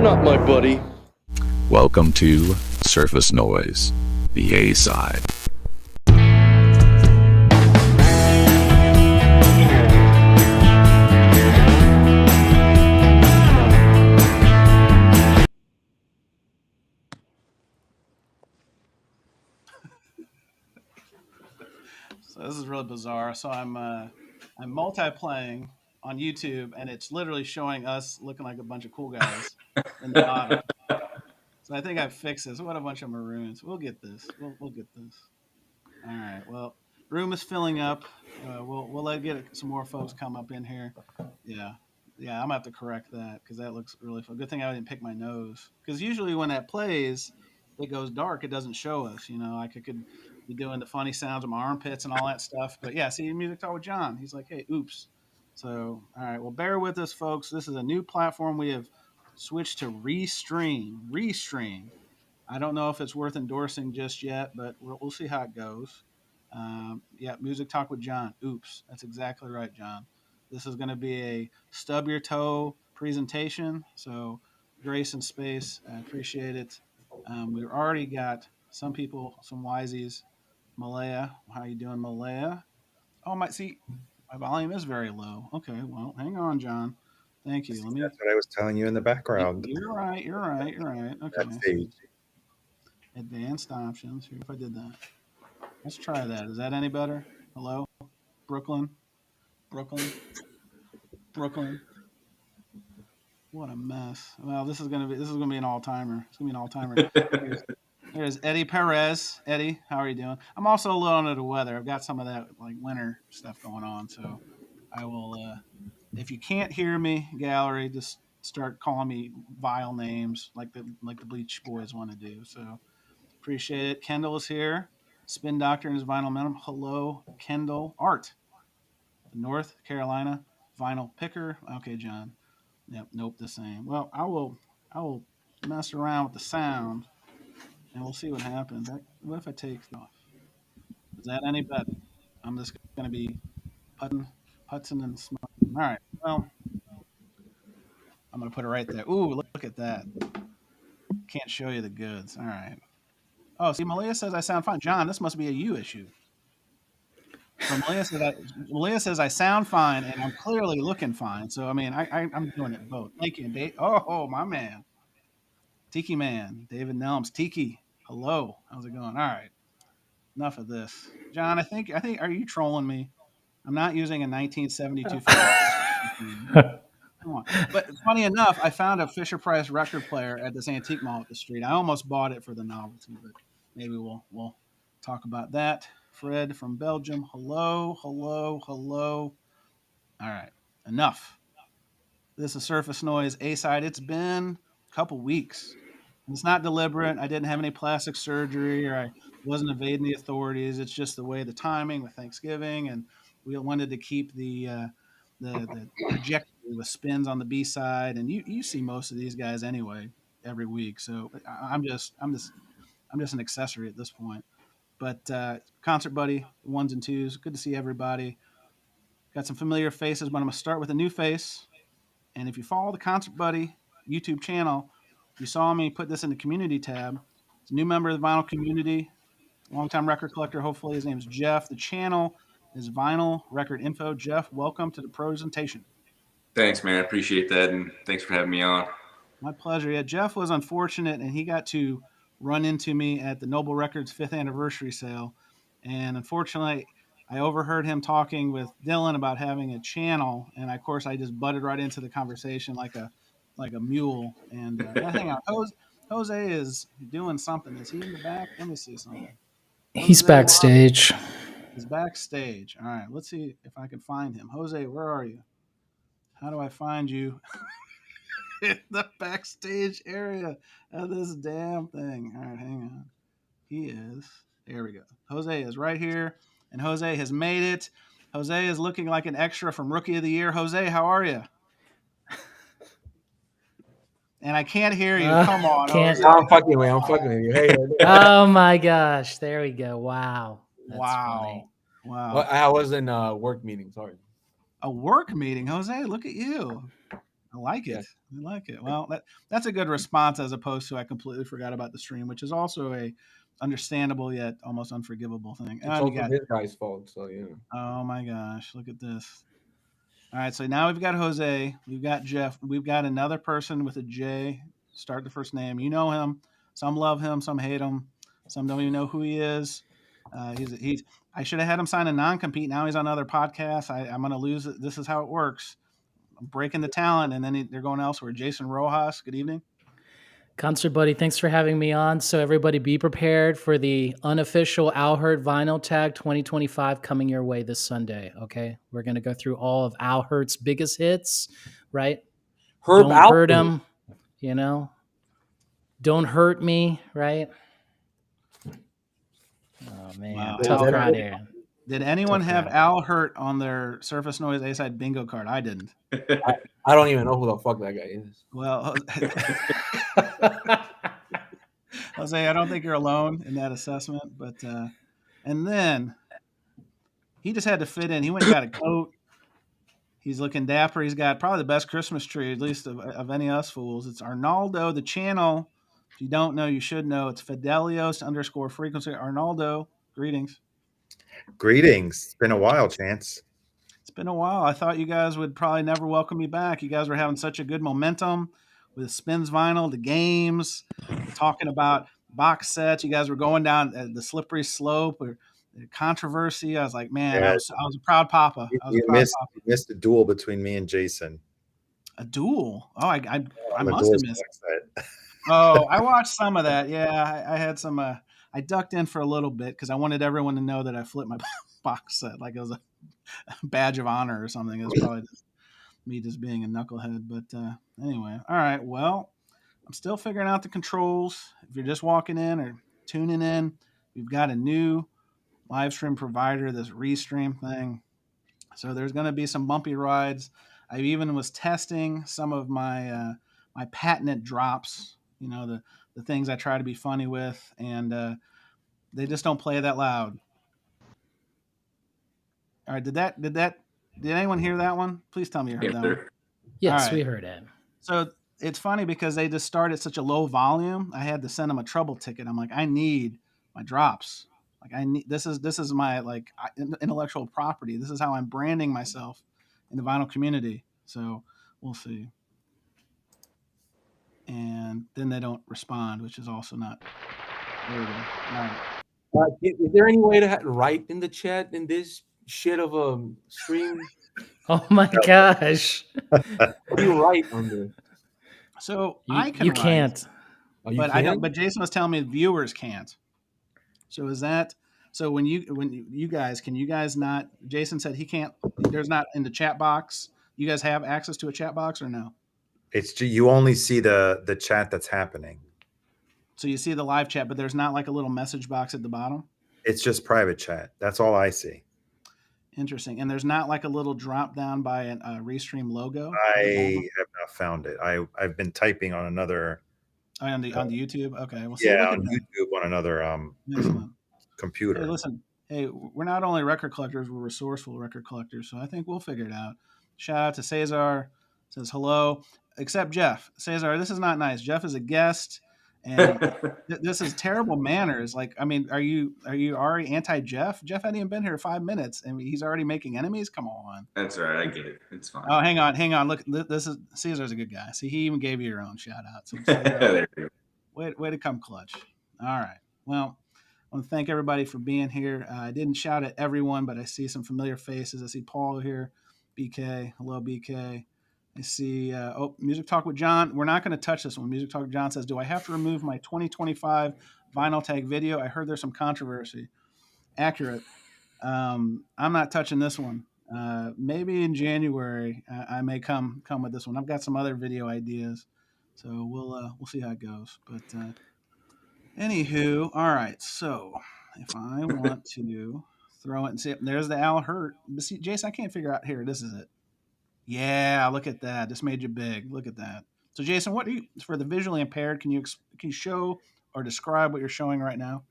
not my buddy. Welcome to Surface Noise, the A-side. So this is really bizarre. So I'm multiplaying on YouTube, and it's literally showing us looking like a bunch of cool guys in the bottom. So I think I fixed this. What a bunch of maroons. We'll get this. We'll get this. All right. Well, room is filling up. We'll let get some more folks come up in here. Yeah. I'm gonna have to correct that because that looks really fun. Good thing I didn't pick my nose, because usually when that plays, it goes dark. It doesn't show us. Like I could be doing the funny sounds of my armpits and all that stuff. But yeah, see, Music Talk with John. He's like, hey, oops. So all right. Well, bear with us, folks. This is a new platform we have switched to Restream. I don't know if it's worth endorsing just yet, but we'll see how it goes. Yeah, Music Talk with John. Oops, that's exactly right, John. This is going to be a stub your toe presentation, so grace and space. I appreciate it. We've already got some people, some wisies. Malaya, how you doing, Malaya? Oh, my volume is very low. Okay, well, hang on, John. Thank you. That's what I was telling you in the background. You're right. Okay. Backstage. Advanced options. Here, if I did that. Let's try that. Is that any better? Hello? Brooklyn? What a mess. Well, this is gonna be an all-timer. It's gonna be an all-timer. There's Eddie Perez. Eddie, how are you doing? I'm also a little under the weather. I've got some of that like winter stuff going on, so I will if you can't hear me, gallery, just start calling me vile names like the Bleach Boys want to do. So appreciate it. Kendall is here. Spin Doctor and his vinyl minimum. Hello, Kendall. Art. North Carolina vinyl picker. Okay, John. Yep. Nope. The same. Well, I will mess around with the sound, and we'll see what happens. What if I take it off? Is that any better? I'm just gonna be putzing and smoking. All right. Well, I'm gonna put it right there. Ooh, look at that. Can't show you the goods. All right. Oh, see, Malia says I sound fine. John, this must be a you issue. So Malia says I sound fine, and I'm clearly looking fine. So I mean, I'm doing it both. Thank you, Dave. Oh, my man, Tiki Man, David Nelms. Tiki, hello. How's it going? All right. Enough of this, John. I think. Are you trolling me? I'm not using a 1972. Come on. But funny enough, I found a Fisher Price record player at this antique mall up the street. I almost bought it for the novelty, but maybe we'll talk about that. Fred from Belgium. Hello. All right. Enough. This is Surface Noise A-side. It's been a couple weeks. It's not deliberate. I didn't have any plastic surgery, or I wasn't evading the authorities. It's just the way the timing with Thanksgiving, and we wanted to keep the trajectory with spins on the B side. And you see most of these guys anyway every week, so I'm just an accessory at this point. But Concert Buddy, ones and twos, good to see everybody. Got some familiar faces, but I'm going to start with a new face. And if you follow the Concert Buddy YouTube channel, you saw me put this in the community tab. It's a new member of the vinyl community, longtime record collector, hopefully. His name is Jeff. The channel is Vinyl Record Info. Jeff, welcome to the presentation. Thanks, man. I appreciate that, and thanks for having me on. My pleasure. Yeah, Jeff was unfortunate, and he got to run into me at the Noble Records 5th anniversary sale. And unfortunately, I overheard him talking with Dylan about having a channel. And of course, I just butted right into the conversation like a mule. And hang on, Jose is doing something. Is he in the back? Let me see something. He's backstage. He's backstage. All right, let's see if I can find him. Jose, where are you? How do I find you? In the backstage area of this damn thing. All right, hang on. He is. There we go. Jose is right here, and Jose has made it. Jose is looking like an extra from Rookie of the Year. Jose, how are you? And I can't hear you. Come on. Can't. I'm fucking with you. Hey. Oh my gosh. There we go. Wow. That's funny. Wow. Well, I was in a work meeting. Sorry. A work meeting, Jose. Look at you. I like it. Yeah. I like it. Well, that's a good response as opposed to I completely forgot about the stream, which is also a understandable yet almost unforgivable thing. It's And you also got, this guy's fault. So oh my gosh, look at this. All right, so now we've got Jose, we've got Jeff, we've got another person with a J. Start the first name. You know him. Some love him, some hate him, some don't even know who he is. He's. I should have had him sign a non-compete. Now he's on other podcasts. I'm going to lose it. This is how it works. I'm breaking the talent, and then they're going elsewhere. Jason Rojas, good evening. Concert Buddy, thanks for having me on. So everybody be prepared for the unofficial Al Hurt Vinyl Tag 2025 coming your way this Sunday, okay? We're going to go through all of Al Hurt's biggest hits, right? Herb Don't hurt Alpert. him, Don't hurt me, right? Oh, man. Wow. Tough Al crowd Hurt. here. Did anyone Tough have crowd. Al Hurt on their Surface Noise A-side bingo card? I didn't. I don't even know who the fuck that guy is. Well, Jose, I don't think you're alone in that assessment. But and then he just had to fit in. He went and got a coat. He's looking dapper. He's got probably the best Christmas tree, at least of any of us fools. It's Arnaldo. The channel, if you don't know, you should know. It's Fidelios_frequency. Arnaldo, greetings. Greetings. It's been a while, Chance. It's been a while. I thought you guys would probably never welcome me back. You guys were having such a good momentum with Spins Vinyl, the games, talking about box sets. You guys were going down the slippery slope or the controversy. I was like, man, Yeah. I was a proud papa. You missed a duel between me and Jason. A duel? Oh, I On the must have duel's missed. website. Oh, I watched some of that. Yeah, I had some. I ducked in for a little bit because I wanted everyone to know that I flipped my box set like it was a badge of honor or something. It was probably me just being a knucklehead. But anyway, all right. Well, I'm still figuring out the controls. If you're just walking in or tuning in, we've got a new live stream provider, this Restream thing. So there's going to be some bumpy rides. I even was testing some of my my patented drops. You know, the things I try to be funny with, and they just don't play that loud. All right, did anyone hear that one? Please tell me you heard that one. Yes, All right. we heard it. So it's funny because they just started such a low volume. I had to send them a trouble ticket. I'm like, I need my drops. Like I need this is my like intellectual property. This is how I'm branding myself in the vinyl community. So we'll see. And then they don't respond, which is also not. There we go. All right. Is there any way to write in the chat in this shit of a stream? Oh my gosh. What do you write on this? So You can write, can't. Oh, you but can? I don't. But Jason was telling me viewers can't. So is that so? When you guys can you guys not? Jason said he can't. There's not in the chat box. You guys have access to a chat box or no? It's you only see the chat that's happening. So you see the live chat, but there's not like a little message box at the bottom. It's just private chat. That's all I see. Interesting. And there's not like a little drop down by a Restream logo. I have not found it. I've been typing on another. On the YouTube. Okay. Well, Yeah, on YouTube on another Excellent. computer. Hey, listen. Hey, we're not only record collectors, we're resourceful record collectors. So I think we'll figure it out. Shout out to Cesar. Says hello. Except Jeff. Cesar, this is not nice. Jeff is a guest. And this is terrible manners. Like, I mean, are you already anti-Jeff? Jeff hadn't even been here 5 minutes, and he's already making enemies. Come on. That's all right. I get it. It's fine. Oh, hang on. Look, this is Caesar's a good guy. See, he even gave you your own shout out. So There you go. way to come clutch. All right. Well, I want to thank everybody for being here. I didn't shout at everyone, but I see some familiar faces. I see Paul here, BK. Hello, BK. I see, Music Talk with John. We're not going to touch this one. Music Talk with John says, do I have to remove my 2025 vinyl tag video? I heard there's some controversy. Accurate. I'm not touching this one. Maybe in January, I may come with this one. I've got some other video ideas, so we'll see how it goes. But anywho, all right. So if I want to throw it and see, there's the Al Hurt. But see, Jason, I can't figure out here. This is it. Yeah, look at that. This made you big. Look at that. So, Jason, what do you for the visually impaired? Can you show or describe what you're showing right now?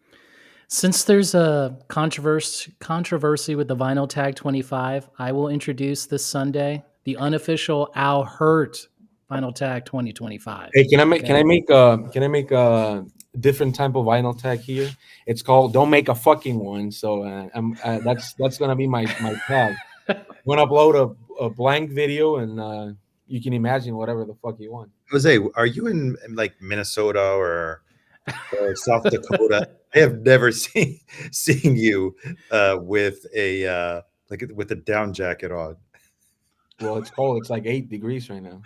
Since there's a controversy with the Vinyl Tag 25, I will introduce this Sunday the unofficial Al Hurt Vinyl Tag 2025. Hey, can I make Okay. can I make a different type of vinyl tag here? It's called "Don't Make a Fucking One." So that's gonna be my tag. I'm gonna upload a blank video, and you can imagine whatever the fuck you want. Jose, are you in like Minnesota or South Dakota? I have never seen you with a like with a down jacket on. Well, it's cold. It's like 8 degrees right now.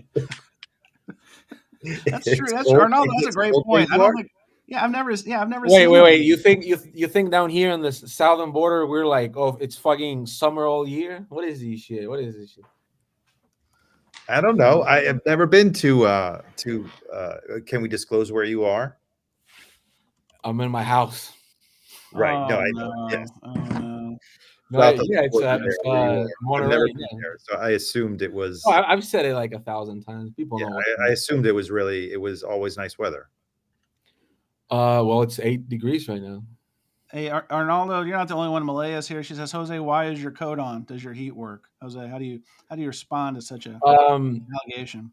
That's true. It's That's true. cold. Arnaldo, that's a It's great cold where point. I you don't are? think. Yeah, I've never. Yeah, I've never Wait, seen. wait, wait. You think down here on the southern border we're like, oh, it's fucking summer all year? What is this shit? What is this shit? I don't know. I have never been to can we disclose where you are? I'm in my house. Right. Oh No, I know. Yes. no! Oh no! No, South of yeah, the border there where you are. I've never Monterey. been Yeah. there, so I assumed it was Oh, I've said it like 1,000 times. People yeah, know what. I assumed it was really it was always nice weather. Well, it's 8 degrees right now. Hey, Arnaldo, you're not the only one. Malaya's here. She says, Jose, why is your coat on? Does your heat work? Jose, how do you respond to such a allegation?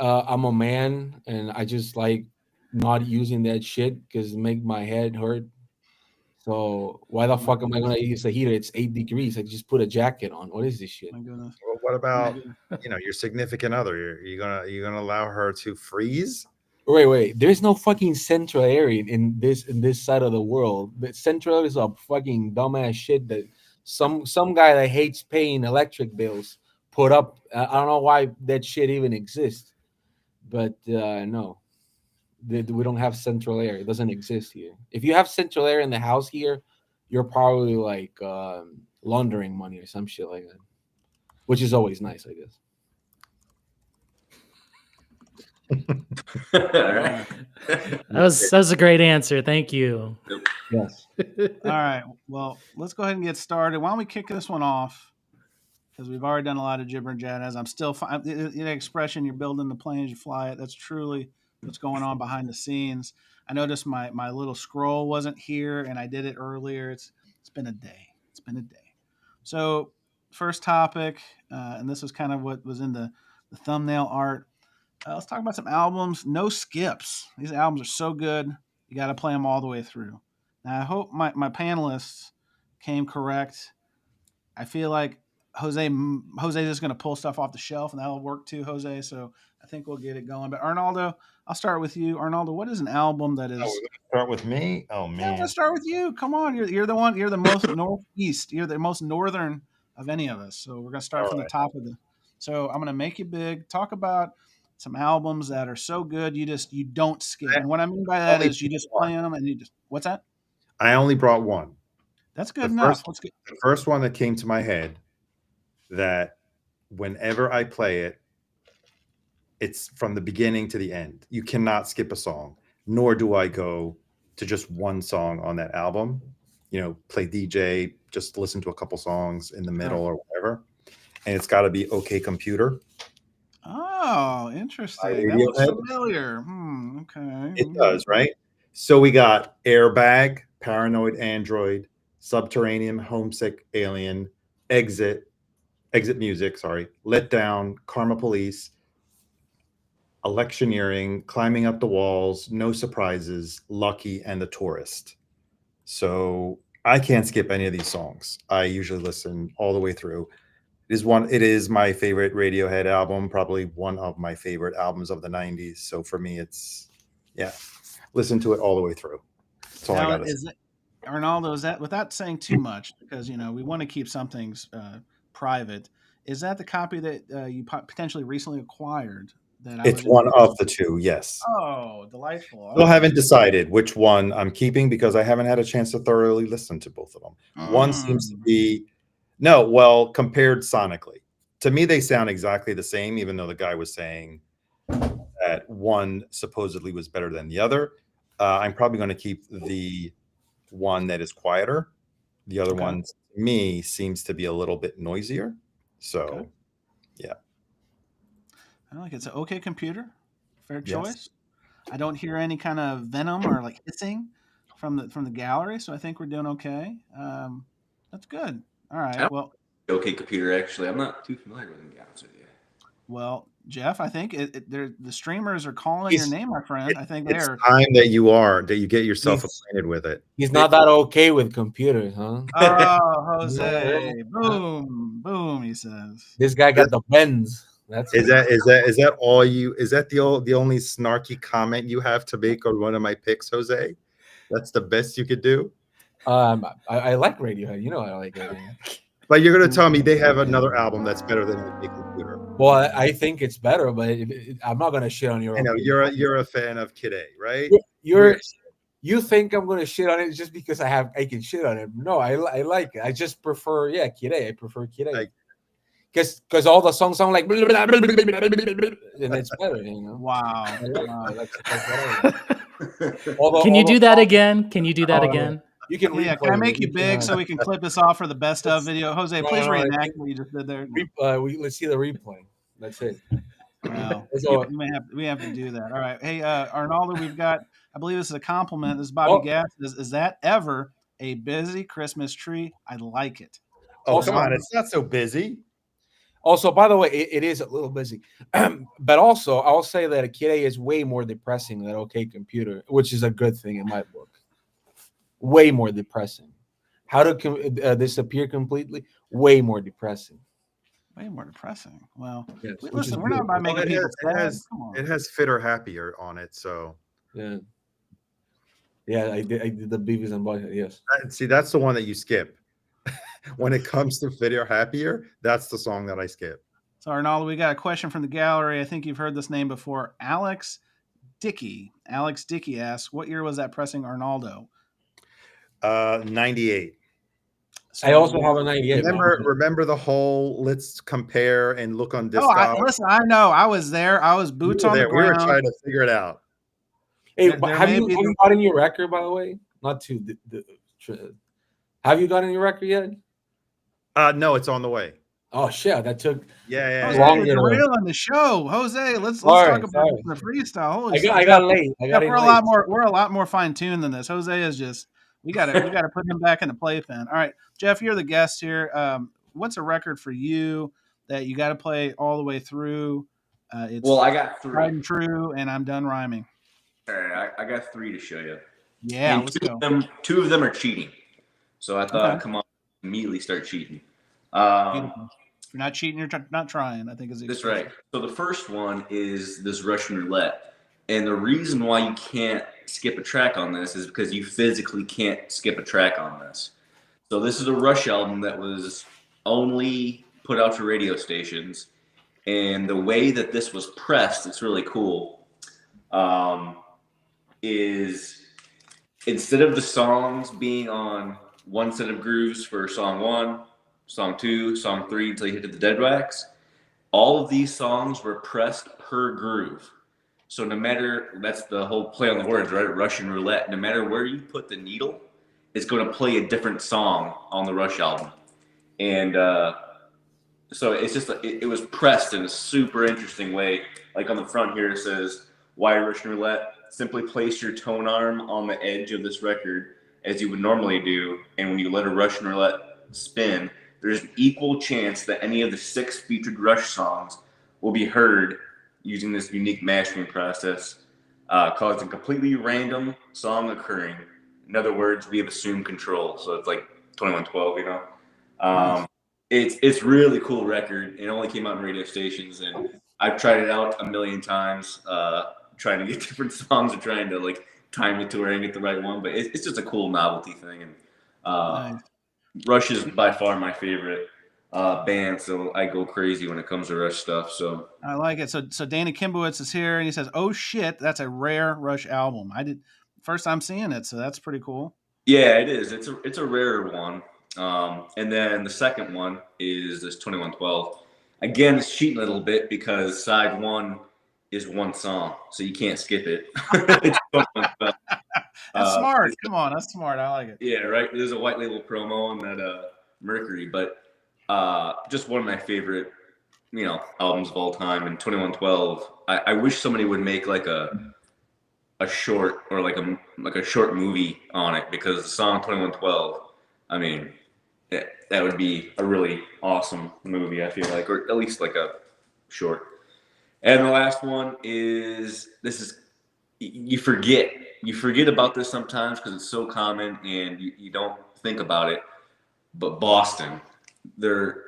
I'm a man, and I just like not using that shit because it make my head hurt. So why the fuck am I gonna use the heater? It's 8 degrees. I just put a jacket on. What is this shit? My goodness. Well, what My about goodness. your significant other? You gonna allow her to freeze? Wait. There's no fucking central area in this side of the world. The central is a fucking dumbass shit that some guy that hates paying electric bills put up. I don't know why that shit even exists, but no, we don't have central air. It doesn't exist here. If you have central air in the house here, you're probably like laundering money or some shit like that, which is always nice, I guess. All right. That was a great answer. Thank you. Yes. All right. Well, let's go ahead and get started. Why don't we kick this one off? Because we've already done a lot of jibber and jazz. I'm still the expression "you're building the plane as you fly it." That's truly what's going on behind the scenes. I noticed my little scroll wasn't here, and I did it earlier. It's been a day. It's been a day. So, first topic, and this was kind of what was in the thumbnail art. Let's talk about some albums. No skips. These albums are so good. You got to play them all the way through. Now, I hope my panelists came correct. I feel like Jose's just going to pull stuff off the shelf, and that'll work too, Jose. So I think we'll get it going. But Arnaldo, I'll start with you. Arnaldo, what is an album that is? Oh, we're gonna start with me. Oh Yeah, man, let's start with you. Come on, you're the one. You're the most northeast. You're the most northern of any of us. So we're gonna start All from the right. top of the. So I'm gonna make you big. Talk about some albums that are so good you don't skip. And what I mean by that only is you just one. play them and you just what's that? I only brought one. That's good The enough. first, Let's get. the first one that came to my head that whenever I play it, it's from the beginning to the end. You cannot skip a song, nor do I go to just one song on that album. Play DJ, just listen to a couple songs in the middle or whatever. And it's got to be OK Computer. Oh, interesting. That looks Radiohead. familiar. Okay. It does, right? So we got Airbag, Paranoid Android, Subterranean, Homesick Alien, Exit Music, sorry, Let Down, Karma Police, Electioneering, Climbing Up the Walls, No Surprises, Lucky, and The Tourist. So I can't skip any of these songs. I usually listen all the way through. It is my favorite Radiohead album, probably one of my favorite albums of the 90s. So for me, it's listen to it all the way through. That's all I Now, got to say. Arnaldo, is that without saying too much, because we want to keep some things private? Is that the copy that you potentially recently acquired? It's one of the two, yes. Oh, delightful! Still haven't decided which one I'm keeping because I haven't had a chance to thoroughly listen to both of them. One seems to be compared sonically. To me, they sound exactly the same, even though the guy was saying that one supposedly was better than the other. I'm probably going to keep the one that is quieter. The other one, to me, seems to be a little bit noisier. So, yeah. I like it. It's an OK Computer. Fair choice. I don't hear any kind of venom or like hissing from the gallery, so I think we're doing okay. That's good. All right. Well, OK Computer, actually. I'm not too familiar with them, to be honest with you. Well, Jeff, I think the streamers are calling your He's name, my friend. I think It's they're. time that you get yourself he's, acquainted with it. he's not that okay with computers, huh? Oh, Yeah. Jose! Boom, boom. He says. This guy got the bends. That's Is that all you? Is that the only snarky comment you have to make on one of my picks, Jose? That's the best you could do. I like Radiohead. You know I like Radiohead. But you're gonna tell me they have another album that's better than OK Computer. Well, I think it's better, but I'm not gonna shit on your. I know opinion. you're a fan of Kid A, right? You think I'm gonna shit on it just because I can shit on it? No, I like it. I just prefer Kid A. I prefer Kid A. Like, because all the songs sound like and it's better, you know. Wow. Can you do that again? Can you do that again? You can. Yeah, can I make you big so we can clip this off for the best of video? Jose, please reenact what you just did there. Let's see the replay. That's it. Well, So- we have to do that. All right. Hey, Arnaldo, we've got, I believe this is a compliment. This is Bobby Gass. Is that ever a busy Christmas tree? I like it. oh, come on, it's not so busy. Also, by the way, it is a little busy, but also I'll say that a Kid A is way more depressing than OK Computer, which is a good thing in my book. Way more depressing. How to disappear completely? Way more depressing. Way more depressing. Well, Yes, listen, we're not about making people sad. Come on. It has Fit or Happier on it, so Yeah. Yeah, I did the Beavis and Butthead. Yes. see, that's the one that you skip. When it comes to Fit or Happier, that's the song that I skip. So, Arnaldo, we got a question from the gallery. I think you've heard this name before. Alex Dickey. Alex Dickey asks, what year was that pressing Arnaldo? 98. So, I also have a 98. Remember the whole let's compare and look on Discogs? Listen, I know. I was there. I was boots on the ground. We were trying to figure it out. Hey, There have may you be- gotten your record, by the way? Not to have you gotten your record yet? No, it's on the way. Oh shit, that took. Yeah. Jose, Longer it's than- real on the show. Jose, let's Sorry, talk about sorry. the freestyle. Holy I got late. we're a lot more fine tuned than this. Jose is just we got to put him back in the playpen. All right, Jeff, you're the guest here. What's a record for you that you got to play all the way through? It's Well, I got tried three. and true, and I'm done rhyming. All right, I got three to show you. Yeah, And let's go. two of them are cheating. So I thought, Okay. come on, immediately start cheating. Beautiful. If you're not cheating, you're not trying. I think is the That's expression. right. So the first one is this Russian roulette. And the reason why you can't skip a track on this is because you physically can't skip a track on this. So this is a Rush album that was only put out to radio stations. And the way that this was pressed, it's really cool, is instead of the songs being on one set of grooves for song 1, song 2, song 3 until you hit the dead wax, all of these songs were pressed per groove. So no matter, that's the whole play on the words, right? Russian roulette. No matter where you put the needle, it's going to play a different song on the Rush album. And so it's just, it was pressed in a super interesting way. Like on the front here, it says, why Russian roulette? Simply place your tone arm on the edge of this record as you would normally do. And when you let a Russian roulette spin, there's an equal chance that any of the 6 featured Rush songs will be heard using this unique mastering process, causing completely random song occurring. In other words, we have assumed control. So it's like 2112, you know? Nice. It's really cool record. It only came out on radio stations, and I've tried it out a million times, trying to get different songs and trying to like time it to where I get the right one. But it's just a cool novelty thing. And Nice. Rush is by far my favorite band, so I go crazy when it comes to Rush stuff. So I like it. So Dana Kimbowitz is here, and he says, "Oh shit, that's a rare Rush album." First time seeing it, so that's pretty cool. yeah, it is. It's a rarer one. And then the second one is this 2112. Again, it's cheating a little bit because side 1 is one song, so you can't skip it. It's 2112. That's smart. Come on, that's smart. I like it. Yeah, right. There's a white label promo on that Mercury, but just one of my favorite, albums of all time. And 2112. I wish somebody would make like a short or like a short movie on it, because the song 2112, I mean, that would be a really awesome movie, I feel like, or at least like a short. And the last one is you forget about this sometimes because it's so common and you don't think about it. But Boston, they're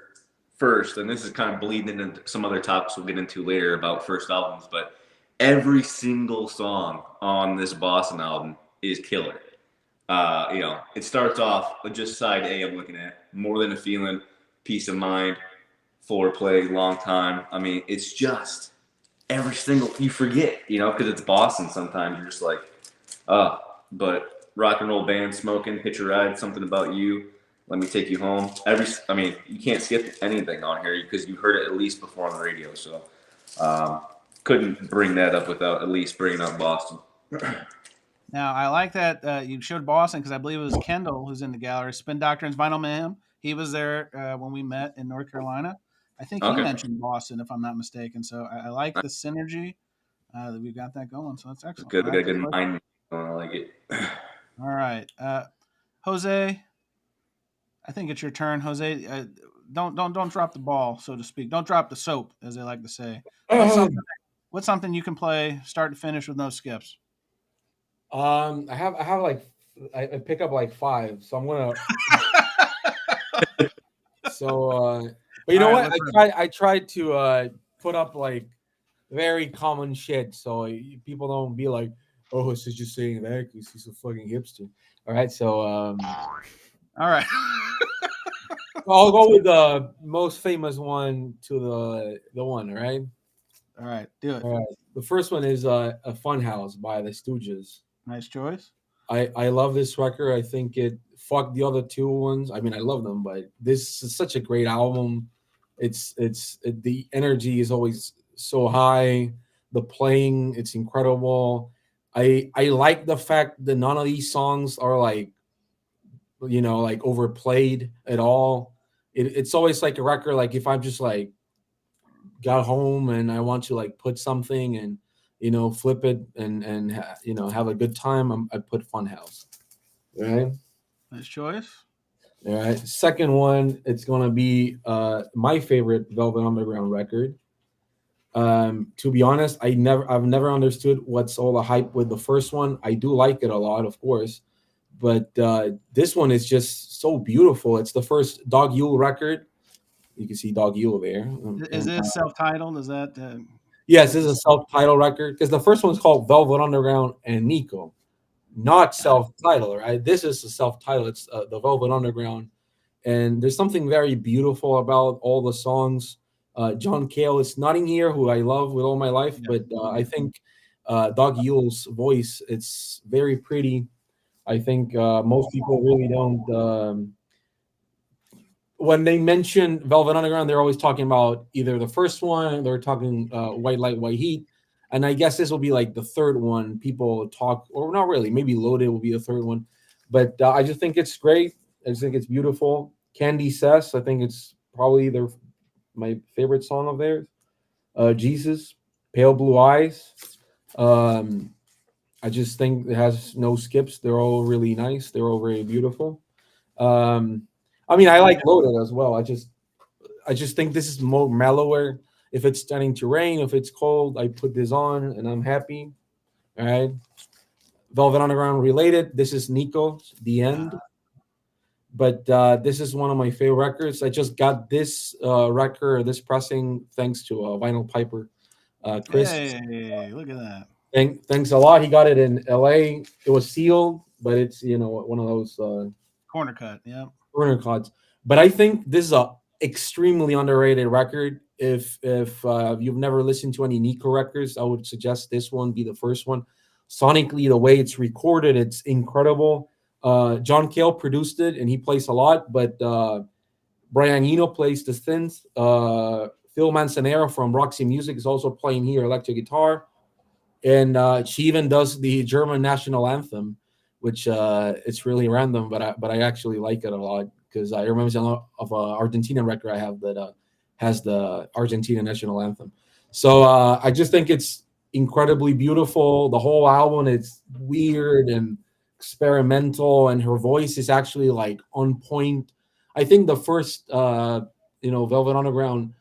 first, and this is kind of bleeding into some other topics we'll get into later about first albums, but every single song on this Boston album is killer. It starts off with just side A. I'm looking at More Than a Feeling, Peace of Mind, Foreplay, Long Time. I mean, it's just every single, you forget, because it's Boston. Sometimes you're just like, but rock and roll band, Smoking, Hitch a Ride, Something About You, Let Me Take You Home. You can't skip anything on here because you heard it at least before on the radio. So couldn't bring that up without at least bringing up Boston. Now, I like that you showed Boston because I believe it was Kendall who's in the gallery. Spin Doctrines, Vinyl Mayhem. He was there when we met in North Carolina. I think he mentioned Boston, if I'm not mistaken. So I like the synergy that we've got that going. So that's excellent. Good. We got a good mind. I like it. All right, Jose. I think it's your turn, Jose. Don't drop the ball, so to speak. Don't drop the soap, as they like to say. What's something you can play start to finish with no skips? I have like I pick up like 5, so I'm gonna. But you know what? I tried to put up like very common shit, so people don't be like, "Oh, he's just saying that because he's a fucking hipster." All right, so all right. I'll go with the most famous one to the one. All right. All right, do it. All right. The first one is a Funhouse by the Stooges. Nice choice. I love this record. I think it fucked the other 2 ones. I mean, I love them, but this is such a great album. The energy is always so high. The playing, it's incredible. I like the fact that none of these songs are like overplayed at all. It's always like a record. Like if I'm just like got home and I want to like put something and flip it and have a good time, I put Funhouse. All right. Nice choice. All right. Second one, it's gonna be my favorite Velvet Underground record. To be honest, I've never understood what's all the hype with the first one. I do like it a lot, of course, but this one is just so beautiful. It's the first Dog Yule record. You can see Dog Yule there. Is this self-titled? Is that? Yes, this is a self-titled record because the first one's called Velvet Underground and Nico, not self-titled, right? This is a self-titled. It's the Velvet Underground, and there's something very beautiful about all the songs. John Cale is not in here, who I love with all my life, but I think Dog Yule's voice, it's very pretty. I think most people really don't. When they mention Velvet Underground, they're always talking about either the first one, they're talking White Light, White Heat. And I guess this will be like the third one people talk, or not really, maybe Loaded will be the third one. But I just think it's great. I just think it's beautiful. Candy Says, I think it's probably my favorite song of theirs. Jesus, Pale Blue Eyes. I just think it has no skips. They're all really nice. They're all very beautiful. I mean, I like Loaded as well. I just think this is more mellower. If it's starting to rain, if it's cold, I put this on and I'm happy. All right. Velvet Underground related. This is Nico's The End. But this is one of my favorite records. I just got this record, this pressing, thanks to Vinyl Piper, Chris. Hey, look at that. Thanks a lot. He got it in LA. It was sealed, but it's one of those corner cut. Yeah. Corner cuts. But I think this is a extremely underrated record. If you've never listened to any Nico records, I would suggest this one be the first one. Sonically, the way it's recorded, it's incredible. John Cale produced it, and he plays a lot, but Brian Eno plays the synth. Phil Manzanero from Roxy Music is also playing here electric guitar. And she even does the German national anthem, which it's really random, but I actually like it a lot because I remember of an Argentina record I have that has the Argentina national anthem. So I just think it's incredibly beautiful. The whole album, it's weird and experimental, and her voice is actually like on point. I think the first Velvet Underground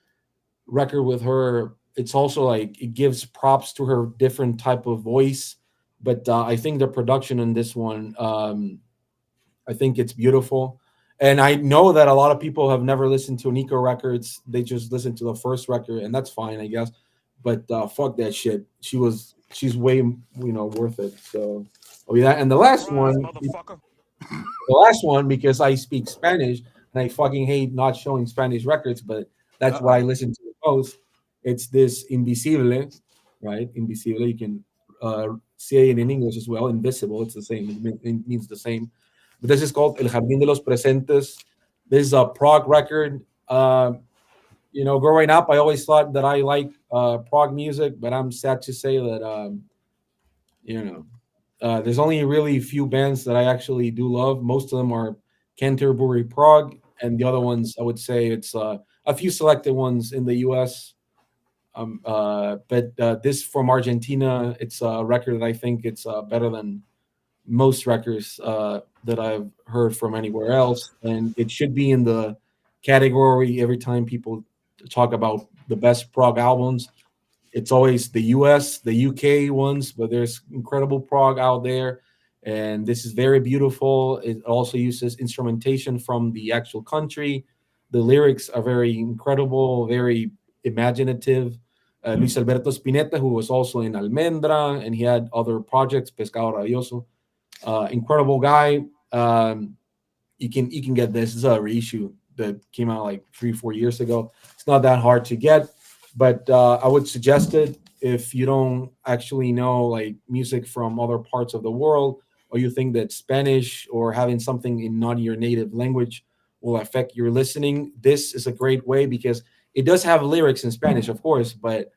record with her it's also like it gives props to her different type of voice. But I think the production in this one, I think it's beautiful. And I know that a lot of people have never listened to Nico records. They just listen to the first record, and that's fine, I guess. But fuck that shit. She's way worth it. So yeah. And the last one, because I speak Spanish and I fucking hate not showing Spanish records, but that's what I listen to the most. It's this Invisible, right? Invisible. You can say it in English as well. Invisible. It's the same. It means the same. But this is called El Jardín de los Presentes. This is a prog record. Growing up, I always thought that I like prog music, but I'm sad to say that there's only really few bands that I actually do love. Most of them are Canterbury prog, and the other ones I would say it's a few selected ones in the U.S. But this from Argentina, it's a record that I think it's better than most records that I've heard from anywhere else, and it should be in the category every time people talk about the best prog albums. It's always the US, the UK ones, but there's incredible prog out there, and this is very beautiful. It also uses instrumentation from the actual country. The lyrics are very incredible, very imaginative. Luis Alberto Spinetta, who was also in Almendra, and he had other projects, Pescado Rabioso. Incredible guy. You can get this. This is a reissue that came out like 3-4 years ago. It's not that hard to get, but I would suggest it if you don't actually know like music from other parts of the world, or you think that Spanish or having something in not your native language will affect your listening. This is a great way because it does have lyrics in Spanish, of course, but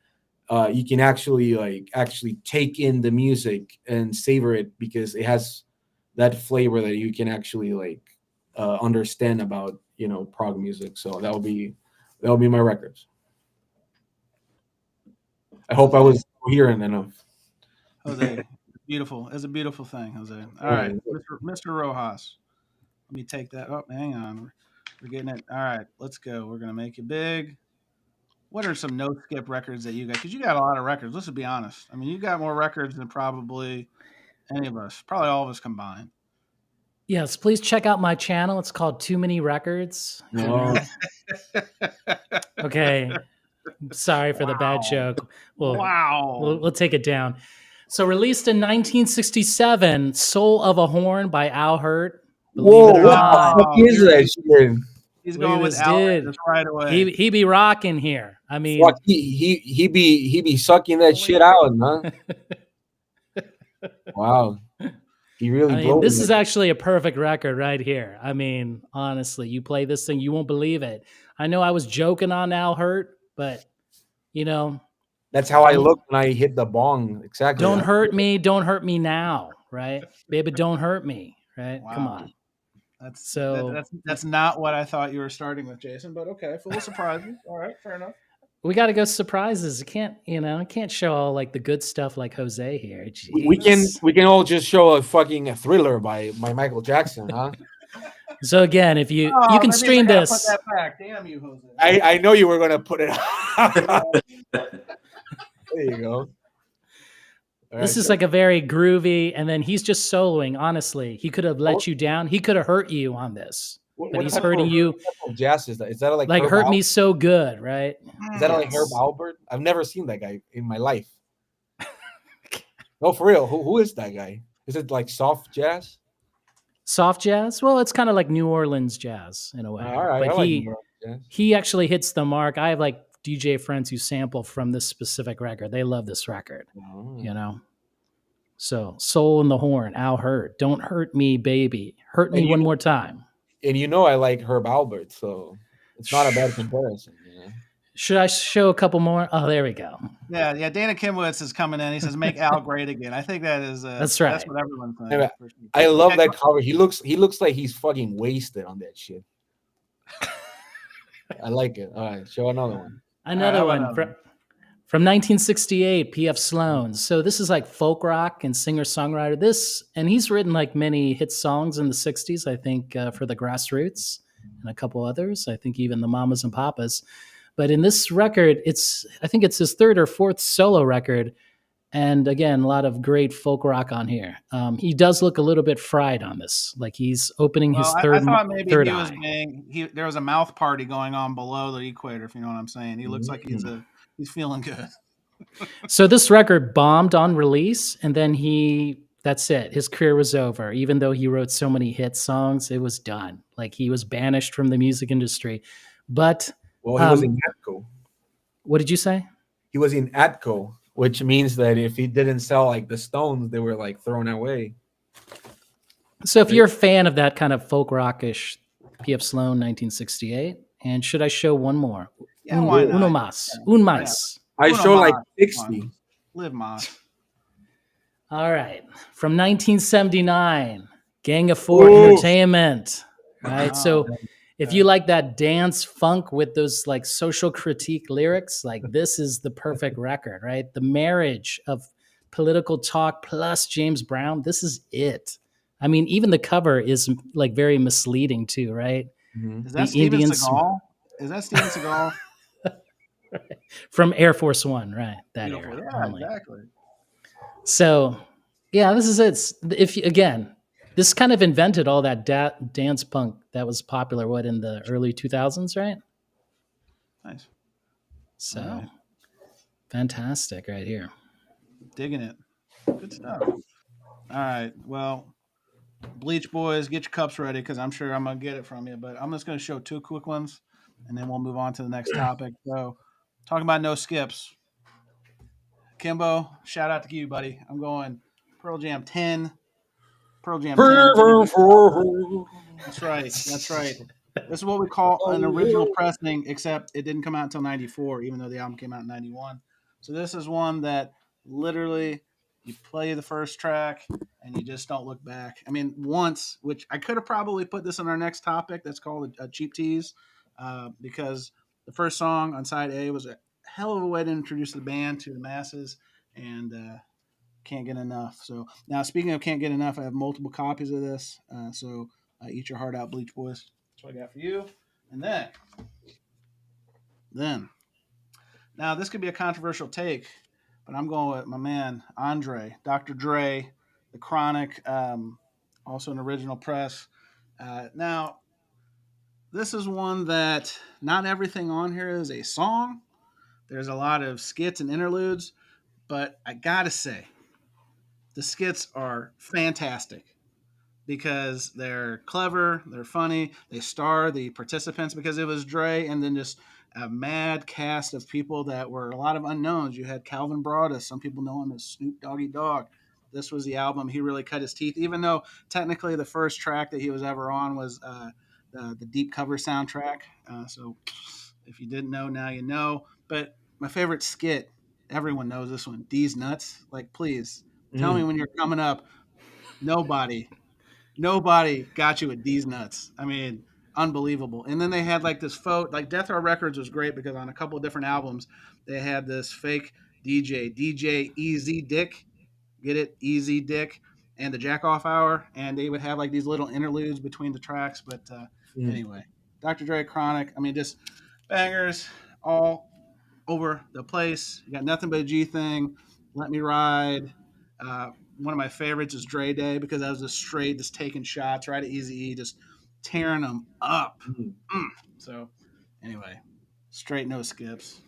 you can actually take in the music and savor it because it has that flavor that you can actually understand about prog music. So that'll be my records. I hope I was hearing enough. Jose, beautiful. It's a beautiful thing, Jose. All right, Mr. Rojas. Let me take that. Oh, hang on. We're getting it. All right, let's go. We're gonna make it big. What are some no skip records that you got? Because you got a lot of records. Let's be honest. I mean, you got more records than probably any of us. Probably all of us combined. Yes, please check out my channel. It's called Too Many Records. No. Okay. Sorry for the bad joke. We'll take it down. So released in 1967, Soul of a Horn by Al Hurt. Whoa, what the fuck is that shit? He's going with Al Hurt just right away. He be rocking here. I mean, fuck, he be sucking that shit out, huh? Wow. He really this is actually a perfect record right here. I mean, honestly, you play this thing, you won't believe it. I know I was joking on Al Hurt, but that's how I look when I hit the bong. Exactly. Don't hurt me now, right? Baby, don't hurt me, right? Wow. Come on. That's not what I thought you were starting with, Jason, but okay, full of surprises. All right, fair enough. We got to go surprises. I can't show all like the good stuff like Jose here. Jeez. We can all just show a fucking Thriller by Michael Jackson, huh? So again, if you can stream this. Put that back. Damn you, Jose. I know you were going to put it out. There you go. This is like a very groovy, and then he's just soloing. Honestly, he could have let you down. He could have hurt you on this, but he's hurting you. Jazz is that? Is that like Hurt Albert? Me So Good, right? Is that like Herb Albert? I've never seen that guy in my life. No, for real. Who is that guy? Is it like soft jazz? Soft jazz? Well, it's kind of like New Orleans jazz in a way. All right, but he actually hits the mark. I have like DJ friends who sample from this specific record. They love this record, So Soul in the Horn, Al Hurt. Don't hurt me, baby. Hurt me one more time. And I like Herb Albert, so it's not a bad comparison. Should I show a couple more? Oh, there we go. Yeah. Dana Kimowitz is coming in. He says, "Make Al great again." I think that is. That's right. That's what everyone's saying. I love that cover. He looks like he's fucking wasted on that shit. I like it. All right, show another one. Another one from 1968, P.F. Sloan. So this is like folk rock and singer-songwriter. And he's written like many hit songs in the 60s, I think, for the Grassroots and a couple others. I think even the Mamas and Papas. But in this record, I think it's his third or fourth solo record. And again, a lot of great folk rock on here. He does look a little bit fried on this. Like he's opening his Well, I third thought maybe third he was eye. there was a mouth party going on below the equator, if you know what I'm saying. He looks like he's feeling good. So this record bombed on release, and then that's it. His career was over. Even though he wrote so many hit songs, it was done. Like he was banished from the music industry. But Well, he was in Atco. what did you say? He was in Atco, which means that if he didn't sell like the Stones, they were like thrown away. So if you're a fan of that kind of folk rockish, P.F. Sloan, 1968, and should I show one more? Yeah, why not? Uno más. Un más. I Uno show like mas. 60. Live Moss. All right. From 1979, Gang of Four Entertainment. Right. So if you like that dance funk with those like social critique lyrics, like this is the perfect record, right? The marriage of political talk plus James Brown, this is it. I mean, even the cover is like very misleading too, right? Is that The Steven Indians- Seagal? Is that Steven Seagal? From Air Force One, right? That Beautiful. era. Yeah, only. exactly. So, yeah, this is it. If you, again, this kind of invented all that dance punk that was popular. What in the early 2000s, right? Nice. So, All right. fantastic, right here. Digging it. Good stuff. All right. Well, Bleach Boys, get your cups ready because I'm sure I'm going to get it from you. But I'm just going to show two quick ones, and then we'll move on to the next topic. So, talking about no skips. Kimbo, shout out to you, buddy. I'm going Pearl Jam 10. Pearl Jam 10. That's right. That's right. This is what we call an original pressing, except it didn't come out until 94, even though the album came out in 91. So this is one that literally you play the first track and you just don't look back. I mean, once, which I could have probably put this on our next topic that's called a cheap tease, because the first song on side A was a hell of a way to introduce the band to the masses, and can't get enough. So now, speaking of can't get enough, I have multiple copies of this. So eat your heart out, Bleach Boys. That's what I got for you. And then, now this could be a controversial take, but I'm going with my man Andre, Dr. Dre, The Chronic, also an original press. Now, this is one that not everything on here is a song. There's a lot of skits and interludes, but I gotta say, the skits are fantastic because they're clever, they're funny, they star the participants because it was Dre and then just a mad cast of people that were a lot of unknowns. You had Calvin Broadus, some people know him as Snoop Doggy Dogg. This was the album he really cut his teeth, even though technically the first track that he was ever on was the Deep Cover soundtrack. So if you didn't know, now you know. But my favorite skit, everyone knows this one, D's Nuts. Like, please, tell me when you're coming up, nobody got you at D's Nuts. I mean, unbelievable. And then they had like this like Death Row Records was great because on a couple of different albums, they had this fake DJ Easy Dick, get it? Easy Dick, and the Jack Off Hour. And they would have like these little interludes between the tracks. But anyway, Dr. Dre, Chronic, I mean, just bangers all over the place. You got Nothing But a G Thing, Let Me Ride. One of my favorites is Dre Day because that was just taking shots right at Eazy-E, just tearing them up. So anyway, straight no skips.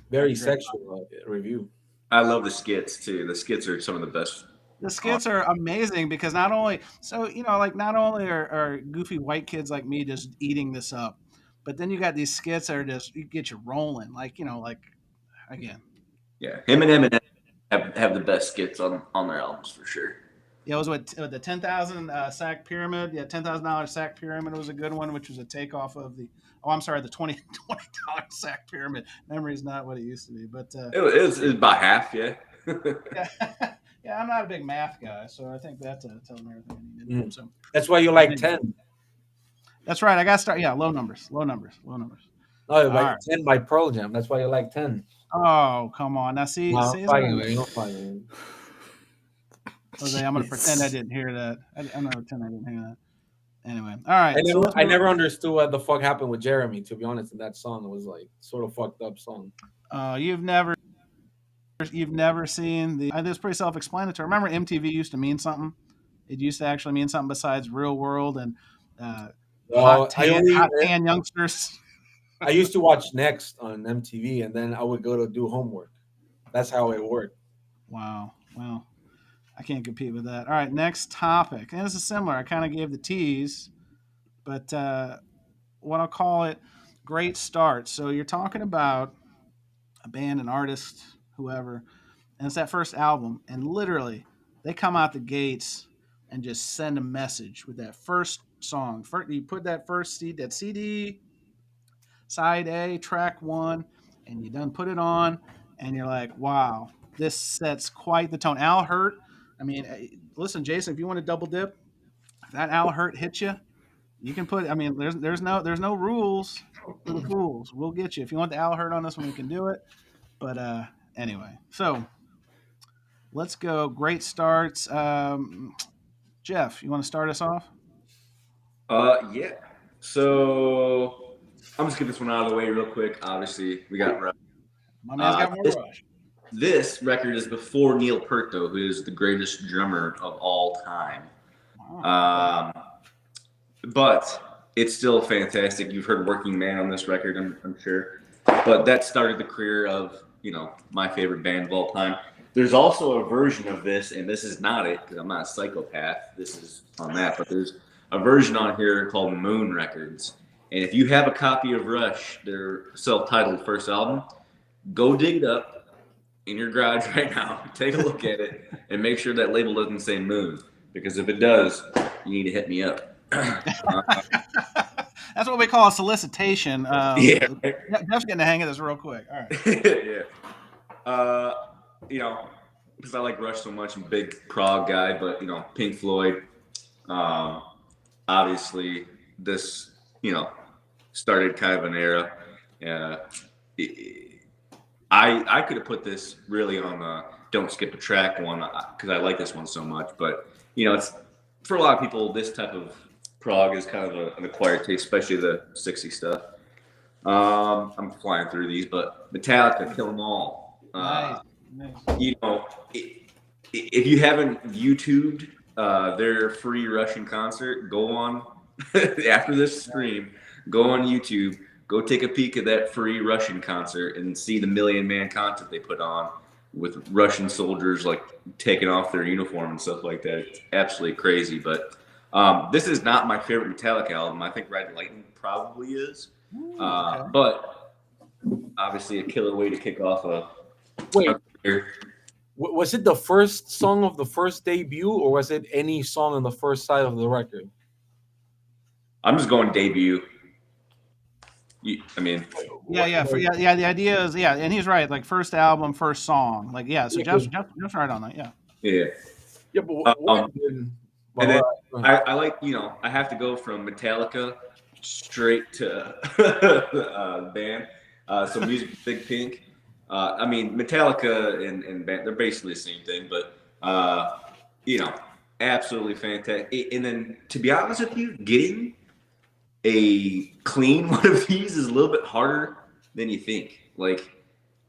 Very sexual review. I love the skits too. The skits are some of the best. The skits are amazing because not only are goofy white kids like me just eating this up, but then you got these skits that are just you get you rolling. Like again. Yeah, him and Eminem have the best skits on their albums for sure. Yeah, it was the 10,000 sack pyramid. Yeah, $10,000 sack pyramid was a good one, which was a takeoff of the $20 sack pyramid. Memory's not what it used to be, but It was about half, yeah. yeah, I'm not a big math guy, so I think that tells me everything I need to know. So that's why you like 10. That's right. I got to start. Yeah, low numbers. Oh, All like right. 10 by Pearl Jam. That's why you like 10. Oh, come on. Now, see, You're fine. Jose, I'm going to pretend I didn't hear that. I'm going to pretend I didn't hear that. Anyway, all right. I never understood what the fuck happened with Jeremy. To be honest, in that song, it was like sort of fucked up song. You've never seen the. It's pretty self-explanatory. Remember, MTV used to mean something. It used to actually mean something besides Real World and hot tan youngsters. I used to watch Next on MTV, and then I would go to do homework. That's how it worked. Wow. Well, I can't compete with that. All right, next topic. And this is similar. I kind of gave the tease, but what I'll call it, great start. So you're talking about a band, an artist, whoever, and it's that first album, and literally they come out the gates and just send a message with that first song. First, you put that CD, side A, track 1, and you done put it on, and you're like, wow, this sets quite the tone. Al Hurt, I mean, listen, Jason, if you want to double dip, if that Al Hurt hits you, you can put. I mean, there's no rules for the fools. We'll get you if you want the Al Hurt on this one. We can do it. But anyway, so let's go. Great starts. Jeff, you want to start us off? Yeah. So I'm just get this one out of the way real quick. Obviously, we got Rush. My man's got more Rush. This record is before Neil Peart, though, who is the greatest drummer of all time. Wow. But it's still fantastic. You've heard Working Man on this record, I'm sure. But that started the career of, my favorite band of all time. There's also a version of this, and this is not it, because I'm not a psychopath. This is on that. But there's a version on here called Moon Records. And if you have a copy of Rush, their self-titled first album, go dig it up in your garage right now. Take a look at it and make sure that label doesn't say Moon. Because if it does, you need to hit me up. That's what we call a solicitation. Yeah. Jeff's getting the hang of this real quick. All right. Yeah. Because I like Rush so much, I'm a big prog guy, but, Pink Floyd, obviously this, started kind of an era. I could have put this really on the Don't Skip a Track one because I like this one so much, but, it's for a lot of people, this type of prog is kind of an acquired taste, especially the 60s stuff. I'm flying through these, but Metallica, Kill 'Em All. Nice. If you haven't YouTubed their free Russian concert, go on after this stream, go on YouTube, go take a peek at that free Russian concert and see the Million Man concert they put on with Russian soldiers like taking off their uniform and stuff like that. It's absolutely crazy. But this is not my favorite Metallica album. I think Ride the Lightning probably is. Okay. But obviously a killer way to kick off a career. Was it the first song of the first debut, or was it any song on the first side of the record? I'm just going debut. The idea is, and he's right. Like first album, first song. Like, so Jeff's right on that. Yeah. But and then I like, I have to go from Metallica straight to the band. So music, Big Pink. Metallica and band, they're basically the same thing, but absolutely fantastic. And then, to be honest with you, getting a clean one of these is a little bit harder than you think. Like,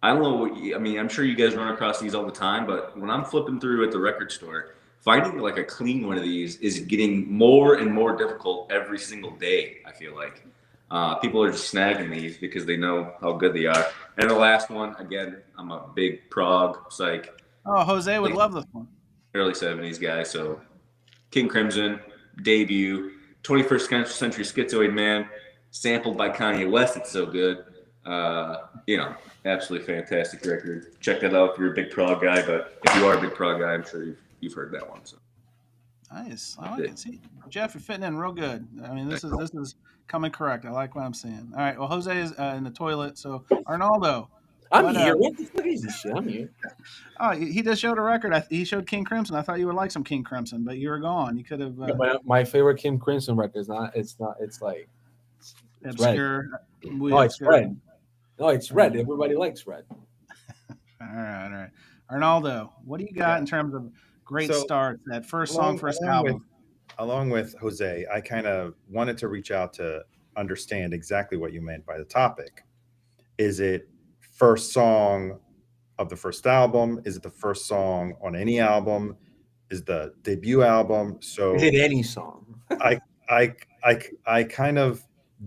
I don't know I'm sure you guys run across these all the time, but when I'm flipping through at the record store, finding like a clean one of these is getting more and more difficult every single day, I feel like. People are just snagging these because they know how good they are. And the last one, again, I'm a big prog psych. Oh, Jose would love this one. Early 70s guy. So King Crimson, debut, 21st Century Schizoid Man, sampled by Kanye West. It's so good. Absolutely fantastic record. Check that out if you're a big prog guy. But if you are a big prog guy, I'm sure you've heard that one. So. Nice. I like it. See, Jeff, you're fitting in real good. I mean, this is coming correct. I like what I'm seeing. All right. Well, Jose is in the toilet. So Arnaldo. I'm here. What the fuck is this shit? I'm here. Oh, he just showed a record. He showed King Crimson. I thought you would like some King Crimson, but you were gone. You could have. My favorite King Crimson record is not. It's like obscure. No, it's red. No, it's red. Everybody likes red. All right. Arnaldo, what do you got in terms of great starts? That first song, first album. along with Jose, I kind of wanted to reach out to understand exactly what you meant by the topic. Is it first song of the first album? Is it the first song on any album? Is the debut album? So Is it any song? I I kind of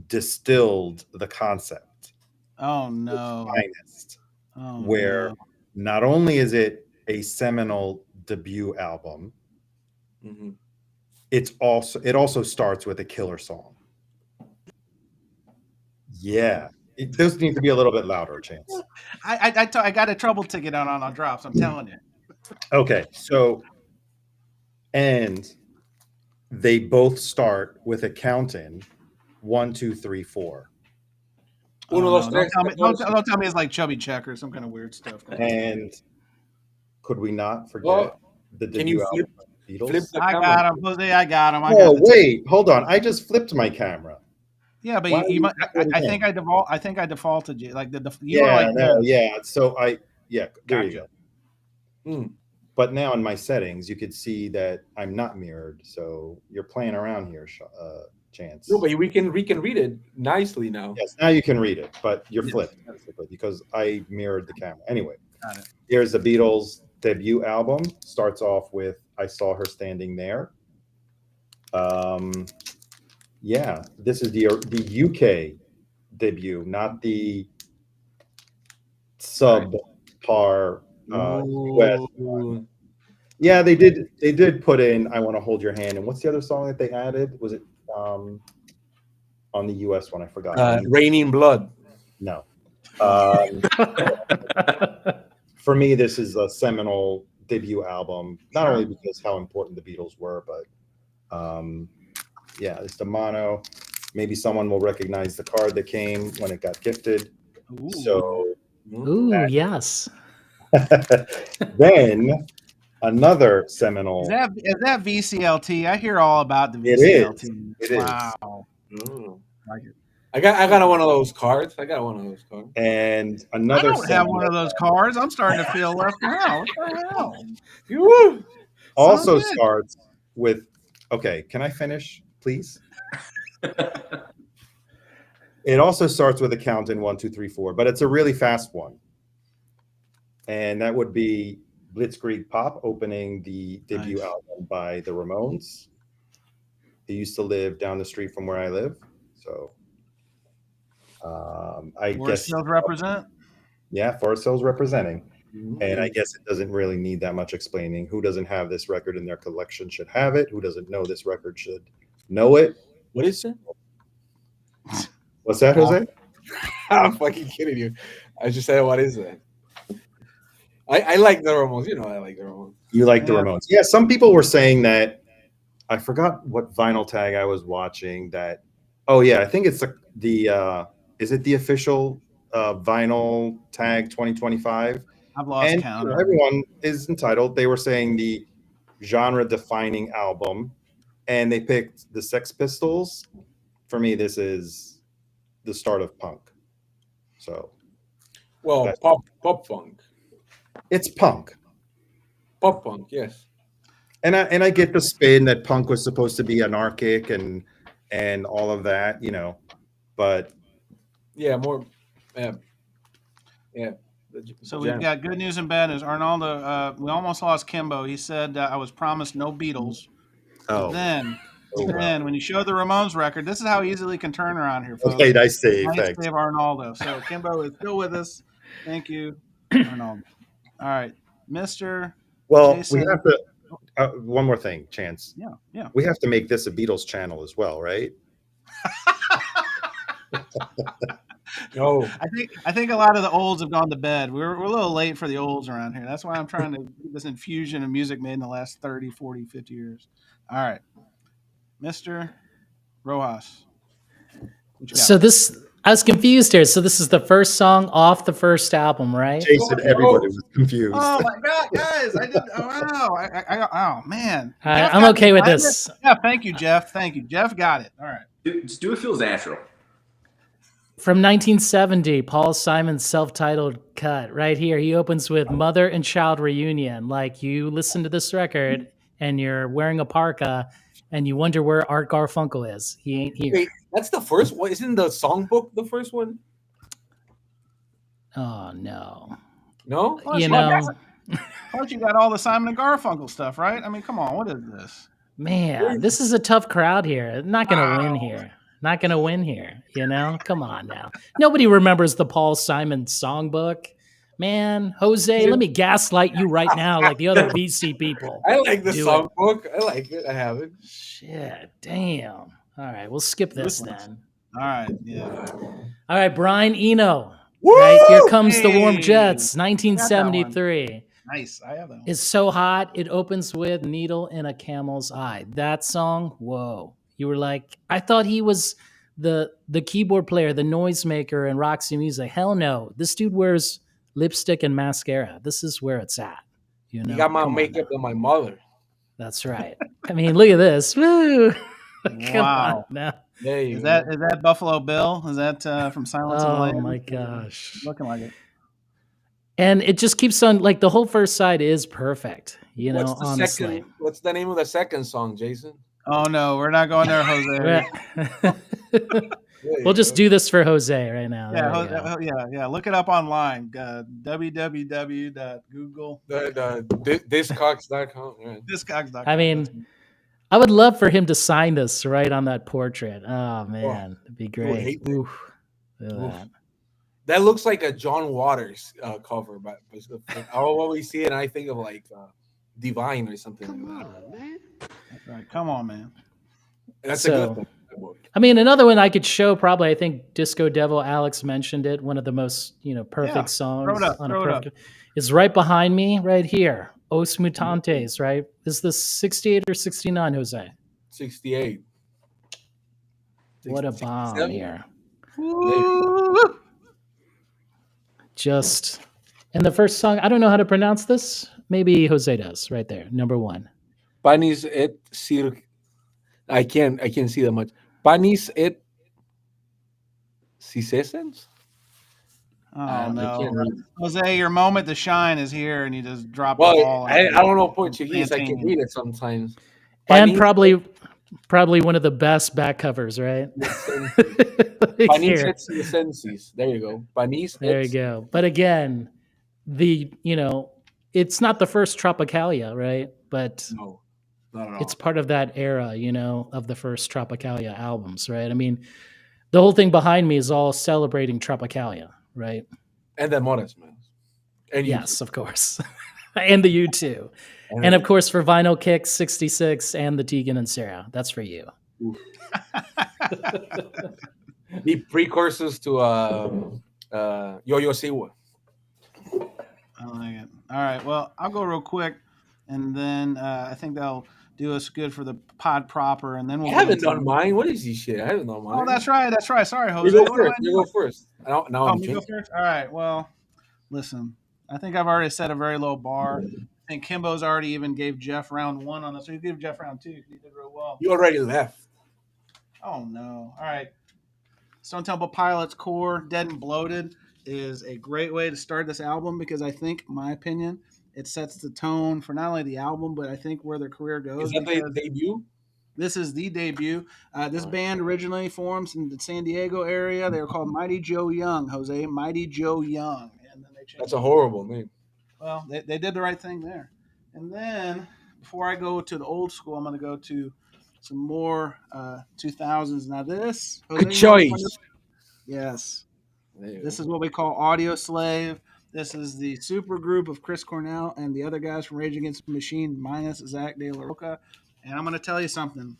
distilled the concept Oh no. finest, Oh where no. not only is it a seminal debut album, Mm-hmm. it also starts with a killer song. Yeah, it does need to be a little bit louder, Chance. I got a trouble ticket on drops. I'm telling you. Okay, so and they both start with a count-in 1, 2, 3, 4. Oh, Uno, no. dos, tres, Don't tell me it's like Chubby Checker or some kind of weird stuff. And could we not forget Oh, the can you debut album of the flip Beatles? the I camera? got him, Jose. I got him. I Oh, got the wait, hold on. I just flipped my camera. Yeah, but Why you are you might. doing I it think I think I defaulted you. Like you Yeah, were like no, this. yeah. So there you Gotcha. go. Hmm. But now in my settings, you could see that I'm not mirrored. So you're playing around here, Chance. No, but we can read it nicely now. Yes, now you can read it, but you're Yes. flipped basically because I mirrored the camera. Anyway, Got it. here's the Beatles debut album. Starts off with "I Saw Her Standing There." Yeah, this is the UK debut, not the subpar US one. Yeah, they did put in "I Want to Hold Your Hand," and what's the other song that they added? Was it on the US one? I forgot. Raining Blood. No. For me, this is a seminal debut album, not only because how important the Beatles were, but yeah, it's the mono. Maybe someone will recognize the card that came when it got gifted. Ooh. So Ooh, yes. then another seminal. Is that VCLT? I hear all about the It is. VCLT. It is. Wow. Oh. Like it. I got one of those cards. And I another don't have one of those cards. I'm starting to feel left out. What the hell? Woo! also Son of a bitch. starts with, okay, can I finish, please? It also starts with a count in 1, 2, 3, 4, but it's a really fast one. And that would be Blitzkrieg Pop opening the debut Nice. album by the Ramones. They used to live down the street from where I live. So I Forest guess, Hills represent. yeah, Forest Hills representing. And I guess it doesn't really need that much explaining. Who doesn't have this record in their collection should have it. Who doesn't know this record should know it. What is it? What's that, Jose? I'm fucking kidding you. I just said, what is that? I like the Ramones. You know, I like the Ramones. You like the Yeah. Ramones. Yeah, some people were saying that. I forgot what vinyl tag I was watching that. Oh, yeah, I think it's the is it the official vinyl tag 2025? I've lost And count. everyone is entitled. They were saying the genre-defining album, and they picked the Sex Pistols. For me, this is the start of punk. So, Well, That's- pop punk, it's punk. yes. And I get the spin that punk was supposed to be anarchic and all of that, you know, but Yeah, more. Yeah. So we've got good news and bad news. Arnaldo, we almost lost Kimbo. He said I was promised no Beatles. oh, Then oh, wow. when you show the Ramones record, this is how easily can turn around here, folks. Okay, nice save. Nice Thanks. save, Arnaldo. So Kimbo is still with us. Thank you, Arnaldo. All right, Mr. Well, Jason. we have to one more thing, Chance. Yeah. We have to make this a Beatles channel as well, right? No. I think a lot of the olds have gone to bed. We're a little late for the olds around here. That's why I'm trying to get this infusion of music made in the last 30, 40, 50 years. All right. Mr. Rojas. What you got? So I was confused here. So this is the first song off the first album, right? Jason, everybody was confused. Oh my God, guys! I did. Oh wow! Oh man! All right, Jeff I'm got okay it. with I this. did. Yeah, thank you, Jeff. Thank you, Jeff. Got it. All right. Just do it feels natural. From 1970, Paul Simon's self-titled cut right here. He opens with Mother and Child Reunion. Like, you listen to this record and you're wearing a parka and you wonder where Art Garfunkel is. He ain't here. Wait, that's the first one. Isn't the songbook the first one? Oh no. No. Plus, You you got- know, plus you got all the Simon and Garfunkel stuff, right? I mean, come on, what is this? man, this is a tough crowd here. Not gonna win Wow. here. Not gonna win here. You know, come on now. Nobody remembers the Paul Simon songbook. Man, Jose, let me gaslight you right now, like the other BC people. I like the Do it. songbook. I like it. I have it. Shit, damn. All right, we'll skip this then. All right, yeah. All right, Brian Eno. Woo! Right, Here Comes the Warm Hey! Jets, one. 1973. Nice. I have that one. It's so hot. It opens with Needle in a Camel's Eye. That song, whoa. You were like, I thought he was the keyboard player, the noisemaker in Roxy Music. Hell no. This dude wears lipstick and mascara. This is where it's at. You know, You got my Come on makeup now. and my mother. That's right. I mean, look at this. Woo. Come Wow. on now. There you Is go. that Buffalo Bill? Is that from Silence of the Oh Lambs? my gosh. Looking like it. And it just keeps on, like, the whole first side is perfect, you know, What's the honestly. second? What's the name of the second song, Jason? Oh no, we're not going there, Jose. We'll just do this for Jose right now. Yeah, There we go. yeah. Look it up online. www.google. Discogs.com. Yeah. Discogs.com. I mean, I would love for him to sign this right on that portrait. Oh man, it'd be great. hate that. Oof. Look at Oof. that. That looks like a John Waters cover, but I always see it and I think of like Divine or something like that. That's right. Come on, man. That's So- a good thing. I mean, another one I could show probably. I think Disco Devil. Alex mentioned it. One of the most perfect Yeah, songs throw it up, on throw a it up. perfect. Is right behind me, right here. Os Mutantes. Right? Is this 68 or 69, Jose? 68. What a bomb 67? here. Woo! Just and the first song. I don't know how to pronounce this. Maybe Jose does. Right there, number one. Panis et circ. I can't see that much. Panis et Cicesens? Oh I no, can't read. Jose, your moment to shine is here, and you just drop the Well, ball. I don't know Portuguese. I can Plantain. read it sometimes. And Panis probably one of the best back covers, right? Like Panis here. et Cicensis. There you go. Panis There et you go. But again, it's not the first Tropicalia, right? But No, not at all. it's part of that era, of the first Tropicalia albums, right? I mean, the whole thing behind me is all celebrating Tropicalia, right? And the Morris, man. And you Yes, of course. And the U2. And of course, for Vinyl Kicks 66 and the Tegan and Sarah. That's for you. the precursors to Yo-Yo Siwa. I like it. All right. Well, I'll go real quick, and then I think that'll do us good for the pod proper, and then we'll. I haven't get into- done mine. What is this shit? I haven't done mine. Oh, that's right. That's right. Sorry, You Jose. go What am I first. You doing? go first. Now Oh, I'm me go drinking. first. All right. Well, listen. I think I've already set a very low bar. I think Kimbo's already even gave Jeff round one on this. So you gave Jeff round two. He did real well. You already left. Oh no! All right. Stone Temple Pilots Core, Dead and Bloated, is a great way to start this album because I think, my opinion, it sets the tone for not only the album but I think where their career goes. Is that because the debut? This is the debut. This band originally formed in the San Diego area. They were called Mighty Joe Young, Jose. Mighty Joe Young, and then they changed. That's a horrible name. Well, they did the right thing there. And then before I go to the old school, I'm going to go to some more 2000s. Now this, Jose, Good choice. Yes. There you This go. is what we call Audio Slave. This is the super group of Chris Cornell and the other guys from Rage Against the Machine minus Zach De La Roca. And I'm going to tell you something.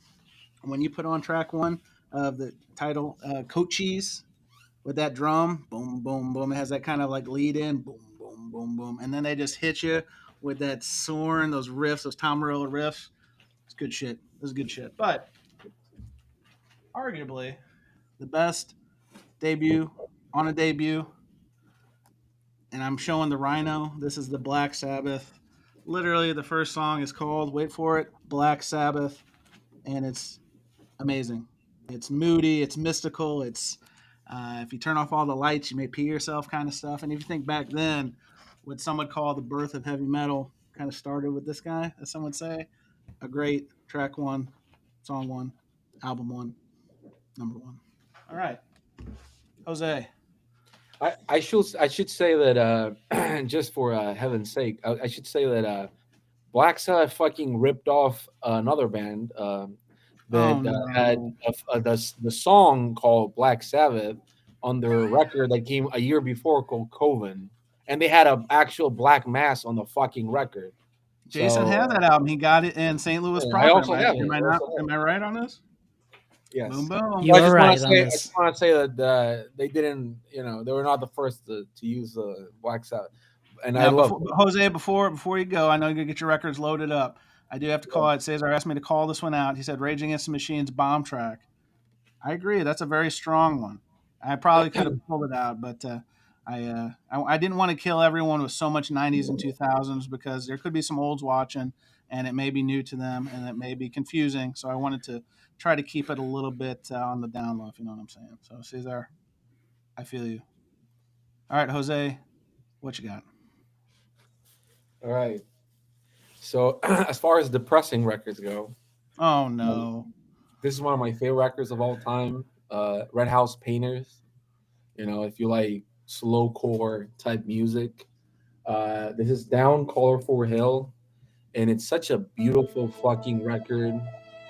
When you put on track one of the title Coaches with that drum, boom, boom, boom, it has that kind of like lead in, boom, boom, boom, boom. And then they just hit you with that soaring, those riffs, those Tom Morello riffs. It's good shit. This is good shit. But arguably the best debut on a debut, and I'm showing the Rhino. This is the Black Sabbath. Literally, the first song is called, wait for it, Black Sabbath, and it's amazing. It's moody, it's mystical, it's if you turn off all the lights, you may pee yourself kind of stuff. And if you think back then, what some would call the birth of heavy metal kind of started with this guy, as some would say. A great track one. Song 1, album 1, number 1. All right, Jose. I should say that just for heaven's sake, I should say that Black Sabbath fucking ripped off another band that Oh no. had the song called Black Sabbath on their record that came a year before called Coven, and they had an actual black mass on the fucking record. Jason So had that album. He got it in St. Louis I proper. also have it. Am I I not? also have Am it. I right on this? Yes. Boom boom. You are right on I this. just want to say that they didn't, they were not the first to use Black Sabbath, and I Now, love Jose, before you go, I know you're gonna get your records loaded up. I do have to call it. Cesar asked me to call this one out. He said Rage Against the Machine's Bomb Track. I agree. That's a very strong one. I probably could have pulled it out, but I didn't want to kill everyone with so much 90s and 2000s because there could be some olds watching, and it may be new to them, and it may be confusing. So I wanted to try to keep it a little bit on the down low, if you know what I'm saying. So Cesar, I feel you. All right, Jose, what you got? All right. So as far as depressing records go, Oh no. this is one of my favorite records of all time. Red House Painters. If you like slowcore type music, this is Down Colorful Hill, and it's such a beautiful fucking record.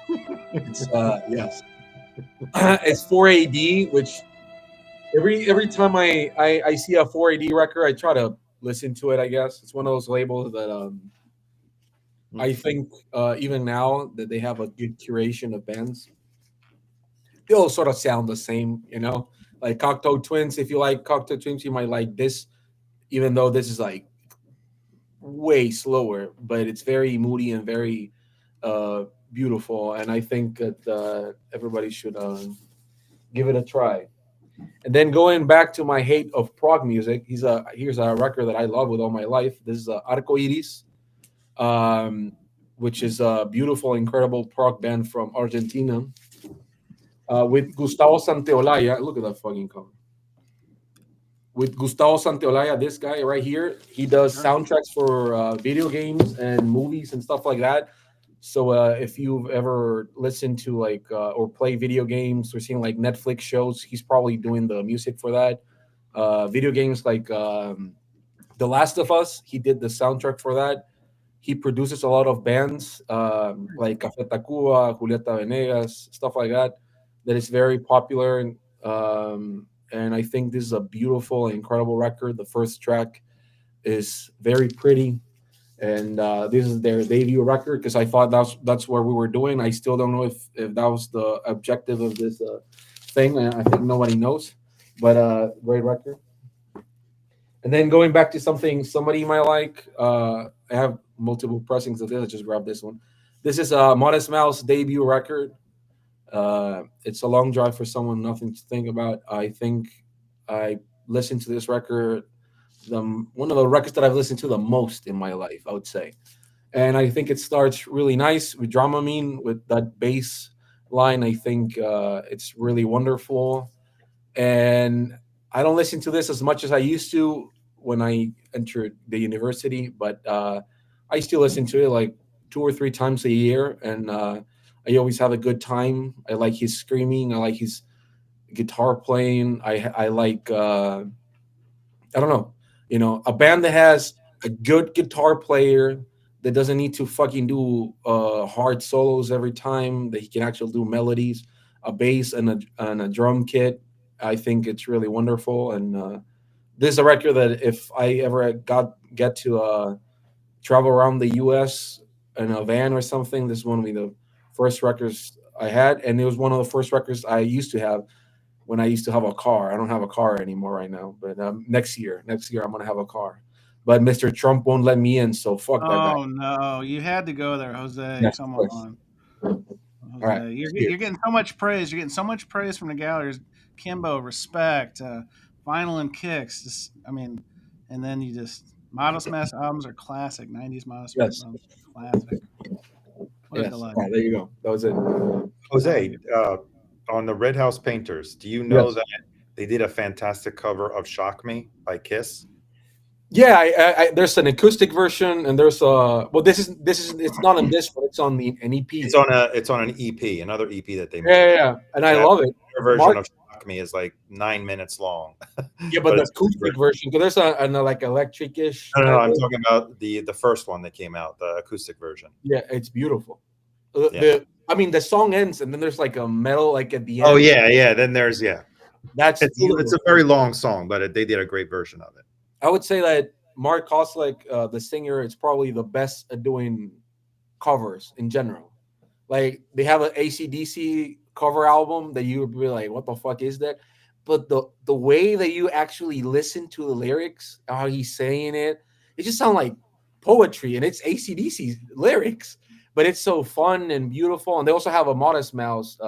It's yes, it's 4AD, which every time I see a 4AD record, I try to listen to it. I guess it's one of those labels that I think even now that they have a good curation of bands, they all sort of sound the same, Like Cocteau Twins, if you like Cocteau Twins, you might like this, even though this is like way slower, but it's very moody and very beautiful. And I think that everybody should give it a try. And then going back to my hate of prog music, here's a record that I love with all my life. This is Arco Iris, which is a beautiful, incredible prog band from Argentina. With Gustavo Santaolalla. Look at that fucking cover. With Gustavo Santaolalla, this guy right here, he does soundtracks for video games and movies and stuff like that. So if you've ever listened to or play video games or seen like Netflix shows, he's probably doing the music for that. Video games like The Last of Us, he did the soundtrack for that. He produces a lot of bands like Café Tacuba, Julieta Venegas, stuff like that. That is very popular, and I think this is a beautiful, incredible record. The first track is very pretty, and this is their debut record because I thought that's what we were doing. I still don't know if that was the objective of this thing. I think nobody knows, but great record. And then going back to something somebody might like, I have multiple pressings of this. I just grabbed this one. This is Modest Mouse debut record. It's a long drive for someone, nothing to think about. I think I listened to this record, one of the records that I've listened to the most in my life, I would say. And I think it starts really nice with Dramamine, with that bass line. I think it's really wonderful. And I don't listen to this as much as I used to when I entered the university, but I still listen to it like 2 or 3 times a year, and I always have a good time. I like his screaming. I like his guitar playing. I like I don't know, a band that has a good guitar player that doesn't need to fucking do hard solos every time, that he can actually do melodies, a bass and a drum kit. I think it's really wonderful, and this is a record that if I ever get to travel around the U.S. in a van or something, this is one of the first records I had, and it was one of the first records I used to have when I used to have a car. I don't have a car anymore right now, but next year I'm gonna have a car. But Mr. Trump won't let me in, so fuck that guy. Oh no, you had to go there, Jose. Yes, Come of course. on. All Jose, right, you're getting so much praise. You're getting so much praise from the galleries. Kimbo, respect, vinyl and kicks. Just, and then you just Modest Mass albums are classic. 90s Modest Mass yes, albums, classic. What a yes. delight. All right, there you go. That was it. Jose, on the Red House Painters, do you know Yes. that they did a fantastic cover of "Shock Me" by Kiss? Yeah, there's an acoustic version, and there's a this is it's not on this, but it's on an EP. It's on an EP, another EP that they made. Yeah, and I That love it. version of Shock Me is like 9 minutes long. Yeah, but the it's acoustic version, because there's an like electric-ish. no, I'm type of- talking about the first one that came out, the acoustic version. Yeah, it's beautiful. Yeah. The song ends, and then there's like a metal like at the end. Oh yeah. Then there's That's it's a very long song, but they did a great version of it. I would say that Mark Koslick, the singer, is probably the best at doing covers in general. Like they have an AC/DC cover album that you would be like, "What the fuck is that?" But the way that you actually listen to the lyrics, how he's saying it, it just sounds like poetry, and it's AC/DC lyrics. But it's so fun and beautiful. And they also have a Modest Mouse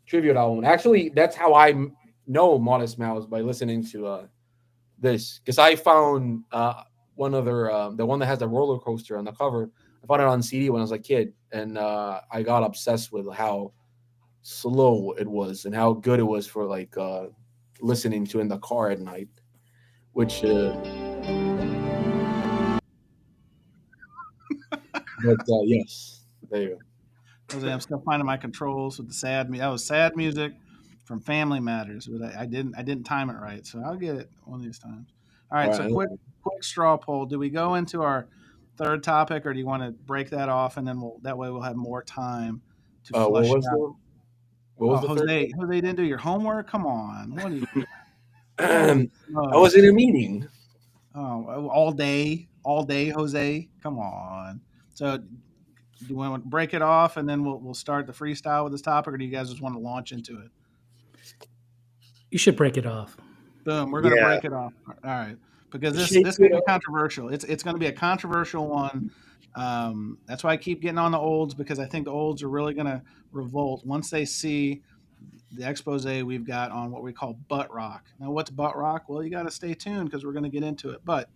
tribute album. Actually, that's how I know Modest Mouse, by listening to this, because I found one other the one that has the roller coaster on the cover. I found it on CD when I was a kid, and I got obsessed with how slow it was and how good it was for like listening to in the car at night. Which, but yes, there you go. Jose, I'm still finding my controls with the sad music. That was sad music from Family Matters, but I didn't time it right, so I'll get it one of these times. All right, All so right. quick straw poll. Do we go into our third topic, or do you want to break that off, and then that way we'll have more time to What flush was out. the what was the Jose didn't do your homework. Come on, what are you? third? I was in a meeting. Oh, all day, Jose. Come on. So, do you want to break it off, and then we'll start the freestyle with this topic, or do you guys just want to launch into it? You should break it off. Boom, we're going to Yeah. break it off. All right, because this Shake is going it to be up. controversial. It's going to be a controversial one. That's why I keep getting on the olds, because I think the olds are really going to revolt once they see the expose we've got on what we call Buttrock. Now, what's Buttrock? Well, you got to stay tuned because we're going to get into it. But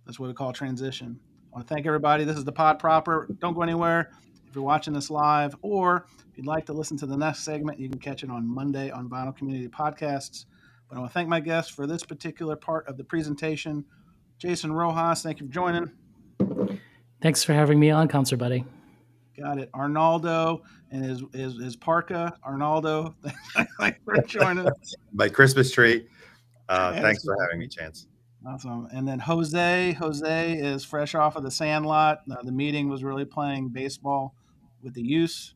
that's what we call transition. I want to thank everybody. This is the Pod Proper. Don't go anywhere. If you're watching this live, or if you'd like to listen to the next segment, you can catch it on Monday on Vinyl Community Podcasts. But I want to thank my guests for this particular part of the presentation. Jason Rojas, thank you for joining. Thanks for having me on, Concert Buddy. Got it. Arnaldo and his parka. Arnaldo, thanks for joining. My Christmas tree. Yeah, Thanks for having me, Chance. Awesome. And then Jose is fresh off of the Sandlot. The meeting was really playing baseball with the youth.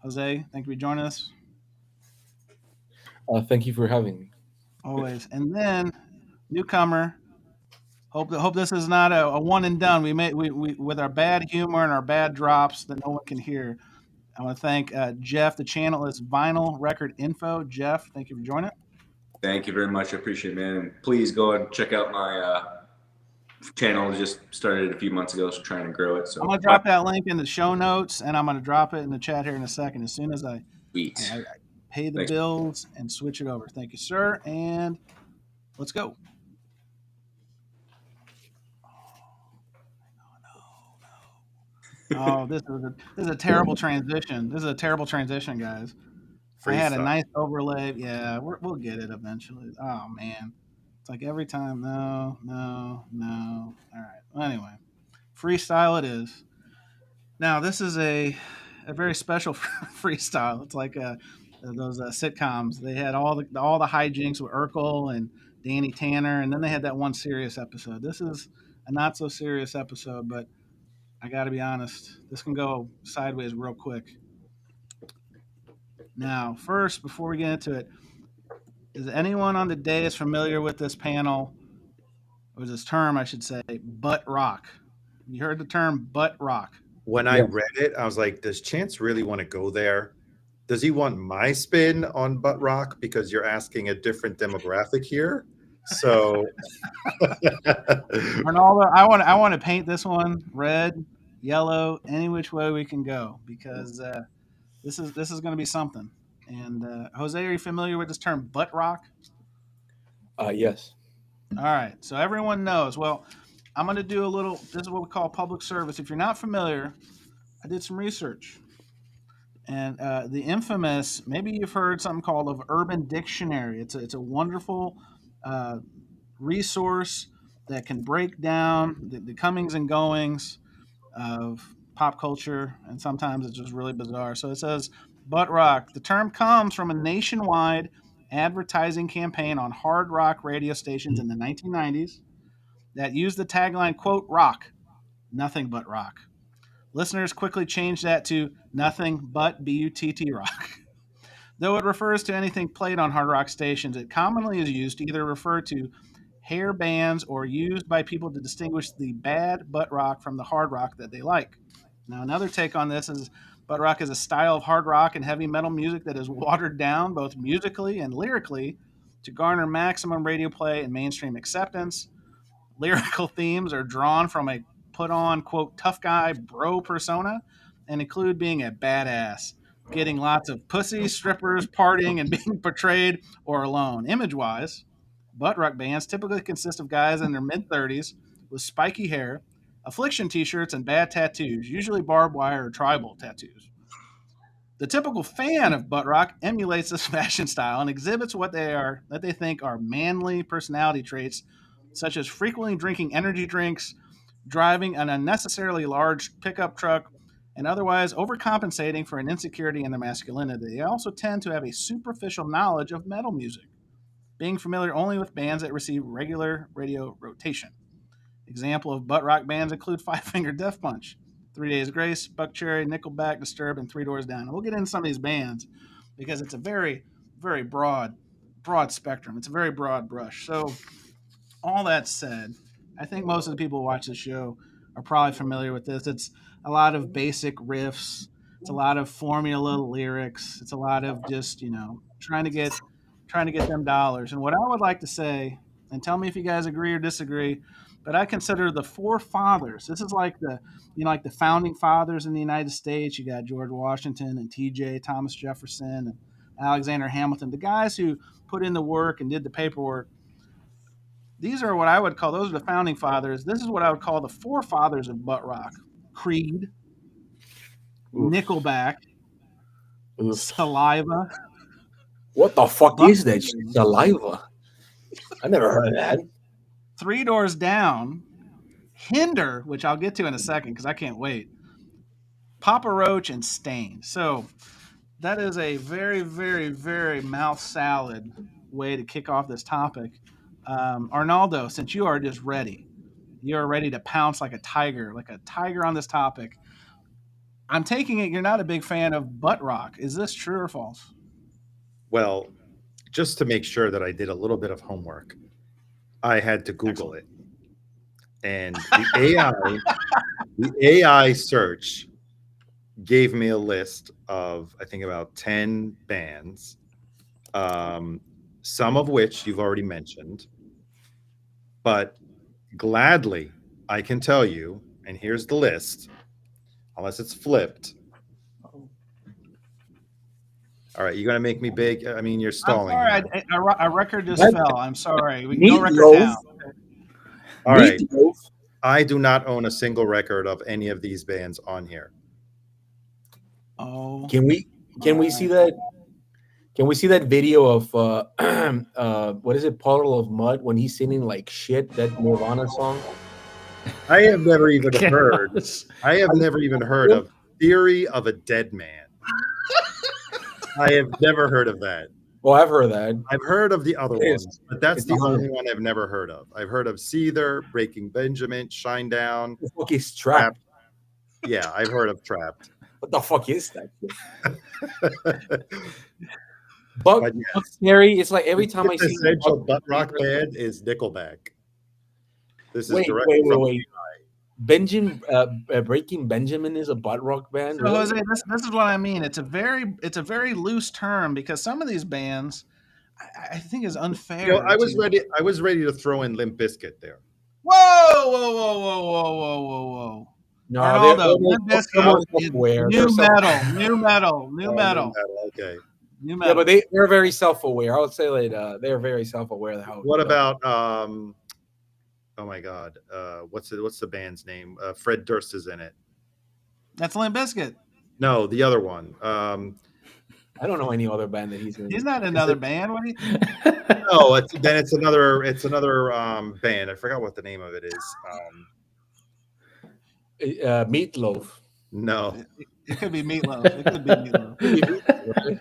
Jose, thank you for joining us. Thank you for having me. Always. And then newcomer. Hope this is not a one and done. We with our bad humor and our bad drops that no one can hear. I want to thank Jeff. The channel is Vinyl Record Info. Jeff, thank you for joining. Thank you very much. I appreciate it, man. And please go ahead and check out my channel. Just started a few months ago, so trying to grow it. So I'm going to drop that link in the show notes, and I'm going to drop it in the chat here in a second as soon as I pay the bills and switch it over. Thank you, sir. And let's go. Oh, this is a terrible transition. This is a terrible transition, guys. I had a nice overlay. Yeah, we'll get it eventually. Oh man, it's like every time. No. All right. Well, anyway, freestyle it is. Now this is a very special freestyle. It's like those sitcoms. They had all the hijinks with Urkel and Danny Tanner, and then they had that one serious episode. This is a not so serious episode, but I got to be honest, this can go sideways real quick. Now, first, before we get into it, is anyone on the dais familiar with this panel, or this term, I should say, Buttrock? You heard the term Buttrock? When I read it, I was like, does Chance really want to go there? Does he want my spin on Buttrock? Because you're asking a different demographic here. So Arnaldo, I want to paint this one red, yellow, any which way we can go, because this is going to be something. And Jose, are you familiar with this term Buttrock? Yes. All right, so everyone knows. Well, I'm going to do a little. This is what we call public service. If you're not familiar, I did some research, and the infamous. Maybe you've heard something called of Urban Dictionary. It's a wonderful resource that can break down the comings and goings of pop culture, and sometimes it's just really bizarre. So it says, Buttrock. The term comes from a nationwide advertising campaign on hard rock radio stations in the 1990s that used the tagline, quote, rock, nothing but rock. Listeners quickly changed that to nothing but BUTT rock. Though it refers to anything played on hard rock stations, it commonly is used to either refer to hair bands or used by people to distinguish the bad butt rock from the hard rock that they like. Now, another take on this is butt rock is a style of hard rock and heavy metal music that is watered down both musically and lyrically to garner maximum radio play and mainstream acceptance. Lyrical themes are drawn from a put on, quote, tough guy bro persona and include being a badass, getting lots of pussy, strippers, partying, and being portrayed or alone. Image wise, butt rock bands typically consist of guys in their mid 30s with spiky hair, affliction t shirts, and bad tattoos, usually barbed wire or tribal tattoos. The typical fan of butt rock emulates this fashion style and exhibits what they think are manly personality traits, such as frequently drinking energy drinks, driving an unnecessarily large pickup truck, and otherwise overcompensating for an insecurity in their masculinity. They also tend to have a superficial knowledge of metal music, being familiar only with bands that receive regular radio rotation. Example of butt rock bands include Five Finger Death Punch, 3 Days Grace, Buckcherry, Nickelback, Disturbed, and Three Doors Down. And we'll get into some of these bands because it's a very, very broad spectrum. It's a very broad brush. So, all that said, I think most of the people who watch the show are probably familiar with this. It's a lot of basic riffs. It's a lot of formula lyrics. It's a lot of just trying to get them dollars. And what I would like to say, and tell me if you guys agree or disagree, but I consider the forefathers. This is like like the founding fathers in the United States. You got George Washington and T.J. Thomas Jefferson and Alexander Hamilton, the guys who put in the work and did the paperwork. These are what I would call, those are the founding fathers. This is what I would call the forefathers of butt rock: Creed, Oof. Nickelback, Oof. Saliva. What the fuck Buck- is that shit? Saliva? I never heard of that. Three Doors Down, Hinder, which I'll get to in a second because I can't wait, Papa Roach, and Stain. So that is a very, very, very mouth salad way to kick off this topic. Arnaldo, since you are just ready, you are ready to pounce like a tiger on this topic. I'm taking it you're not a big fan of butt rock. Is this true or false? Well, just to make sure that I did a little bit of homework, I had to Google it. And the AI search gave me a list of, I think, about 10 bands, some of which you've already mentioned. But gladly, I can tell you, and here's the list, unless it's flipped. All right, you're going to make me big. I mean, you're stalling. I'm sorry, here. a record just What? fell. I'm sorry. We can go record Meatloaf. down. All right. Meatloaf. I do not own a single record of any of these bands on here. Oh, Can we see that? Can we see that video of what is it, Puddle of Mud, when he's singing like shit, that Nirvana song? I have never even heard. I have never even heard of Theory of a Dead Man. I have never heard of that. Well, I've heard that. I've heard of the other Yes. ones, but that's It's the hard. only one I've never heard of. I've heard of Seether, Breaking Benjamin, Shinedown. What the fuck is Trapped? Yeah, I've heard of Trapped. What the fuck is that? But Buck yeah. Scary. It's like every time I see essential butt rock band is Nickelback. This is Wait, directly from wait. Breaking Benjamin is a butt rock band. so Really? Jose, this is what I mean. It's a very loose term because some of these bands, I think, is unfair. You know, I was to- ready to throw in Limp Bizkit there. Whoa! No, Arnaldo, they're Limp Bizkit almost is self-aware. new They're metal. Okay. New Yeah, metal. but they're very self-aware. I would say that they're very self-aware. Of how What about oh my God, what's the band's name? Fred Durst is in it. That's Limp Bizkit. No, the other one. I don't know any other band that he's in. He's not in another band. What do you think? No, it's another band. I forgot what the name of it is. Meatloaf. No. It could be Meatloaf. It could be Meatloaf.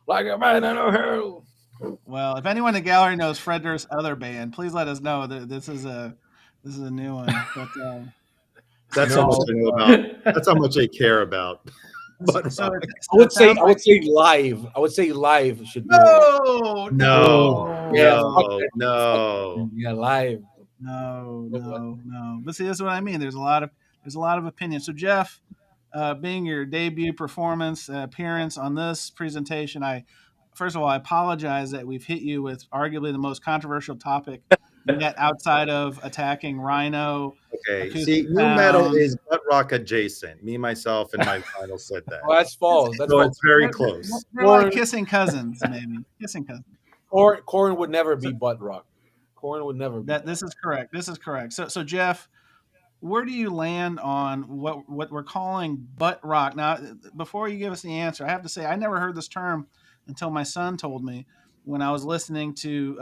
Like a man in a hell. Well, if anyone in the gallery knows Fred Durst's other band, please let us know. This is a new one. But That's how much I know about. That's how much I care about. But so it I would sounds say live. I would say live should be no, Yeah, no. yeah, live. no. But see, that's what I mean. There's a lot of opinions. So Jeff, being your debut performance appearance on this presentation, first of all, I apologize that we've hit you with arguably the most controversial topic yet outside of attacking Rhino. Okay, Acoustic see, new metal is butt rock adjacent. Me, myself, and my final said that. Well, that's false. That's So false. it's very close. They're like kissing cousins, maybe kissing cousins. Corn would never be butt rock. Corn would never be. This is correct. So Jeff, where do you land on what we're calling butt rock? Now, before you give us the answer, I have to say I never heard this term until my son told me when I was listening to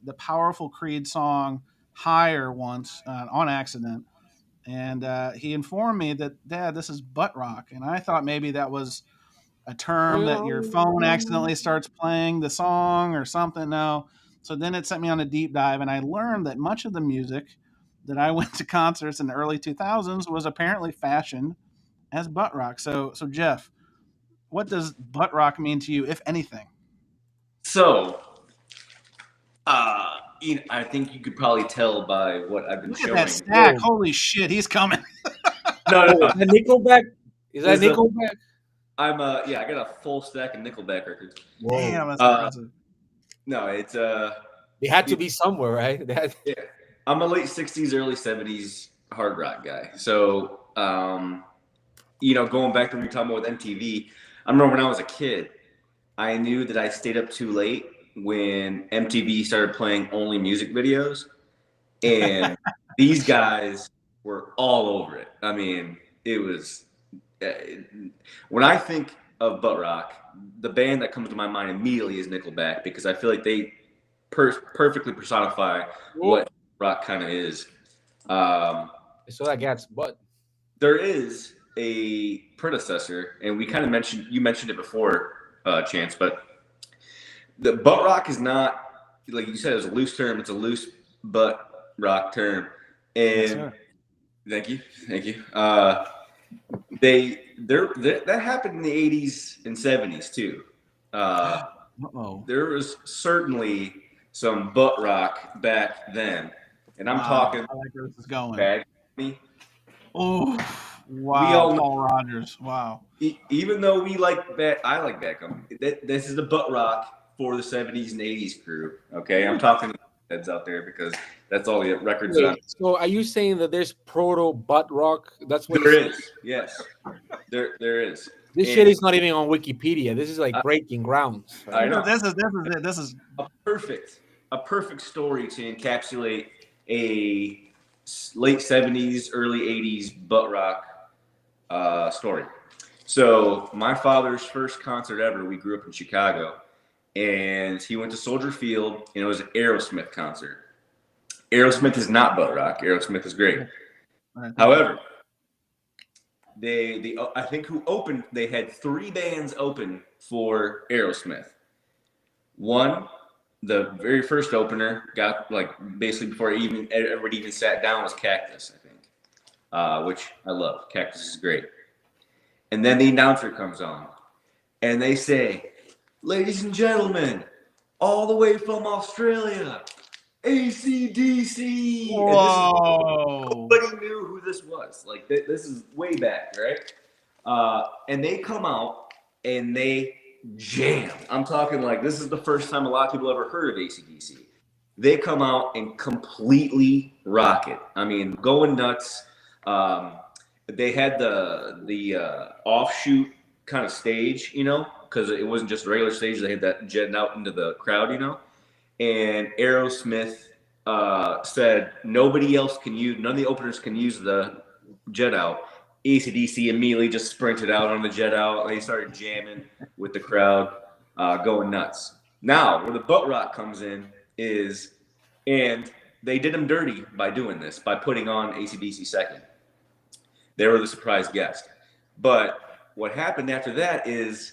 the powerful Creed song "Higher" once on accident, and he informed me that, Dad, this is butt rock, and I thought maybe that was a term that your phone accidentally starts playing the song or something. No. So then it sent me on a deep dive, and I learned that much of the music that I went to concerts in the early 2000s was apparently fashioned as butt rock. So Jeff, what does butt rock mean to you, if anything? So, I think you could probably tell by what I've been Look showing. at that stack. Holy shit, he's coming. No. Is that Nickelback? Is that Nickelback? I got a full stack of Nickelback records. Damn, that's impressive. No, it's They had to be somewhere, right? Yeah, I'm a late '60s, early '70s hard rock guy. So, going back to when we were talking about with MTV, I remember when I was a kid, I knew that I stayed up too late when MTV started playing only music videos, and these guys were all over it. I mean, it was when I think of butt rock, the band that comes to my mind immediately is Nickelback, because I feel like they perfectly personify what rock kind of is. So that gets butt. There is a predecessor, and you mentioned it before, Chance, but the butt rock is not, like you said, it's a loose term. It's a loose butt rock term. And thank you. That happened in the 80s and 70s too. There was certainly some butt rock back then, and I'm talking. I like where this is going. Bad Me. Oh, wow! We all Paul Rogers. Wow. Even though we like that, I like Bad Company. This is the butt rock for the 70s and 80s crew. Okay, I'm talking to heads out there because that's all the records on. So are you saying that there's proto butt rock? That's what there is. Yes, there is. This shit is not even on Wikipedia. This is like breaking grounds. I know. This is it. This is a perfect story to encapsulate a late 70s, early 80s butt rock story. So my father's first concert ever, we grew up in Chicago, and he went to Soldier Field, and it was an Aerosmith concert. Aerosmith is not butt rock. Aerosmith is great. However, I think who opened, they had 3 bands open for Aerosmith. One, the very first opener, got basically before everybody even sat down, was Cactus, I think, which I love. Cactus is great. And then the announcer comes on, and they say, "Ladies and gentlemen, all the way from Australia, AC/DC." Whoa! Nobody knew who this was. Like, this is way back, right? And they come out and they jam. I'm talking like this is the first time a lot of people ever heard of AC/DC. They come out and completely rock it. I mean, going nuts. They had the offshoot kind of stage, because it wasn't just a regular stage. They had that jetting out into the crowd, And Aerosmith said none of the openers can use the jet out. AC/DC immediately just sprinted out on the jet out. They started jamming with the crowd, going nuts. Now, where the Buttrock comes in is, and they did them dirty by doing this, by putting on AC/DC second. They were the surprise guest. But what happened after that is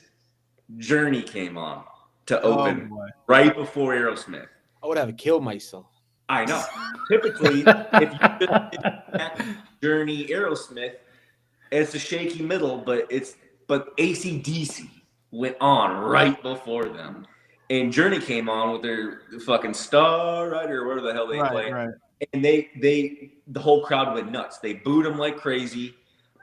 Journey came on to open right before Aerosmith. I would have killed myself. I know. Typically, if you just did Journey, Aerosmith, it's a shaky middle, but AC/DC went on right before them, and Journey came on with their fucking Star Rider, or whatever the hell they play, and the whole crowd went nuts. They booed them like crazy,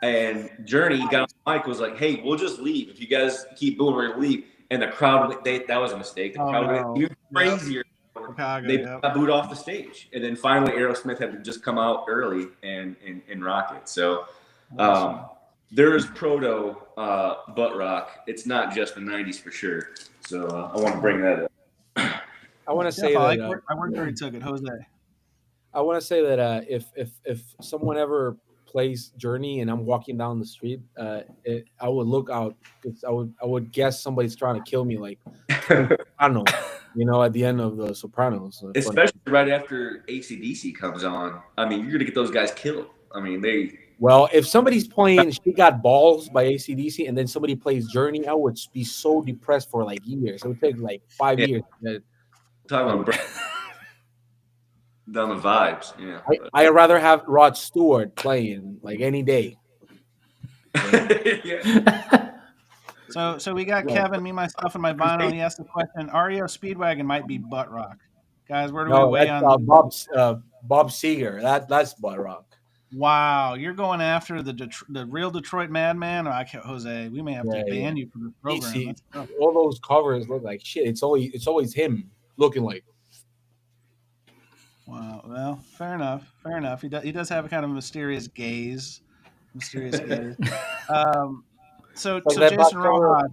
and Journey got on the mic, was like, "Hey, we'll just leave if you guys keep booing. We're gonna leave." And the crowd, that was a mistake. The crowd went even crazier. They got booed off the stage, and then finally Aerosmith had to just come out early and rock it. So there is proto Buttrock. It's not just the '90s for sure. So I want to bring that up. I want to say I that worked where he took it, Jose. I want to say that if someone ever plays Journey and I'm walking down the street, I would look out because I would guess somebody's trying to kill me, like I don't know, at the end of the Sopranos. Especially right after AC/DC comes on. I mean, you're gonna get those guys killed. I mean, Well, if somebody's playing "She Got Balls" by AC/DC and then somebody plays Journey, I would be so depressed for like years. It would take like 5 years. Talking about down the vibes, yeah. I'd rather have Rod Stewart playing like any day. Yeah. So we got Kevin, me, myself, and my vinyl. He asked the question: REO Speedwagon might be Buttrock. Guys, where do we weigh on? Bob Seger. That's Buttrock. Wow, you're going after the real Detroit Madman? Jose, we may have to ban you from the program. All those covers look like shit. It's always him looking like. Wow. Well, fair enough. He does have a kind of mysterious gaze. So Jason Rojas.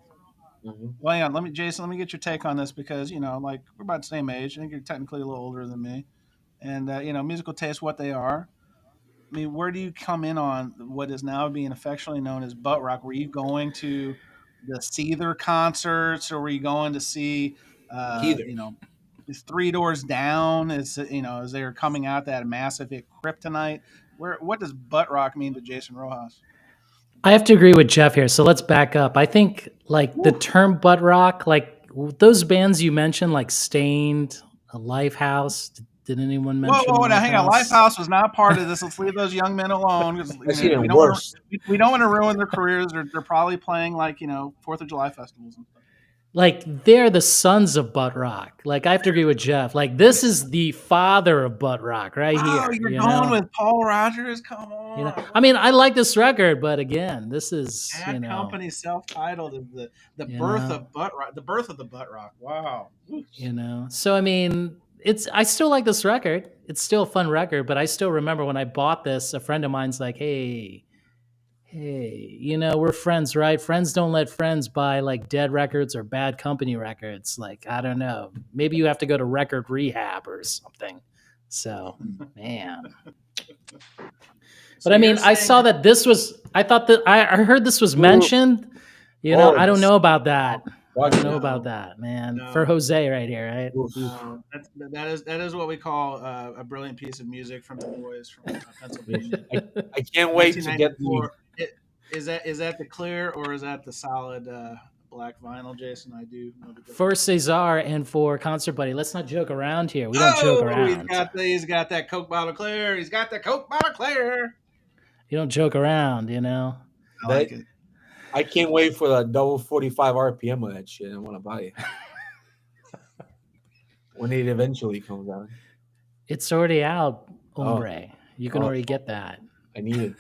Well, hang on. Jason, let me get your take on this because like we're about the same age. I think you're technically a little older than me, and musical tastes what they are. I mean, where do you come in on what is now being affectionately known as Buttrock? Were you going to the Seether concerts, or were you going to see, is Three Doors Down? As they were coming out that massive hit Kryptonite? What does Buttrock mean to Jason Rojas? I have to agree with Jeff here. So let's back up. I think the term Buttrock, like those bands you mentioned, like Stained, Lifehouse. Did anyone mention? Whoa, now hang on. Lifehouse was not part of this. Let's leave those young men alone. We don't want to ruin their careers. They're probably playing 4th of July festivals and stuff. Like they're the sons of Buttrock. Like I have to agree with Jeff. Like this is the father of Buttrock right here. Oh, you're going with Paul Rogers? Come on. I mean, I like this record, but again, this is Bad Company, self-titled, is the birth of Buttrock. The birth of the Buttrock. Wow. So I mean. I still like this record. It's still a fun record, but I still remember when I bought this, a friend of mine's like, hey, we're friends, right? Friends don't let friends buy like Dead records or Bad Company records. Like, I don't know. Maybe you have to go to record rehab or something. So, man. But I mean, I saw that I heard this was mentioned. I don't know about that. I don't know about that, man. No. For Jose right here, right? That is what we call a brilliant piece of music from the boys from Pennsylvania. I can't wait to get the. Is that the clear or is that the solid black vinyl, Jason? I do know for Cesar and for Concert Buddy. Let's not joke around here. We don't joke around. He's got that Coke bottle clear. He's got the Coke bottle clear. You don't joke around, I like it. I can't wait for the double 45 RPM of that shit. I want to buy it when it eventually comes out. It's already out, hombre. You can already get that. I need it.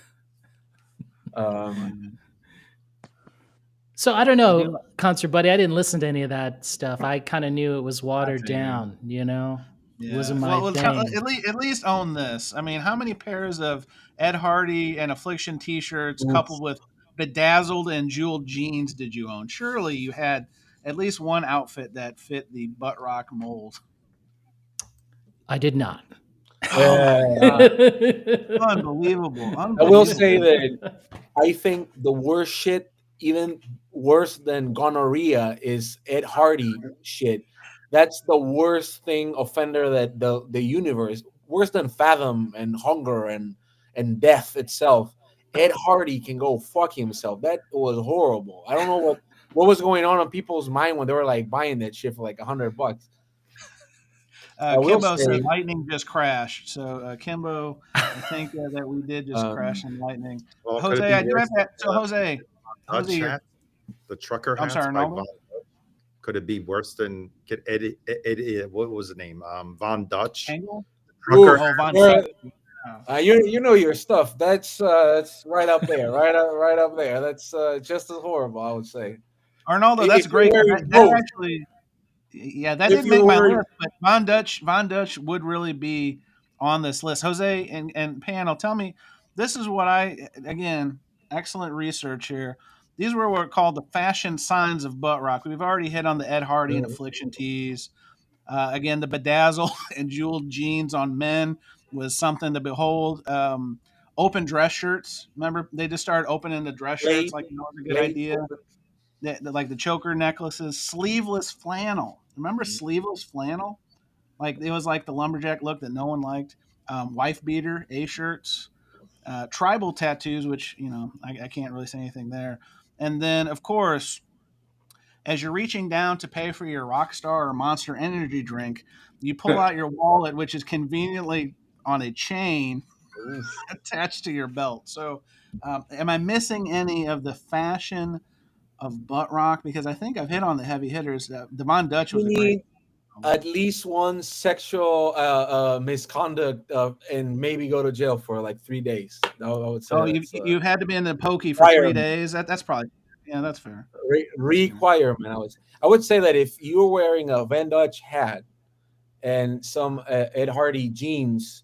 So I don't know, Concert Buddy. I didn't listen to any of that stuff. I kind of knew it was watered down. Yeah. It wasn't my thing. At least own this. I mean, how many pairs of Ed Hardy and Affliction T-shirts coupled with bedazzled and jeweled jeans did you own? Surely you had at least one outfit that fit the Buttrock mold. I did not. Oh my god, unbelievable, I will say unbelievable. that I think the worst shit, even worse than gonorrhea, is Ed Hardy shit. That's the worst thing offender that the universe, worse than Fathom and Hunger and death itself. Ed Hardy can go fuck himself. That was horrible. I don't know what was going on in people's mind when they were like buying that shit for like $100. I will Kimbo said say, lightning just crashed. So Kimbo, I think that we did just crash um, in lightning. Well, could it Jose, be I do have worse than that. So Dutch Jose, hat, the trucker I'm hats sorry, by Arnaldo. Von? Could it be worse than Eddie, what was the name? Von Dutch Angle? trucker. oof, Oh, Von you're- Dutch. Oh. you know your stuff. That's right up there, right up there. That's just as horrible, I would say. Arnaldo, that's If you're great. wearing That both, actually, yeah, that if didn't make you're my wearing, list, but Von Dutch would really be on this list. Jose and panel, tell me, this is what again, excellent research here. These were what are called the fashion signs of butt rock. We've already hit on the Ed Hardy and Affliction tees. Again, the bedazzle and jeweled jeans on men was something to behold. Open dress shirts. Remember, they just started opening the dress shirts late, like that was a good late, idea. open. Like the choker necklaces, sleeveless flannel. Remember Mhm. sleeveless flannel? Like it was like the lumberjack look that no one liked. Wife beater, A shirts, tribal tattoos, which I can't really say anything there. And then, of course, as you're reaching down to pay for your Rockstar or Monster Energy drink, you pull out your wallet, which is conveniently on a chain Oof. attached to your belt. So, am I missing any of the fashion of butt rock? Because I think I've hit on the heavy hitters. Devon Dutch You was a great. need at least one sexual misconduct and maybe go to jail for like 3 days. I would say Oh, you that's you've had to be in the pokey for 3 requirement. days. That's probably, yeah, that's fair. That's fair. Requirement. I would say that if you're wearing a Van Dutch hat and some Ed Hardy jeans,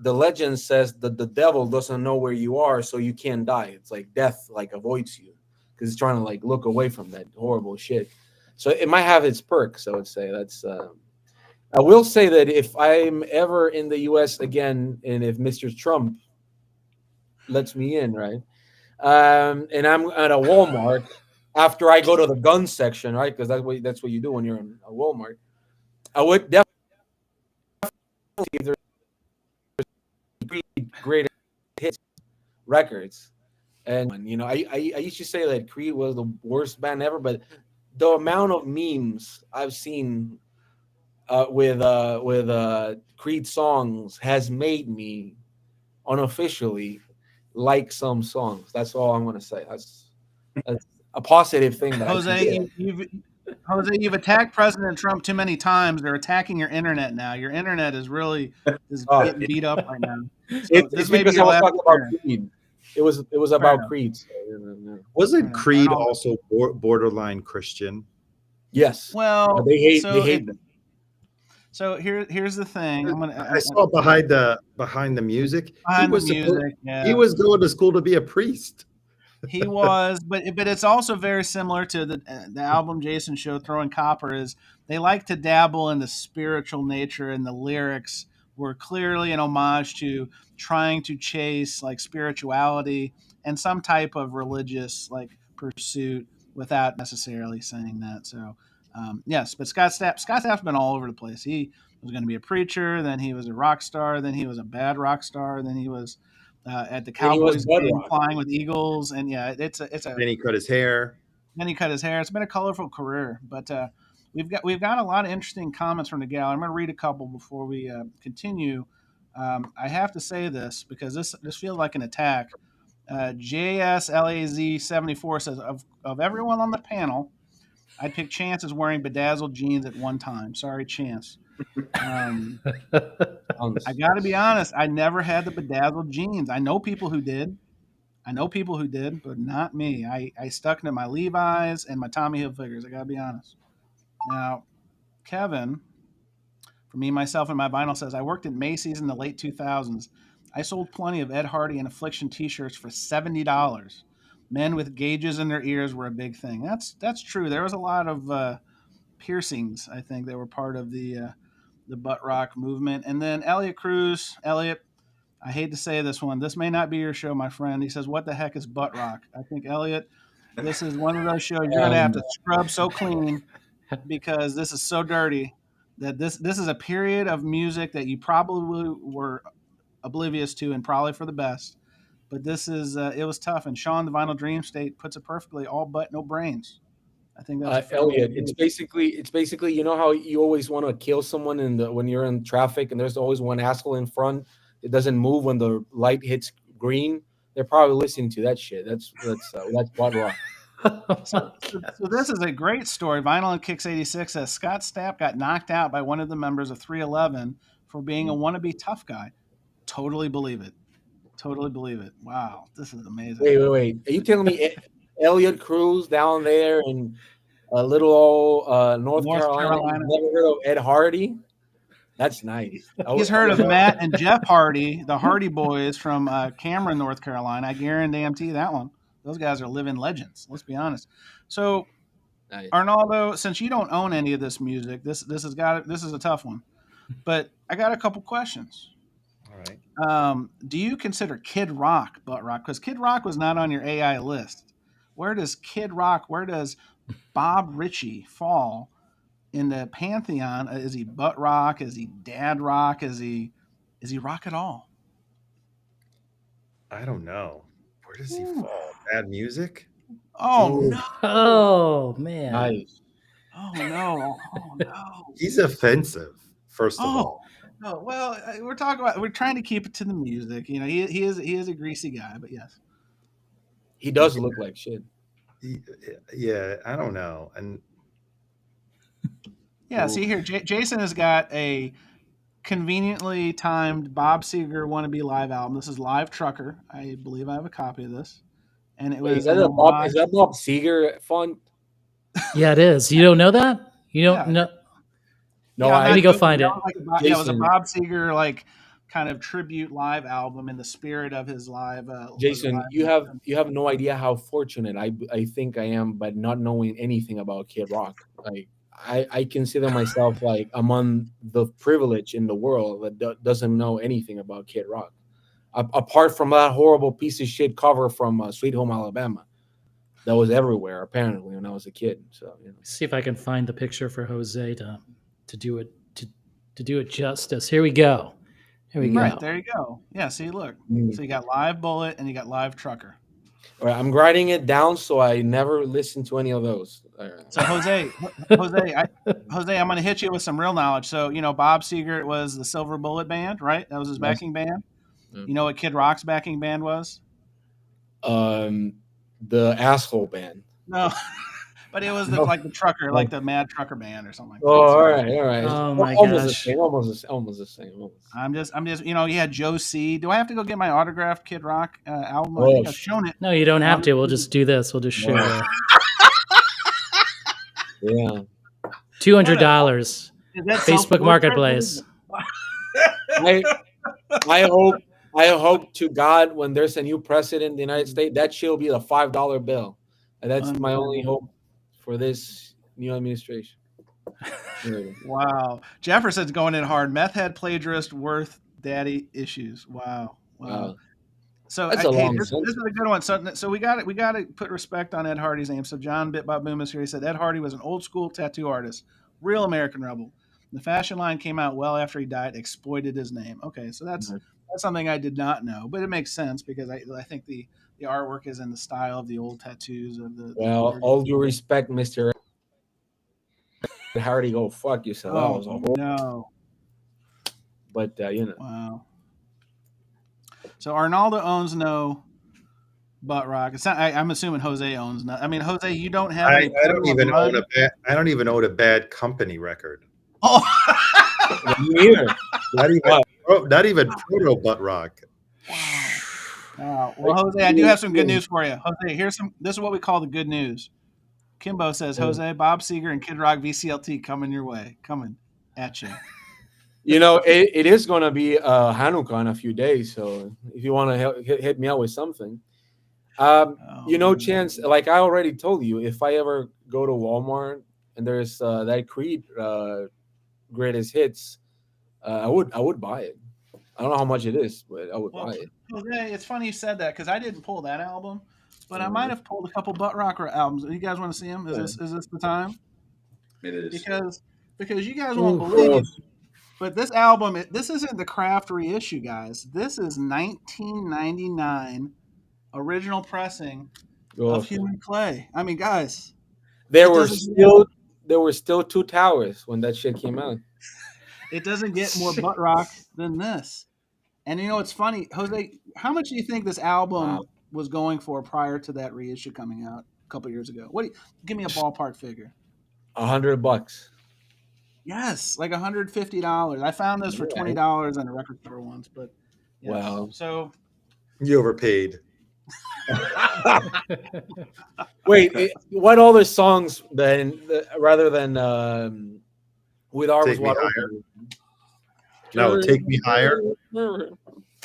the legend says that the devil doesn't know where you are, so you can't die. It's like death like avoids you because it's trying to like look away from that horrible shit. So it might have its perks. I would say that's. I will say that if I'm ever in the U.S. again, and if Mr. Trump lets me in, right, and I'm at a Walmart after I go to the gun section, right, because that's what you do when you're in a Walmart. I would definitely if there's great hits records, and I used to say that Creed was the worst band ever, but the amount of memes I've seen with Creed songs has made me unofficially like some songs. That's all I'm gonna say. That's a positive thing that I can Jose, say. you've attacked President Trump too many times. They're attacking your internet now. Your internet is Uh, getting beat up right now. So it's this may be because I your was last talking about appearance. Creed. It was Fair about enough. Creed. So, Fair Wasn't enough. Creed Arnaldo. also borderline Christian? yes, Well, they hate so them. so here's the thing. I saw behind the music. Behind the music. He Yeah, was going to school to be a priest. he was, but it's also very similar to the album Jason showed, Throwing Copper. Is they like to dabble in the spiritual nature, and the lyrics were clearly an homage to trying to chase like spirituality and some type of religious like pursuit without necessarily saying that. So yes, but Scott Stapp's been all over the place. He was going to be a preacher, then he was a rock star, then he was a bad rock star, then he was at the And he was Cowboys game Buttrock. flying with Eagles, and yeah, it's a. Then he cut his hair. Then he cut his hair. It's been a colorful career, but we've got a lot of interesting comments from the gal. I'm going to read a couple before we continue. I have to say this because this feels like an attack. JSLAZ74 says of everyone on the panel, I'd pick Chance as wearing bedazzled jeans at one time. Sorry, Chance. Um, I got to be honest. I never had the bedazzled jeans. I know people who did. But not me. I stuck to my Levi's and my Tommy Hilfigers. I got to be honest. Now, Kevin, for me, myself, and my vinyl says I worked at Macy's in the late 2000s. I sold plenty of Ed Hardy and Affliction T-shirts for $70. Men with gauges in their ears were a big thing. That's true. There was a lot of piercings. I think that were part of the butt rock movement. And then Elliot Cruz, Elliot, I hate to say this one. This may not be your show, my friend. He says, "What the heck is butt rock?" I think Elliot, this is one of those shows you're gonna have to scrub so clean because this is so dirty that this is a period of music that you probably were oblivious to and probably for the best. But this is it was tough. And Sean, the Vinyl Dream State, puts it perfectly: all butt, no brains. I think that's a fair way Elliot, to do it's it. basically you know how you always want to kill someone when you're in traffic and there's always one asshole in front. It doesn't move when the light hits green. They're probably listening to that shit. That's butt rock. So this is a great story. Vinyl and Kicks 86 says Scott Stapp got knocked out by one of the members of 311 for being a wannabe tough guy. Totally believe it. Totally believe it. Wow, this is amazing. Wait. Are you telling me Elliot Cruz down there in a little old North Carolina? You've never heard of Ed Hardy? That's nice. He's heard of Matt and Jeff Hardy, the Hardy Boys from Cameron, North Carolina. I guarantee that one. Those guys are living legends. Let's be honest. So, nice. Arnaldo, since you don't own any of this music, this is a tough one. But I got a couple questions. All right. Do you consider Kid Rock butt rock? Because Kid Rock was not on your AI list. Where does Kid Rock? Where does Bob Ritchie fall in the pantheon? Is he butt rock? Is he dad rock? Is he rock at all? I don't know. Where does he fall? Bad music? Oh no! Oh man! Nice. Oh no! Oh no! He's offensive. First of all. Oh well, we're trying to keep it to the music. You know, he is a greasy guy, but yes, he does look like shit. Yeah, I don't know. And yeah, see here, Jason has got a conveniently timed Bob Seger wannabe live album. This is Live Trucker. I believe I have a copy of this, and it was is that Bob Seger font? Yeah, it is. You don't know that? You don't know? No, yeah, maybe go find it. It was a Bob Seger kind of tribute live album in the spirit of his live. Jason, live you have no idea how fortunate I think I am by not knowing anything about Kid Rock. Like I consider myself like among the privileged in the world that doesn't know anything about Kid Rock, apart from that horrible piece of shit cover from Sweet Home Alabama that was everywhere apparently when I was a kid. So see if I can find the picture for Jose to do it justice. Here we go. Right, there you go. Yeah, see, look. So you got Live Bullet and you got Live Trucker. All right, I'm writing it down so I never listen to any of those. So Jose, I'm going to hit you with some real knowledge. So Bob Seger was the Silver Bullet Band, right? That was his backing band. Yeah. You know what Kid Rock's backing band was? The Asshole Band. No, but it was the trucker, like the Mad Trucker Band or something like that. Oh, all right. Oh my gosh, almost the same. I'm just, you had Joe C. Do I have to go get my autographed Kid Rock album? I think I've shown it. No, you don't have to. We'll just do this. We'll just share it. Yeah. $200. Facebook Marketplace. I hope to God when there's a new president in the United States, that shit will be the $5 bill. And that's my only hope for this new administration. Wow. Jefferson's going in hard. Meth head plagiarist worth daddy issues. Wow. So this is a good one. So we got to put respect on Ed Hardy's name. So John Bitbop Boom is here. He said Ed Hardy was an old school tattoo artist, real American rebel. The fashion line came out well after he died, exploited his name. Okay, so that's something I did not know, but it makes sense because I think the artwork is in the style of the old tattoos of the. Well, all due respect, Mr. Hardy, go fuck yourself. No. But Wow. So Arnaldo owns no butt rock. It's not, I'm assuming Jose owns no. I mean, Jose, you don't have. I don't even own a Bad Company record. Oh, neither. Not even proto butt rock. Wow. Well, Jose, I do have some good news for you. Jose, this is what we call the good news. Kimbo says, Jose, Bob Seger, and Kid Rock VCLT coming your way, coming at you. It is going to be Hanukkah in a few days, so if you want to hit me out with something, Chance, like I already told you, if I ever go to Walmart and there's that Creed greatest hits I would buy it. I don't know how much it is, but I would Well, buy it. Jose, it's funny you said that because I didn't pull that album, but I might Mhm. have pulled a couple Butt Rocker albums. You guys want to see them? Is this the time? It is. Because you guys won't Ooh, believe, but this album, this isn't the Kraft reissue, guys. This is 1999 original pressing of oh. Human Clay. I mean, guys, There it were doesn't still there were still two towers when that shit came out. it doesn't get more butt rock than this. And you know what's funny, Jose? How much do you think this album Wow, was going for prior to that reissue coming out a couple years ago? Give me a ballpark figure? $100. Yes, like $150. I found this for Right. $20 on a record store once, but yes. Wow. So You overpaid. Wait, what other songs then rather than with arms Take Me wide Higher. open? No, Take Me Higher.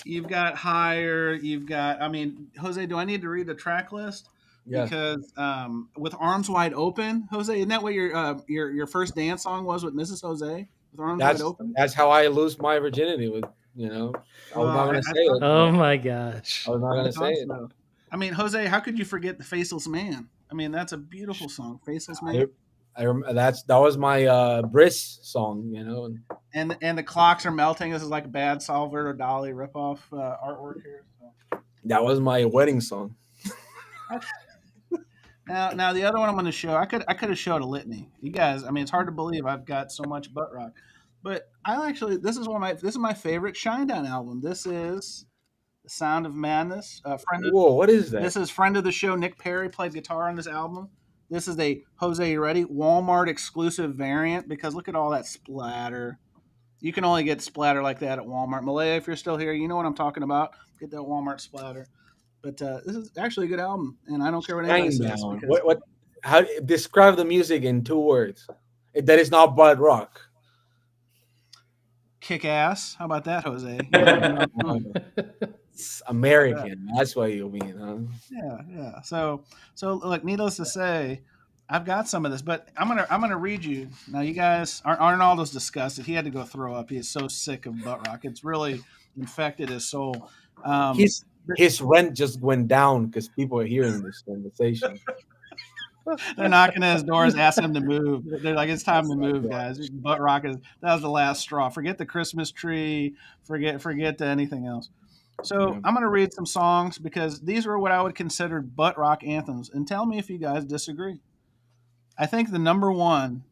you've got Higher. You've got. I mean, Jose, do I need to read the track list? Yeah, Because with Arms Wide Open, Jose, isn't that what your first dance song was with Mrs. Jose? With Arms Wide Open. that's how I lose my virginity with, you know. I was not I gonna say thought it. Oh so. my gosh. I was not I gonna say thought it. so. I mean, Jose, how could you forget the Faceless Man? I mean, that's a beautiful song, Faceless I, Man. that was my Briss song, you know. And the clocks are melting. This is like a bad Salvador Dali ripoff artwork here. So. That was my wedding song. Now the other one I'm going to show, I could have showed a litany. You guys, I mean, it's hard to believe I've got so much butt rock, but this is my favorite Shinedown album. This is The Sound of Madness. Whoa, what is that? This is friend of the show Nick Perry played guitar on this album. This is a Jose, you ready? Walmart exclusive variant because look at all that splatter. You can only get splatter like that at Walmart. Malaya, if you're still here, you know what I'm talking about. Get that Walmart splatter. But this is actually a good album, and I don't care what anybody says. Shinedown. Because What? How describe the music in 2 words? That is not butt rock. kick ass. How about that, Jose? It's American. That's what you mean, huh? Yeah. So look, needless to say, I've got some of this, but I'm gonna read you now. You guys, Arnaldo's disgusted. He had to go throw up. He is so sick of butt rock. It's really infected his soul. His rent just went down because people are hearing this conversation. They're knocking at his doors, asking him to move. They're like, "It's time to move, guys." Butt rock that was the last straw. Forget the Christmas tree. Forget anything else. So Yeah. I'm going to read some songs because these are what I would consider butt rock anthems, and tell me if you guys disagree. I think the number one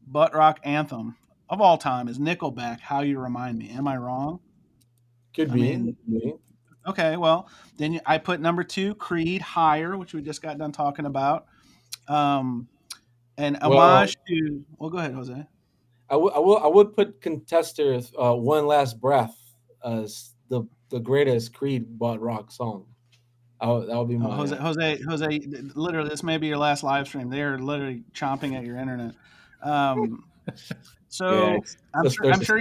butt rock anthem of all time is Nickelback. How You Remind Me. Am I wrong? Could I be. mean, okay. Well, then I put number two, Creed, Higher, which we just got done talking about. And Well, homage to. Well, go ahead, Jose. I would put Contesters One Last Breath as the greatest Creed butt rock song. That would be my Jose. Literally, this may be your last live stream. They are literally chomping at your internet. yeah. So I'm sure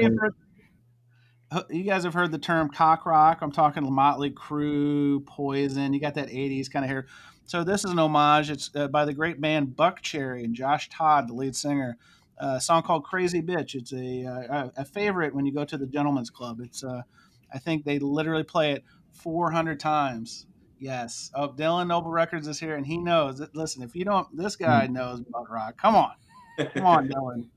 you guys have heard the term cock rock. I'm talking Motley Crue, Poison. You got that '80s kind of hair. So this is an homage. It's by the great band Buckcherry and Josh Todd, the lead singer. A song called "Crazy Bitch." It's a favorite when you go to the Gentleman's Club. It's I think they literally play it 400 times. Yes. Oh, Dylan Noble Records is here, and he knows. Listen, if you don't, this guy knows about rock. Come on, Dylan.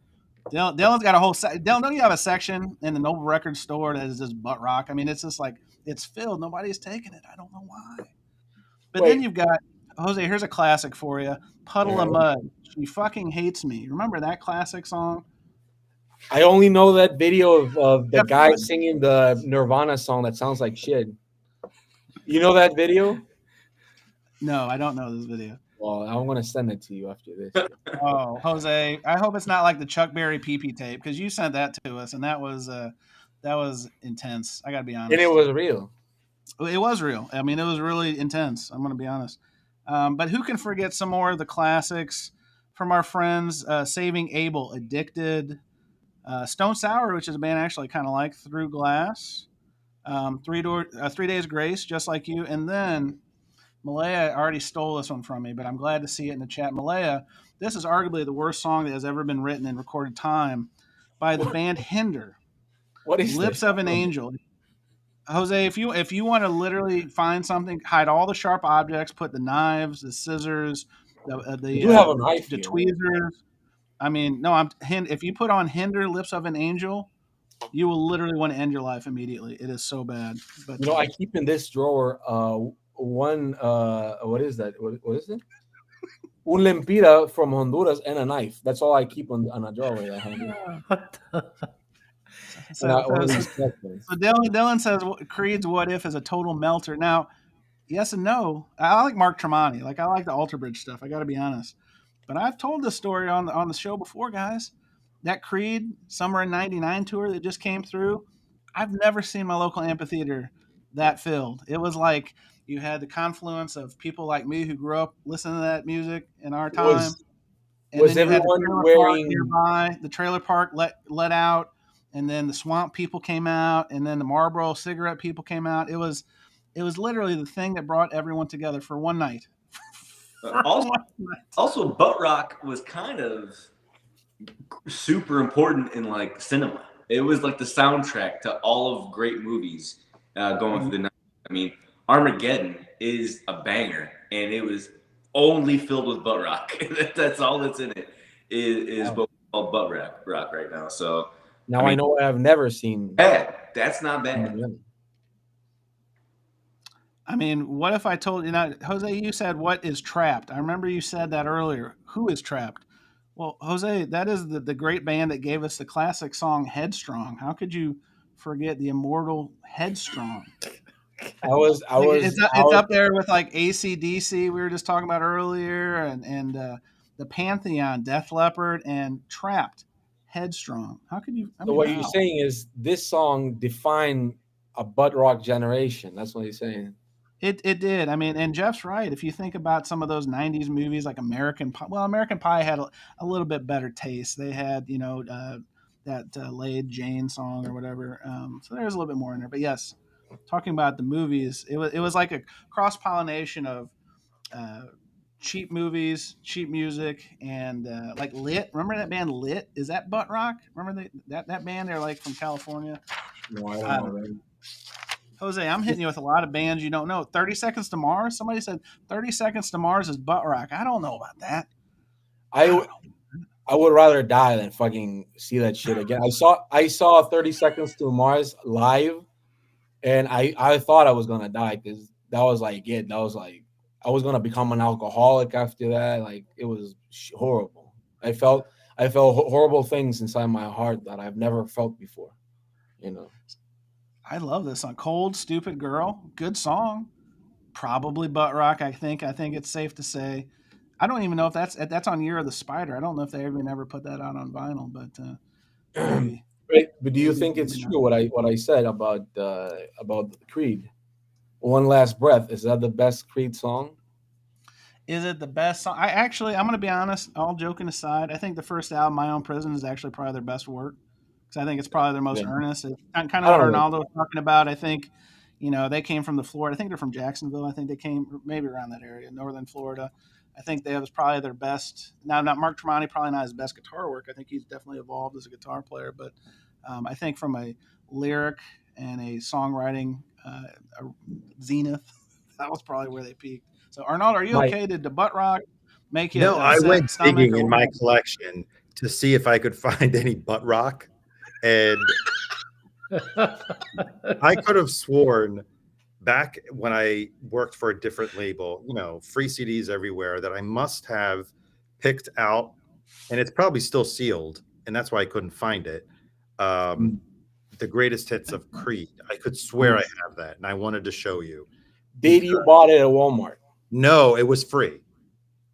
Dylan's got a whole. Dylan, don't you have a section in the Noble Records store that is just butt rock? I mean, it's just like it's filled. Nobody's taking it. I don't know why. But then you've got Jose. Here's a classic for you: "Puddle of Mud." She fucking hates me. Remember that classic song? I only know that video of the guy singing the Nirvana song that sounds like shit. You know that video? No, I don't know this video. Well, I'm gonna send it to you after this. Oh, Jose, I hope it's not like the Chuck Berry pee tape because you sent that to us, and that was intense. I got to be honest. And it was real. It was real. I mean, it was really intense. I'm going to be honest. But who can forget some more of the classics from our friends? Saving Abel, Addicted, Stone Sour, which is a band I actually kind of like, Through Glass, 3 Days Grace, Just Like You, and then Malaya already stole this one from me, but I'm glad to see it in the chat. Malaya, this is arguably the worst song that has ever been written in recorded time by the band Hinder. What is Lips this? of an Angel. Jose, if you want to literally find something, hide all the sharp objects, put the knives, the scissors, You do have a knife the here. tweezers. I mean, no, if you put on Hinder Lips of an Angel, you will literally want to end your life immediately. It is so bad. But You know, I keep in this drawer one what is that? What is it? Un lempira from Honduras and a knife. That's all I keep on a drawer that I have here. What the- And so, one of so, these questions. so Dylan says Creed's "What If" is a total melter. Now, yes and no. I like Mark Tremonti. Like I like the Alter Bridge stuff. I got to be honest. But I've told this story on the show before, guys. That Creed Summer in '99 tour that just came through. I've never seen my local amphitheater that filled. It was like you had the confluence of people like me who grew up listening to that music in our time, and Was then you had the everyone trailer park wearing? nearby. The trailer park let out, and then the Swamp people came out, and then the Marlboro cigarette people came out. It was literally the thing that brought everyone together for one night. Also, Buttrock was kind of super important in like cinema. It was like the soundtrack to all of great movies going through the night. I mean, Armageddon is a banger, and it was only filled with Buttrock. That's all that's in it. Is what we call Buttrock right now. So Now I know I've never seen. bad. That's not bad. I mean, what if I told you, now, Jose, you said, what is Trapped? I remember you said that earlier. Who is Trapped? Well, Jose, that is the great band that gave us the classic song Headstrong. How could you forget the immortal Headstrong? It's up there with like AC/DC we were just talking about earlier, and the Pantheon, Def Leppard, and Trapped, Headstrong. How could you? So what you're saying is this song defined a butt rock generation. That's what he's saying. It did. I mean, and Jeff's right. If you think about some of those '90s movies, like American Pie, well, American Pie had a little bit better taste. They had, that Laid Jane song or whatever. So there's a little bit more in there. But yes, talking about the movies, it was like a cross pollination of cheap movies, cheap music, and like Lit. Remember that band Lit? Is that butt rock? Remember that band? They're like from California. No, I don't know. Jose, I'm hitting you with a lot of bands you don't know. 30 Seconds to Mars. Somebody said 30 Seconds to Mars is butt rock. I don't know about that. I would rather die than fucking see that shit again. I saw 30 Seconds to Mars live, and I thought I was gonna die because that was like it. That was like I was gonna become an alcoholic after that. Like it was horrible. I felt horrible things inside my heart that I've never felt before. You know. I love this song. Cold, Stupid Girl. Good song. Probably butt rock, I think. I think it's safe to say. I don't even know if that's on Year of the Spider. I don't know if they even ever put that out on vinyl, but maybe. Right. But do you think it's true what I said about Creed? One Last Breath, is that the best Creed song? Is it the best song? I'm going to be honest, all joking aside, I think the first album, My Own Prison, is actually probably their best work. Because I think it's probably their most earnest. It's kind of what Arnaldo was talking about. I think, they came from the Florida. I think they're from Jacksonville. I think they came maybe around that area, northern Florida. I think that was probably their best. Now, not Mark Tremonti, probably not his best guitar work. I think he's definitely evolved as a guitar player. But I think from a lyric and a songwriting zenith, that was probably where they peaked. So, Arnaldo, are you okay? Did the butt rock make you? No, I went digging in my collection to see if I could find any butt rock. And I could have sworn back when I worked for a different label, free CDs everywhere, that I must have picked out, and it's probably still sealed, and that's why I couldn't find it. The greatest hits of Creed. I could swear I have that, and I wanted to show you. Did you bought it at Walmart? No, it was free.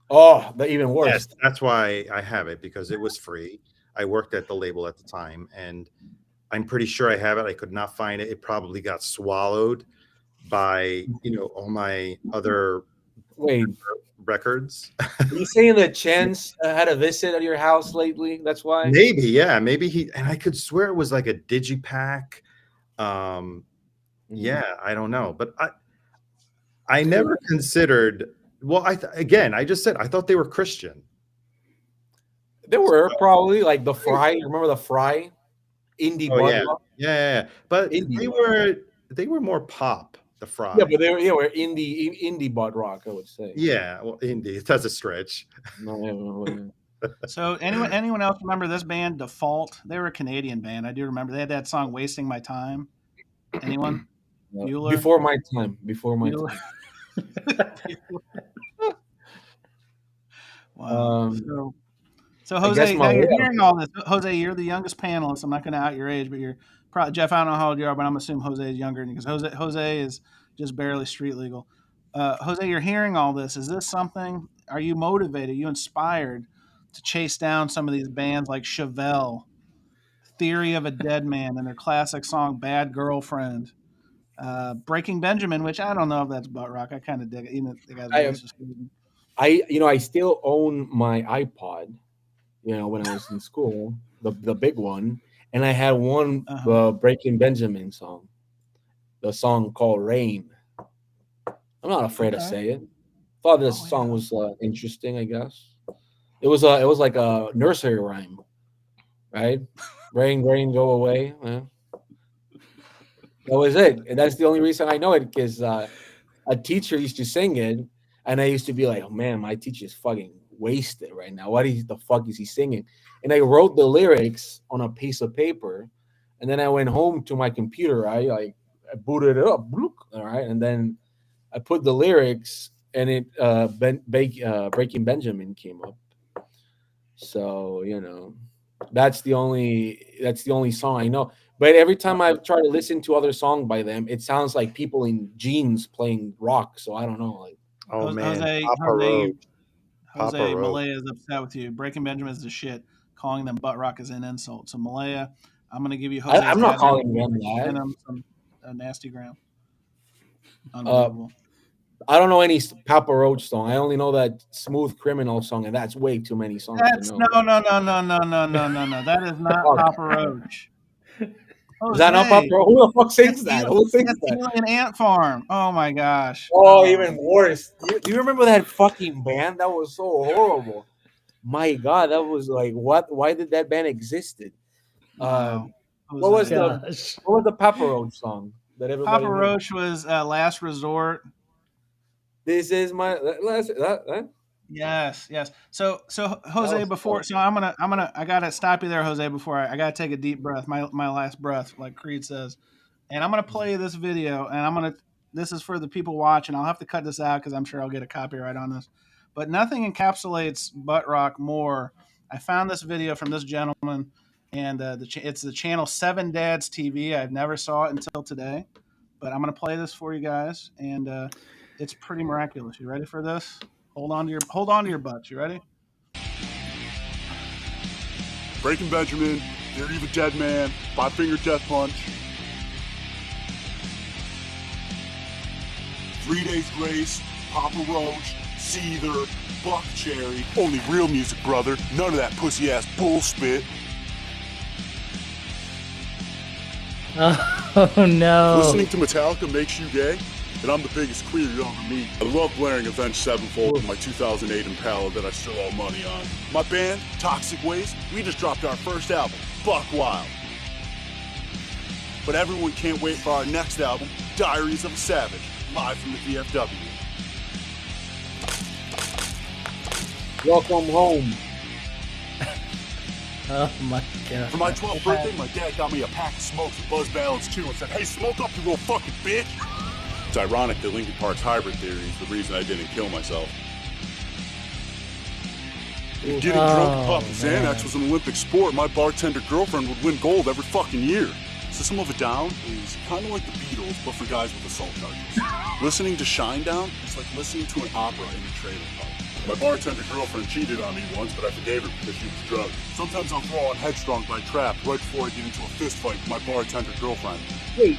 Oh, even worse. Yes, that's why I have it, because it was free. I worked at the label at the time, and I'm pretty sure I have it. I could not find it. It probably got swallowed by, all my other records. Are you saying that Chance had a visit at your house lately? That's why? Maybe, yeah. Maybe and I could swear it was like a digipack. Yeah, I don't know. But I never considered, well, I just said, I thought they were Christian. There were probably like the Fry. Remember the Fry? indie Oh butt yeah. rock. Yeah. But Indie. they were more pop, the Fry. Yeah, but they were indie butt rock, I would say. Yeah, well, indie. That's a stretch. No, So anyone else remember this band, Default? They were a Canadian band. I do remember. They had that song "Wasting My Time." Anyone? Bueller? Before my time. Before my Bueller? time. Wow. So I guess Jose, now you're Malia. hearing all this. Jose, you're the youngest panelist. I'm not going to out your age, but you're probably Jeff. I don't know how old you are, but I'm assuming Jose is younger because Jose is just barely street legal. Jose, you're hearing all this. Is this something? Are you motivated? Are you inspired to chase down some of these bands like Chevelle, Theory of a Dead Man, and their classic song "Bad Girlfriend"? Breaking Benjamin, which I don't know if that's butt rock. I kind of dig it. Even the guy's voice is good. I still own my iPod, when I was in school, the big one, and I had one Breaking Benjamin song, the song called Rain. I'm not afraid to say it. Thought this song was interesting, I guess. It was like a nursery rhyme, right? Rain, rain, go away. Yeah. That was it, and that's the only reason I know it, because a teacher used to sing it, and I used to be like, "Oh man, my teacher's fucking wasted right now. The fuck is he singing?" And I wrote the lyrics on a piece of paper, and then I went home to my computer. I booted it up, all right, and then I put the lyrics, and it Breaking Benjamin came up. So that's the only song I know. But every time I try to listen to other songs by them, it sounds like people in jeans playing rock. So I don't know. Like, oh man, Jose Malaya is upset with you. Breaking Benjamin is the shit. Calling them butt rock is an insult. So Malaya, I'm going to give you Jose's I'm not address. calling them that. Send him some nasty gram. Unbelievable. I don't know any Papa Roach song. I only know that Smooth Criminal song, and that's way too many songs That's to know. no. That is not Papa Roach. Is that not Papa Roach? Who the fuck sings that? Who sings that? Alien Ant Farm. Oh my gosh. Oh, even worse. Do you remember that fucking band? That was so horrible. My God, that was like, what? Why did that band existed? Wow. What was the Papa Roach song that everybody Papa knew? Roach was Last Resort. This is my last. Yes. So Jose, before I gotta stop you there, Jose. Before I gotta take a deep breath, my last breath, like Creed says, and I'm gonna play this video, and this is for the people watching. I'll have to cut this out because I'm sure I'll get a copyright on this. But nothing encapsulates butt rock more. I found this video from this gentleman, and it's the channel 7 Dads TV. I've never saw it until today, but I'm gonna play this for you guys, and it's pretty miraculous. You ready for this? Hold on to your butts. You ready? Breaking Benjamin, Theory of a Dead Man, 5 Finger Death Punch. 3 Days Grace, Papa Roach, Seether, Buck Cherry. Only real music, brother. None of that pussy ass bullspit. Oh no. Listening to Metallica makes you gay? And I'm the biggest queer you'll ever meet. I love blaring Avenged Sevenfold in my 2008 Impala that I still owe money on. My band, Toxic Waste, we just dropped our first album, Buck Wild. But everyone can't wait for our next album, Diaries of a Savage, live from the VFW. Welcome home. Oh my God. For my 12th birthday, my dad got me a pack of smokes with Buzz Balance too and said, "Hey, smoke up, you little fucking bitch." It's ironic that Linkin Park's hybrid theory is the reason I didn't kill myself. If getting drunk and popping Xanax was an Olympic sport, my bartender girlfriend would win gold every fucking year. System of a Down is kind of like the Beatles, but for guys with assault charges. Listening to Shinedown is like listening to an opera in a trailer park. My bartender girlfriend cheated on me once, but I forgave her because she was drugged. Sometimes I'll throw on Headstrong by Trap right before I get into a fist fight with my bartender girlfriend. Wait.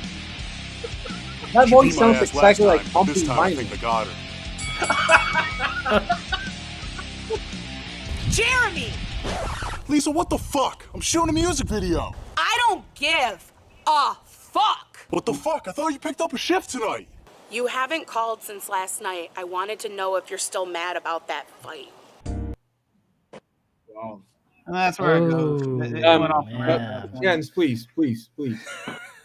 That She voice beat my sounds ass exactly last like time, but Pumpkin this time I Minor. think I got her. Jeremy! Lisa, what the fuck? I'm shooting a music video. I don't give a fuck! What the fuck? I thought you picked up a shift tonight. You haven't called since last night. I wanted to know if you're still mad about that fight. Wow. And that's where it goes. It went off the rails. Man. Jens, please.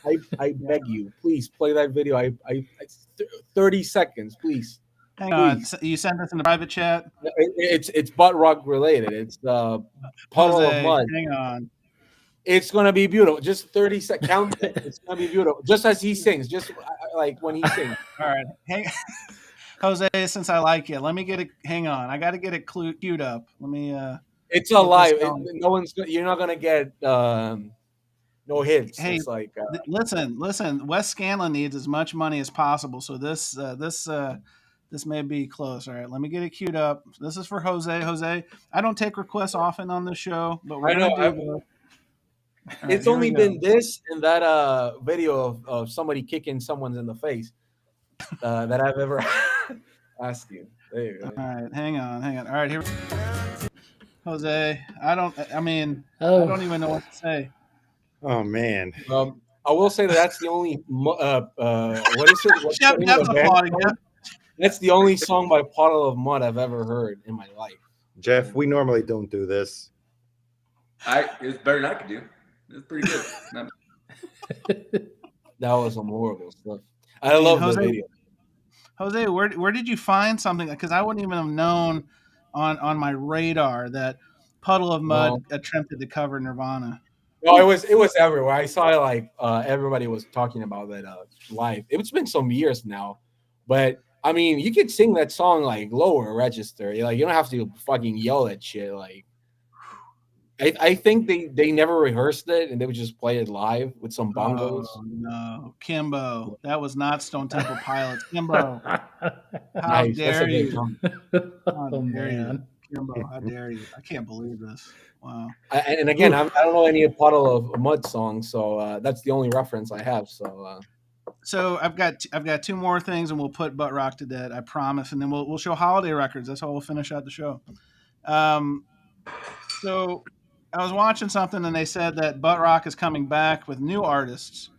I beg you, please play that video. 30 seconds, please. Hang on. Please. You sent this in the private chat? It's Buttrock related. It's the Puddle of Jose, Mud. hang on. It's gonna be beautiful. Just 30 seconds. Count. It's gonna be beautiful. Just as he sings. Just like when he sings. All right. Hang Jose, since I like you, let me get it. Hang on. I got to get it queued up. Let me. It's a live. No one's. You're not gonna get no hits. Hey, it's like listen. Wes Scanlon needs as much money as possible, so this may be close. All right, let me get it queued up. This is for Jose. Jose, I don't take requests often on this show, but we're gonna do. It's only been this and that video of somebody kicking someone's in the face that I've ever asked you. There you go. All right, hang on. All right, here. Jose, I don't even know what to say. Oh man. I will say that's the only what is it? Jeff, that's applauding. That's the only song by Puddle of Mud I've ever heard in my life. Jeff, we normally don't do this. It's better than I could do. It's pretty good. That was some horrible stuff. I love the video. Jose, where did you find something? Because I wouldn't even have known on my radar that Puddle of Mud attempted to cover Nirvana. No, it was everywhere. I saw like everybody was talking about that live. It's been some years now, but I mean, you could sing that song like lower register. Like you don't have to fucking yell at shit. Like I think they never rehearsed it and they would just play it live with some bongos. Oh, no, Kimbo, that was not Stone Temple Pilots. Kimbo, how dare you? How dare you, Kimbo? How dare you? I can't believe this. Wow. And again, I don't know any Puddle of Mud songs, so that's the only reference I have. So I've got two more things, and we'll put Buttrock to dead, I promise, and then we'll show holiday records. That's how we'll finish out the show. So I was watching something, and they said that Buttrock is coming back with new artists,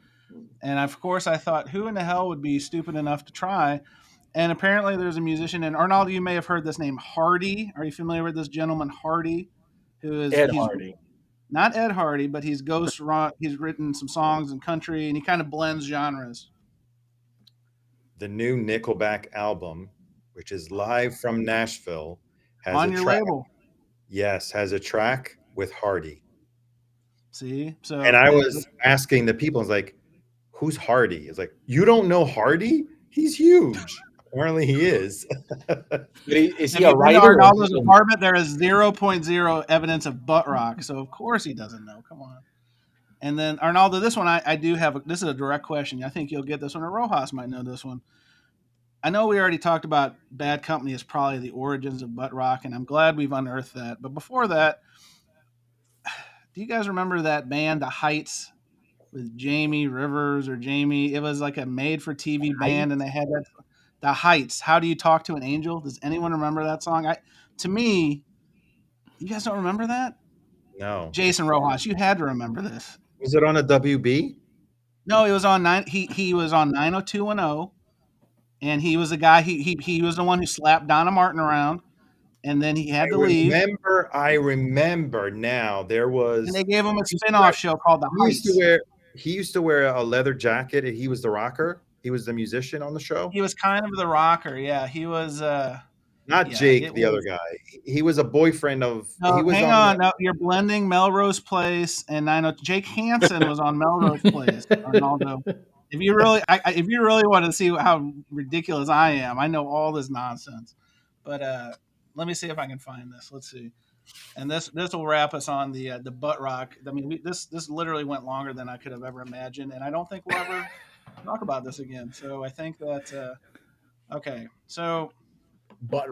and of course I thought, who in the hell would be stupid enough to try? And apparently there's a musician, and Arnaldo, you may have heard this name, Hardy. Are you familiar with this gentleman, Hardy? Who is Ed Hardy? Not Ed Hardy, but he's ghost rock. He's written some songs in country, and he kind of blends genres. The new Nickelback album, which is live from Nashville, has on a your track. label. Yes, has a track with Hardy. See, so and I was asking the people, I was like, "Who's Hardy?" It's like, you don't know Hardy? He's huge. Apparently, he is. Is he a writer? Arnaldo's apartment, there is 0.0 evidence of Buttrock, so of course he doesn't know. Come on. And then Arnaldo, this one I do have. This is a direct question. I think you'll get this one, or Rojas might know this one. I know we already talked about Bad Company as probably the origins of Buttrock, and I'm glad we've unearthed that. But before that, do you guys remember that band, The Heights, with Jamie Rivers or Jamie? It was like a made-for-TV band, and they had that. The Heights. How do you talk to an angel? Does anyone remember that song? To me, you guys don't remember that? No. Jason Rojas, you had to remember this. Was it on a WB? No, it was on He was on 90210, and he was the guy. He was the one who slapped Donna Martin around, and then he had to leave. I remember now. There was, and they gave him a spin-off show called The Heights. He used to wear a leather jacket, and he was the rocker. He was the musician on the show. He was kind of the rocker, yeah. He was not Jake, the other guy. He was a boyfriend of. No, he was hang on. No, you're blending Melrose Place and 902. Jake Hansen was on Melrose Place. Arnaldo, if you really want to see how ridiculous I am, I know all this nonsense. But let me see if I can find this. Let's see. And this will wrap us on the Buttrock. I mean, this literally went longer than I could have ever imagined, and I don't think we'll ever talk about this again. So I think that okay. So I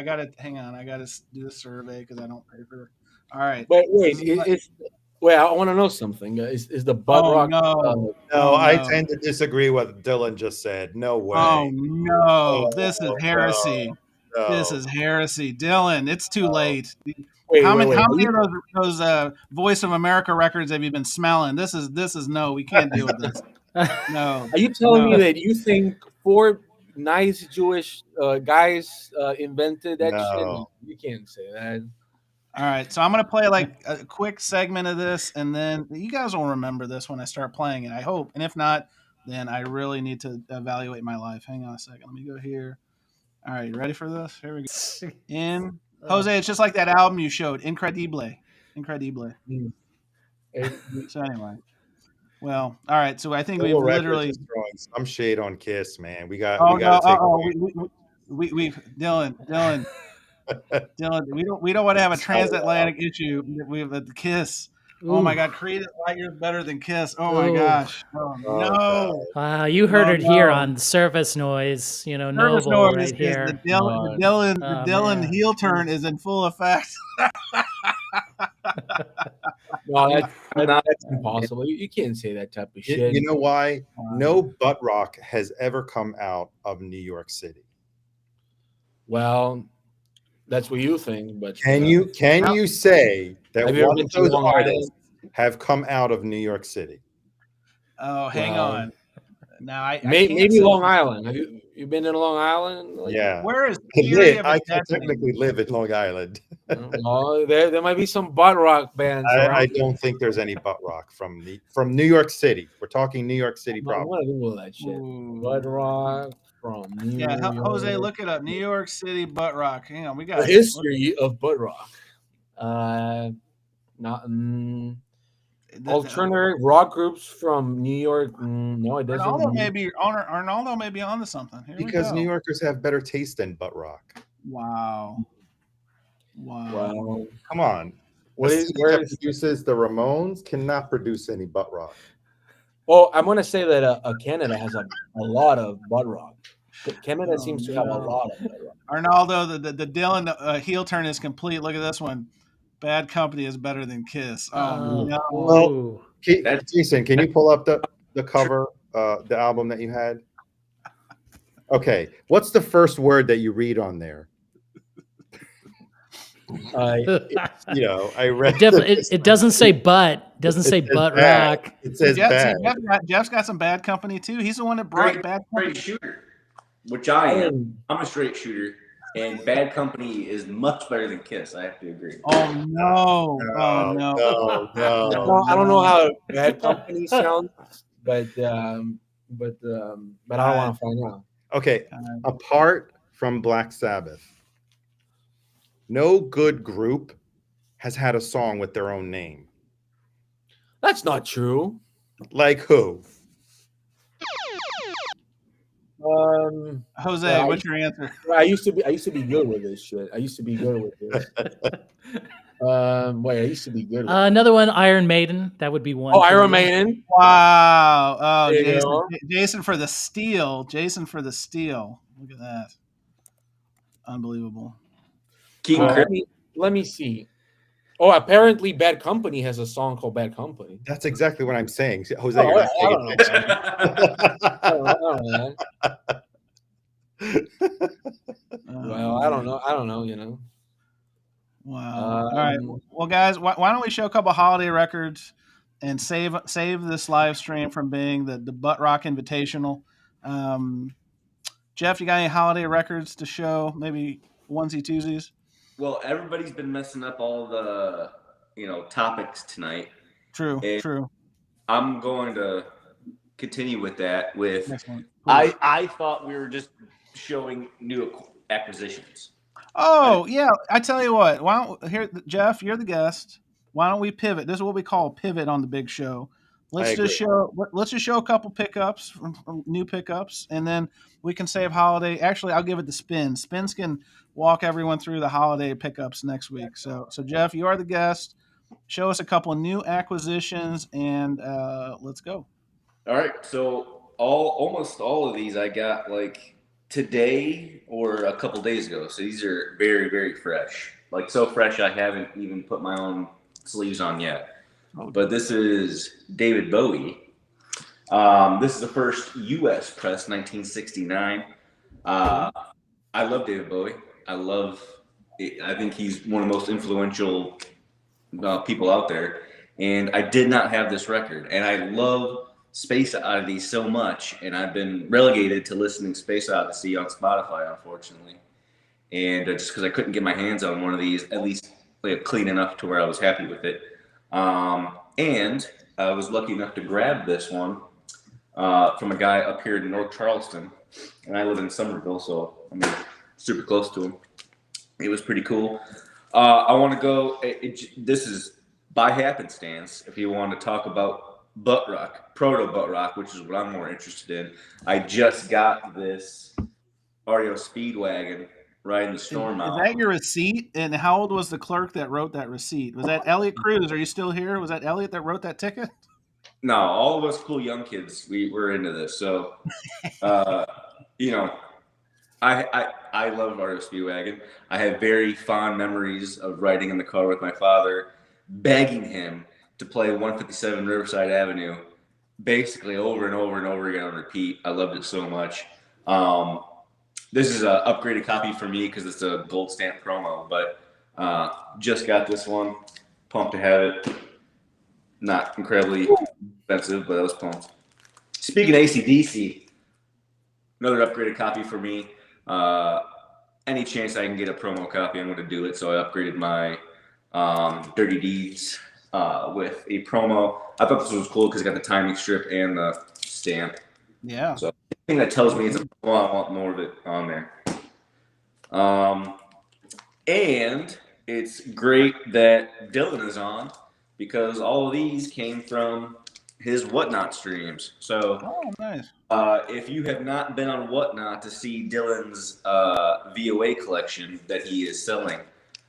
gotta hang on. I gotta do the survey because I don't pay for it. All right. Wait. I want to know something. Is the Buttrock? No, I tend to disagree with what Dylan just said. No way. Oh no! This is heresy. No. This is heresy, Dylan. It's too late. How many of those Voice of America records have you been smelling? This is no. We can't deal with this. No. Are you telling me that you think 4 nice Jewish guys invented that shit? You can't say that. All right, so I'm gonna play like a quick segment of this, and then you guys will remember this when I start playing it. I hope, and if not, then I really need to evaluate my life. Hang on a second. Let me go here. All right, you ready for this? Here we go. In Jose, it's just like that album you showed, Incredible. So anyway, well, all right. So I think we've Civil Records literally. is throwing some shade on Kiss, man. We got Oh to no! take We Dylan. We don't want to have a transatlantic issue with the Kiss. Oh my God, Creed is light years better than Kiss. Oh my gosh. Oh no. Wow, you heard it here on Surface Noise. You know, Nervous Noble noise right is here. the Dylan man. heel turn is in full effect. No, that's impossible. You can't say that type of shit. You know why? No Buttrock has ever come out of New York City. Well, that's what you think, but Can you say that Have you ever one been of to those Long artists have come out of New York City? Oh, hang Well, on. Now I can't maybe say- Long Island. Have you been to Long Island? Like, Yeah. Where is Theory of a I Dead Man? technically live in Long Island. Oh, there might be some butt rock bands. I don't think there's any Buttrock from New York City. We're talking New York City I'm problem. gonna Google that shit. Ooh. Butt rock from New York. Jose, look it up. New York City butt rock. Hang on, we got The history of butt rock. Alternative rock groups from New York. No, it doesn't. Arnaldo may be onto something. Here Because we go. New Yorkers have better taste than Buttrock. Wow. Well, Come on. Where is produces the Ramones cannot produce any Buttrock. Well, I'm gonna say that Canada has a lot of butt rock. Canada seems to have a lot of butt rock. Arnaldo, the Dylan heel turn is complete. Look at this one. Bad Company is better than Kiss. Oh no. Well, Jason, can you pull up the cover, the album that you had? Okay, what's the first word that you read on there? I read. It doesn't say butt. It doesn't say butt bad. rock. It says bad. Jeff's got some Bad Company too. He's the one that brought Bad Company. Straight shooter, which I am. I'm a straight shooter, and Bad Company is much better than Kiss. I have to agree. Oh no! No. I don't know how Bad Company sounds, but I don't want to find out. Okay, apart from Black Sabbath, no good group has had a song with their own name. That's not true. Like who? Jose, what's your answer? I used to be good with this shit. I used to be good with this. I used to be good with another one, Iron Maiden. That would be one. Oh, Iron Maiden. Wow. Oh, Jason for the steal. Jason for the steal. Look at that. Unbelievable. Let me see. Oh, apparently Bad Company has a song called Bad Company. That's exactly what I'm saying. Jose, you're not paying attention. Well, I don't know, you know. Wow. All right. Well, guys, why don't we show a couple holiday records and save this live stream from being the Butt Rock Invitational. Jeff, you got any holiday records to show? Maybe onesie twosies? Well, everybody's been messing up all the, topics tonight. True. I'm going to continue with that. I thought we were just showing new acquisitions. Oh yeah, I tell you what. Jeff, you're the guest. Why don't we pivot? This is what we call a pivot on the big show. Let's just show a couple pickups, from new pickups, and then we can save holiday. Actually, I'll give it to Spin. Spins can walk everyone through the holiday pickups next week. So Jeff, you are the guest. Show us a couple of new acquisitions, and let's go. All right. So almost all of these I got like today or a couple days ago. So these are very, very fresh. Like so fresh I haven't even put my own sleeves on yet. But this is David Bowie. This is the first U.S. press, 1969. I love David Bowie. I think he's one of the most influential people out there. And I did not have this record. And I love Space Oddity so much. And I've been relegated to listening to Space Odyssey on Spotify, unfortunately. And just because I couldn't get my hands on one of these, at least play it clean enough to where I was happy with it. And I was lucky enough to grab this one from a guy up here in North Charleston, and I live in Somerville, so I'm super close to him. It was pretty cool. I want to go. This is by happenstance. If you want to talk about Buttrock, proto Buttrock, which is what I'm more interested in, I just got this REO Speedwagon riding the storm out. Is that your receipt? And how old was the clerk that wrote that receipt? Was that Elliot Cruz? Are you still here? Was that Elliot that wrote that ticket? No, all of us cool young kids, we're into this. So, you know, I love REO Speedwagon. I have very fond memories of riding in the car with my father, begging him to play 157 Riverside Avenue, basically over and over and over again on repeat. I loved it so much. This is an upgraded copy for me because it's a gold stamp promo, but just got this one. Pumped to have it. Not incredibly expensive, but I was pumped. Speaking of AC/DC, another upgraded copy for me. Any chance I can get a promo copy, I'm going to do it. So I upgraded my Dirty Deeds with a promo. I thought this was cool because it got the timing strip and the stamp. Yeah. So anything that tells me it's a promo, I want more of it on there. And it's great that Dylan is on because all of these came from his Whatnot streams. So nice. If you have not been on Whatnot to see Dylan's VOA collection that he is selling,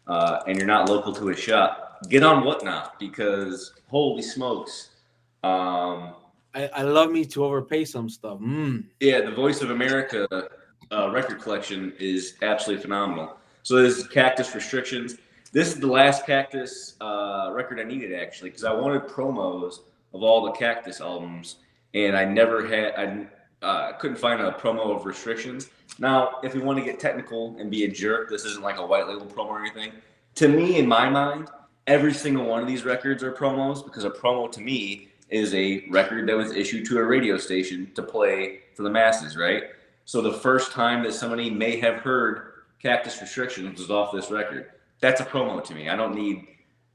and you're not local to his shop, get on Whatnot because holy smokes. I love me to overpay some stuff. Yeah, the Voice of America record collection is absolutely phenomenal. So this is Cactus Restrictions. This is the last Cactus record I needed, actually, because I wanted promos of all the Cactus albums, and I never had, I couldn't find a promo of Restrictions. Now, if we want to get technical and be a jerk, this isn't like a white label promo or anything. To me, in my mind, every single one of these records are promos because a promo to me is a record that was issued to a radio station to play for the masses, right? So the first time that somebody may have heard Cactus Restrictions was off this record. That's a promo to me. I don't need,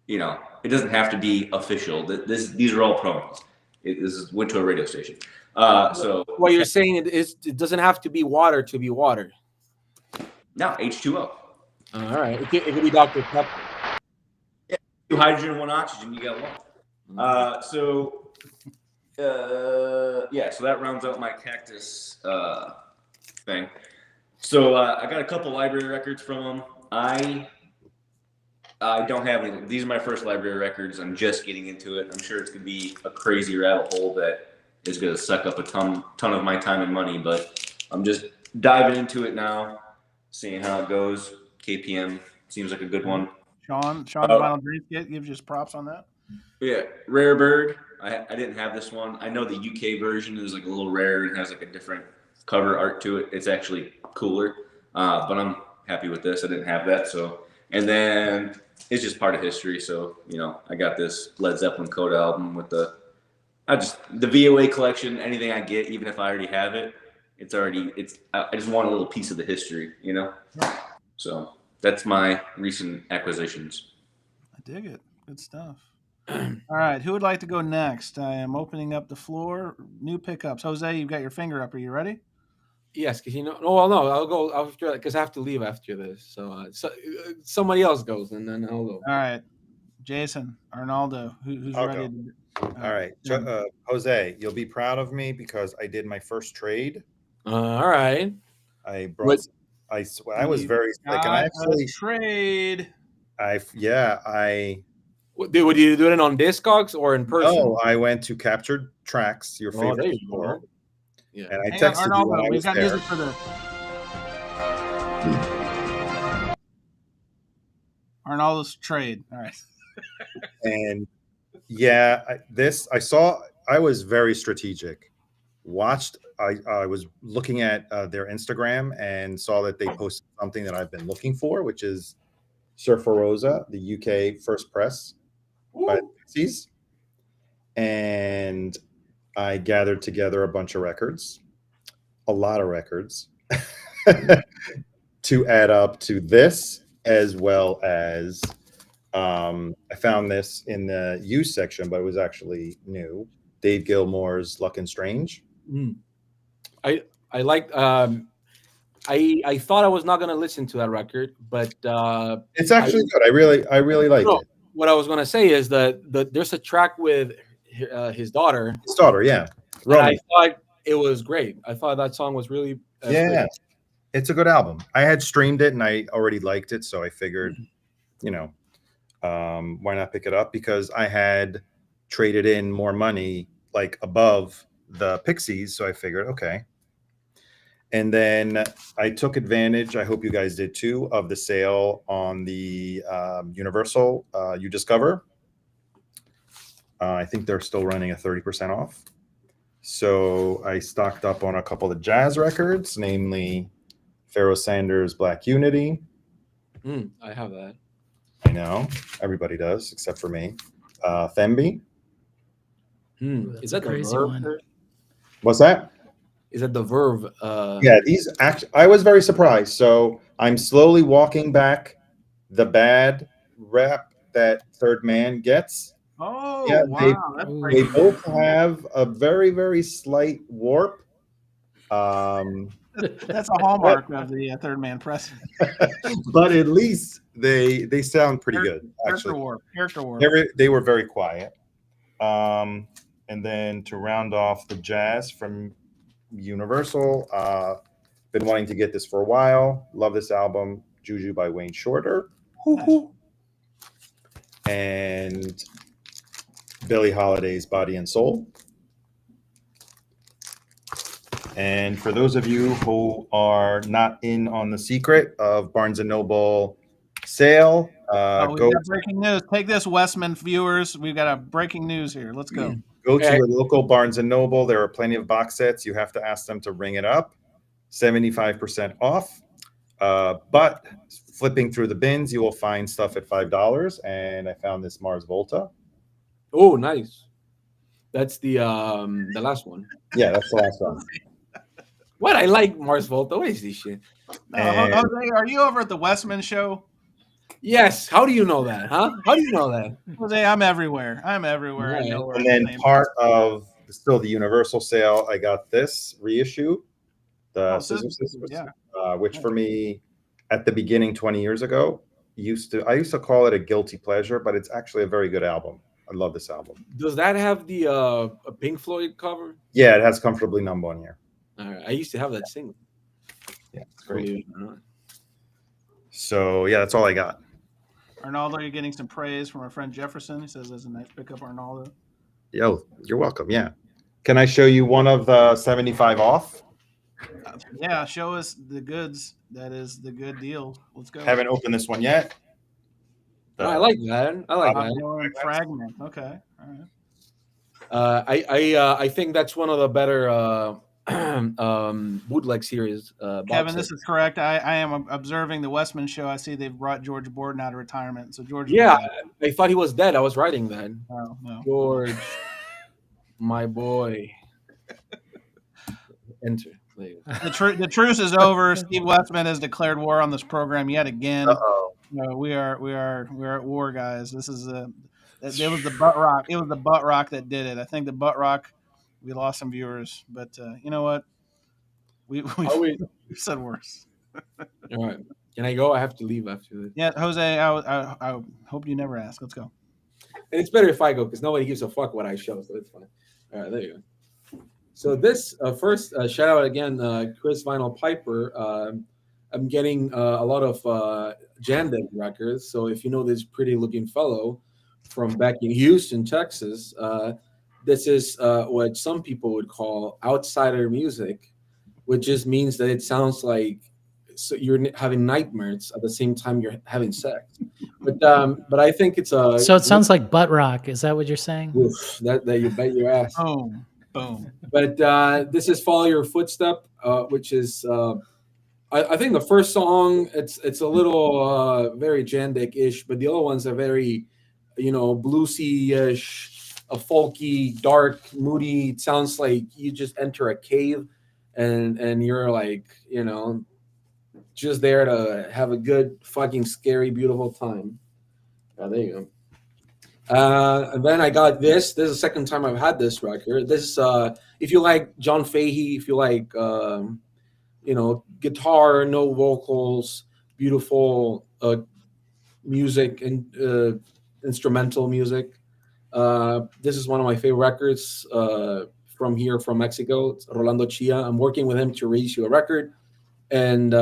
it doesn't have to be official. These are all promos. This went to a radio station. So what you're saying it doesn't have to be water to be water. No, H2O. All right. It could be Dr. Pepper. Yeah, 2 hydrogen and 1 oxygen. You got one. So that rounds out my Cactus thing. So I got a couple library records from him. I don't have any. These are my first library records. I'm just getting into it. I'm sure it's going to be a crazy rabbit hole that is going to suck up a ton of my time and money, but I'm just diving into it now, seeing how it goes. KPM seems like a good one. Sean, Vinyl Dreams gives you props on that. Yeah, Rare Bird. I didn't have this one. I know the UK version is like a little rare and has like a different cover art to it. It's actually cooler, but I'm happy with this. I didn't have that, so. And then it's just part of history. So, I got this Led Zeppelin Coda album with the VOA collection. Anything I get, even if I already have it, I just want a little piece of the history, So that's my recent acquisitions. I dig it. Good stuff. All right. Who would like to go next? I am opening up the floor. New pickups. Jose, you've got your finger up. Are you ready? Yes, because I'll go after because I have to leave after this. So, somebody else goes, and then I'll go. All right, Jason, Arnaldo, who's ready? All right, Jose, you'll be proud of me because I did my first trade. All right, I was very sick, and I actually trade. Would you do it on Discogs or in person? No, I went to Captured Tracks, your favorite store. Yeah. And I texted Arnaldo, you when I was got there. music for the Arnaldo's trade. All right. And I was very strategic. I was looking at their Instagram and saw that they posted something that I've been looking for, which is Surferosa, the UK first press by the Pixies. And I gathered together a bunch of records, a lot of records, to add up to this, as well as I found this in the used section, but it was actually new. Dave Gilmour's "Luck and Strange." I liked. I thought I was not gonna listen to that record, but It's actually good. I really liked no, it. what I was gonna say is that there's a track with his daughter, His daughter, yeah. and I Romy. thought it was great. I thought that song was really Yeah, pretty. it's a good album. I had streamed it and I already liked it, so I figured, you know, why not pick it up? Because I had traded in more money like above the Pixies, so I figured, okay. And then I took advantage, I hope you guys did too, of the sale on the Universal You Discover. I think they're still running a 30% off. So I stocked up on a couple of jazz records, namely Pharoah Sanders' Black Unity. I have that. I know everybody does except for me. Themby. Is that the crazy Verve? one. What's that? Is that the Verve? Yeah, these actually, I was very surprised. So I'm slowly walking back the bad rap that Third Man gets. Oh, Yeah, wow. That's they breaking both news. have a very, very slight warp. That's a hallmark of the Third Man Press. But at least they sound pretty good. Actually, Character warp. they were very quiet. And then to round off the jazz from Universal, been wanting to get this for a while. Love this album, Juju by Wayne Shorter. And Billie Holiday's Body and Soul. And for those of you who are not in on the secret of Barnes & Noble sale, We've go got breaking news. Take this, Westman viewers. We've got a breaking news here. Let's go. Go to your local Barnes & Noble. There are plenty of box sets. You have to ask them to ring it up. 75% off. But flipping through the bins, you will find stuff at $5. And I found this Mars Volta. Oh, nice. That's the last one. Yeah, that's the last one. What? I like Mars Volta. What is this shit? Jose, are you over at the Westman show? Yes. How do you know that, huh? How do you know that? Jose, I'm everywhere. I'm everywhere. Right. I know where And then I'm part of still the Universal sale, I got this reissue, the Scissor Sisters, which for me, at the beginning 20 years ago, I used to call it a guilty pleasure, but it's actually a very good album. I love this album. Does that have the a Pink Floyd cover? Yeah, it has Comfortably Numb on here. All right. I used to have that single. Yeah, it's great. Cool. So yeah, that's all I got. Arnaldo, you're getting some praise from our friend Jefferson. He says that's a nice pickup, Arnaldo. Yo, you're welcome. Yeah. Can I show you one of the 75 off? Yeah, show us the goods. That is the good deal. Let's go. Haven't opened this one yet. I like that. I like that. Fragment. Okay. All right. I think that's one of the better bootleg series. Kevin, this is correct. I am observing the Westman show. I see they've brought George Borden out of retirement. So George. Yeah, I thought he was dead. I was writing that. Oh, no. George, my boy. Enter. The truce is over. Steve Westman has declared war on this program yet again. We are at war, guys. This is it was the Buttrock. It was the Buttrock that did it. I think the Buttrock. We lost some viewers, but you know what? We said worse. All right. Can I go? I have to leave after this. Yeah, Jose. I hope you never ask. Let's go. And it's better if I go because nobody gives a fuck what I show, so it's fine. All right, there you go. So this first shout out again, Chris Vinyl Piper. I'm getting a lot of Jandek records. So if you know this pretty looking fellow from back in Houston, Texas, this is what some people would call outsider music, which just means that it sounds like you're having nightmares at the same time you're having sex. But I think it's a. So it sounds like butt rock. Is that what you're saying? Oof, that you bet your ass. Boom. But this is Follow Your Footstep, which is I think the first song it's a little very Jandek-ish, but the other ones are very, bluesy-ish, a folky, dark, moody. It sounds like you just enter a cave and you're like, just there to have a good fucking scary, beautiful time. There you go. And then I got this. This is the second time I've had this record. This is if you like John Fahey, if you like guitar, no vocals, beautiful music and instrumental music. This is one of my favorite records from here, from Mexico. It's Rolando Chia. I'm working with him to reissue a record, and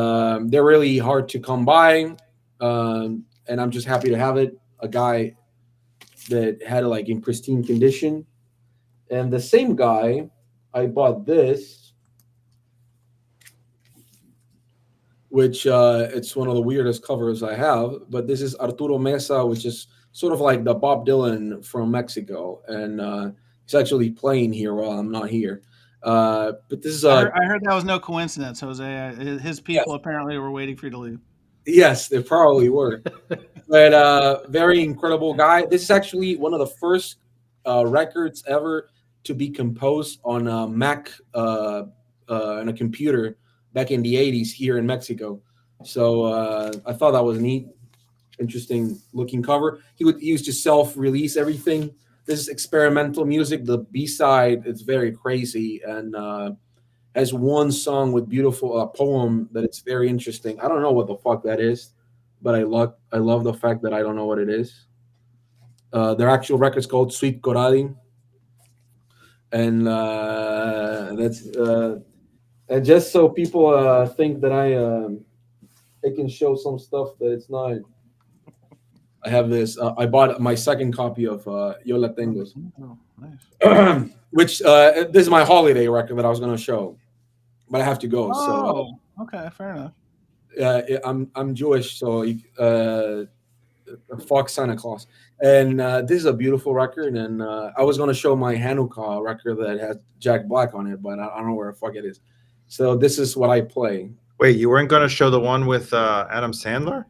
they're really hard to come by. And I'm just happy to have it. A guy that had it like in pristine condition. And the same guy, I bought this, which it's one of the weirdest covers I have. But this is Arturo Mesa, which is sort of like the Bob Dylan from Mexico, and he's actually playing here while I'm not here. But this is I heard that was no coincidence, Jose. His people apparently were waiting for you to leave. Yes, they probably were. But very incredible guy. This is actually one of the first records ever to be composed on a Mac on a computer back in the 80s here in Mexico. So I thought that was neat, interesting looking cover. He used to self-release everything. This is experimental music. The B-side is very crazy and has one song with beautiful poem that it's very interesting. I don't know what the fuck that is, but I love the fact that I don't know what it is. Their actual record's called Sweet Coradi, and that's and just so people think that I can show some stuff that it's not. I have this. I bought my second copy of Yo La Tengo, Oh, nice. which this is my holiday record that I was going to show, but I have to go. Oh, okay, fair enough. So I'm Jewish, so fuck Santa Claus. And this is a beautiful record, and I was going to show my Hanukkah record that has Jack Black on it, but I don't know where the fuck it is. So this is what I play. Wait, you weren't going to show the one with Adam Sandler?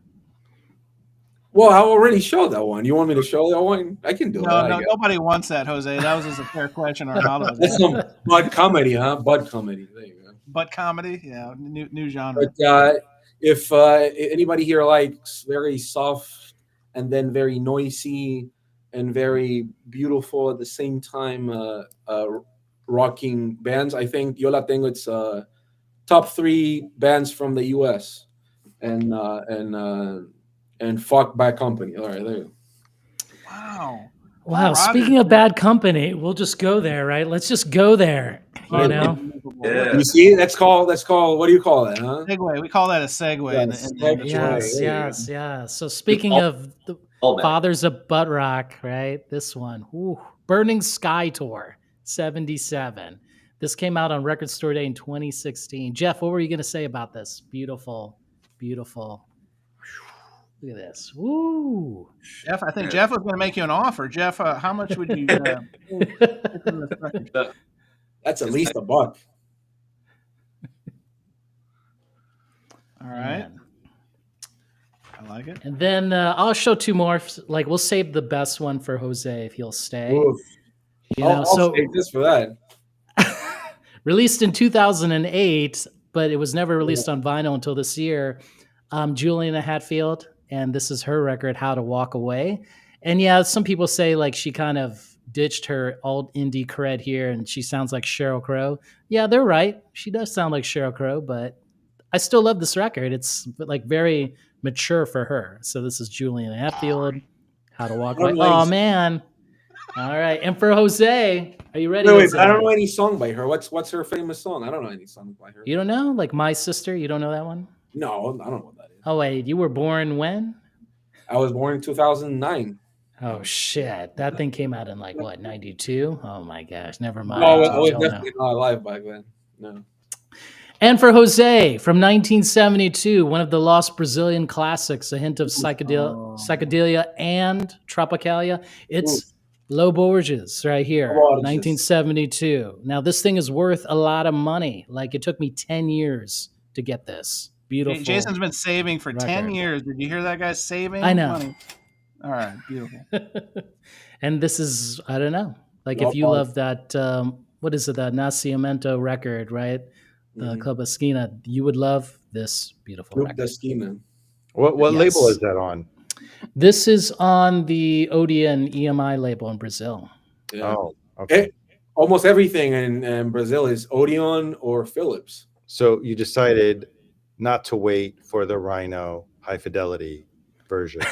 Well, I already showed that one. You want me to show that one? I can do that. No, nobody wants that, Jose. That was just a fair question. That's some Bud comedy, huh? Bud comedy. There you go. But comedy, yeah, new genre. But if anybody here likes very soft and then very noisy and very beautiful at the same time rocking bands, I think Yo La Tengo, it's top 3 bands from the U.S. and fuck Bad Company. All right, there you go. Wow. Wow. Speaking of Bad Company, we'll just go there, right? Let's just go there. You know? Yeah. You see, that's called. What do you call that, huh? Segue. We call that a segue. Yes. So speaking of the fathers of Buttrock, right? This one, Burning Sky Tour, 77. This came out on Record Store Day in 2016. Jeff, what were you going to say about this? Beautiful. Look at this. Woo. Jeff, I think Jeff was going to make you an offer. Jeff, how much would you? That's at least $1. All right. Man. I like it. And then I'll show 2 more. Like we'll save the best one for Jose if he'll stay. I'll save this for that. Released in 2008, but it was never released on vinyl until this year. Juliana Hatfield, and this is her record, How to Walk Away. And yeah, some people say like she kind of ditched her alt indie cred here and she sounds like Sheryl Crow. Yeah, they're right. She does sound like Sheryl Crow, but I still love this record. It's like very mature for her. So this is Juliana Hatfield, How to Walk Away. Oh man. All right. And for Jose, are you ready? Wait, I don't know any song by her. What's her famous song? I don't know any song by her. You don't know? Like My Sister? You don't know that one? No, I don't know what that is. Oh, wait. You were born when? I was born in 2009. Oh, shit. That thing came out in like, what, 92? Oh, my gosh. Never mind. No, I was definitely not alive back then. No. And for Jose, from 1972, one of the lost Brazilian classics, a hint of psychedelia and tropicalia. It's Low Borges right here, 1972. Now, this thing is worth a lot of money. Like, it took me 10 years to get this. Beautiful. Jason's been saving for 10 years. Did you hear that guy saving? I know. Money? All right, beautiful. And this is, I don't know. Like, if you love that, what is it, that Nascimento record, right? The Club Esquina, you would love this beautiful record. Esquina. What label is that on? This is on the Odeon EMI label in Brazil. Yeah. Oh, okay. Almost everything in Brazil is Odeon or Philips. So you decided not to wait for the Rhino high fidelity version.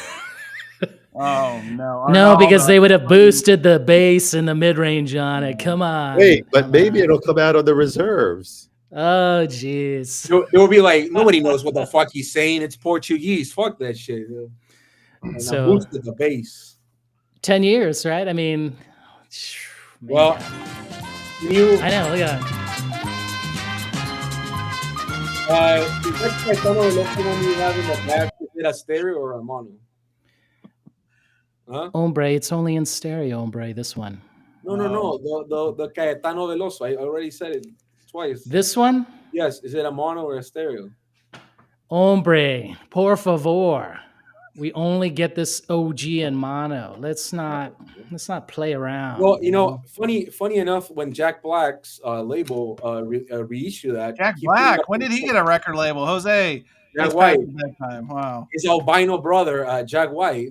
Oh no! No, because they would have boosted the bass and the mid range on it. Come on. Wait, but come maybe on. it'll come out of the reserves. Oh, jeez. It will be like nobody knows what the fuck he's saying. It's Portuguese. Fuck that shit. And So- I boosted the bass. 10 years, right? I mean, man. Well, you I know. Look at that. is that Caetano Veloso one you have in the back? Is it a stereo or a mono? Huh? Hombre, it's only in stereo, hombre, this one. No. The Caetano Veloso. I already said it twice. This one? Yes. Is it a mono or a stereo? Hombre, por favor. We only get this OG in mono. Let's not play around. Well, funny enough, when Jack Black's label reissued that, Jack he put it Black. up When in- did he get a record label? Jose. Jack It's White. past bedtime. Wow. His albino brother, Jack White.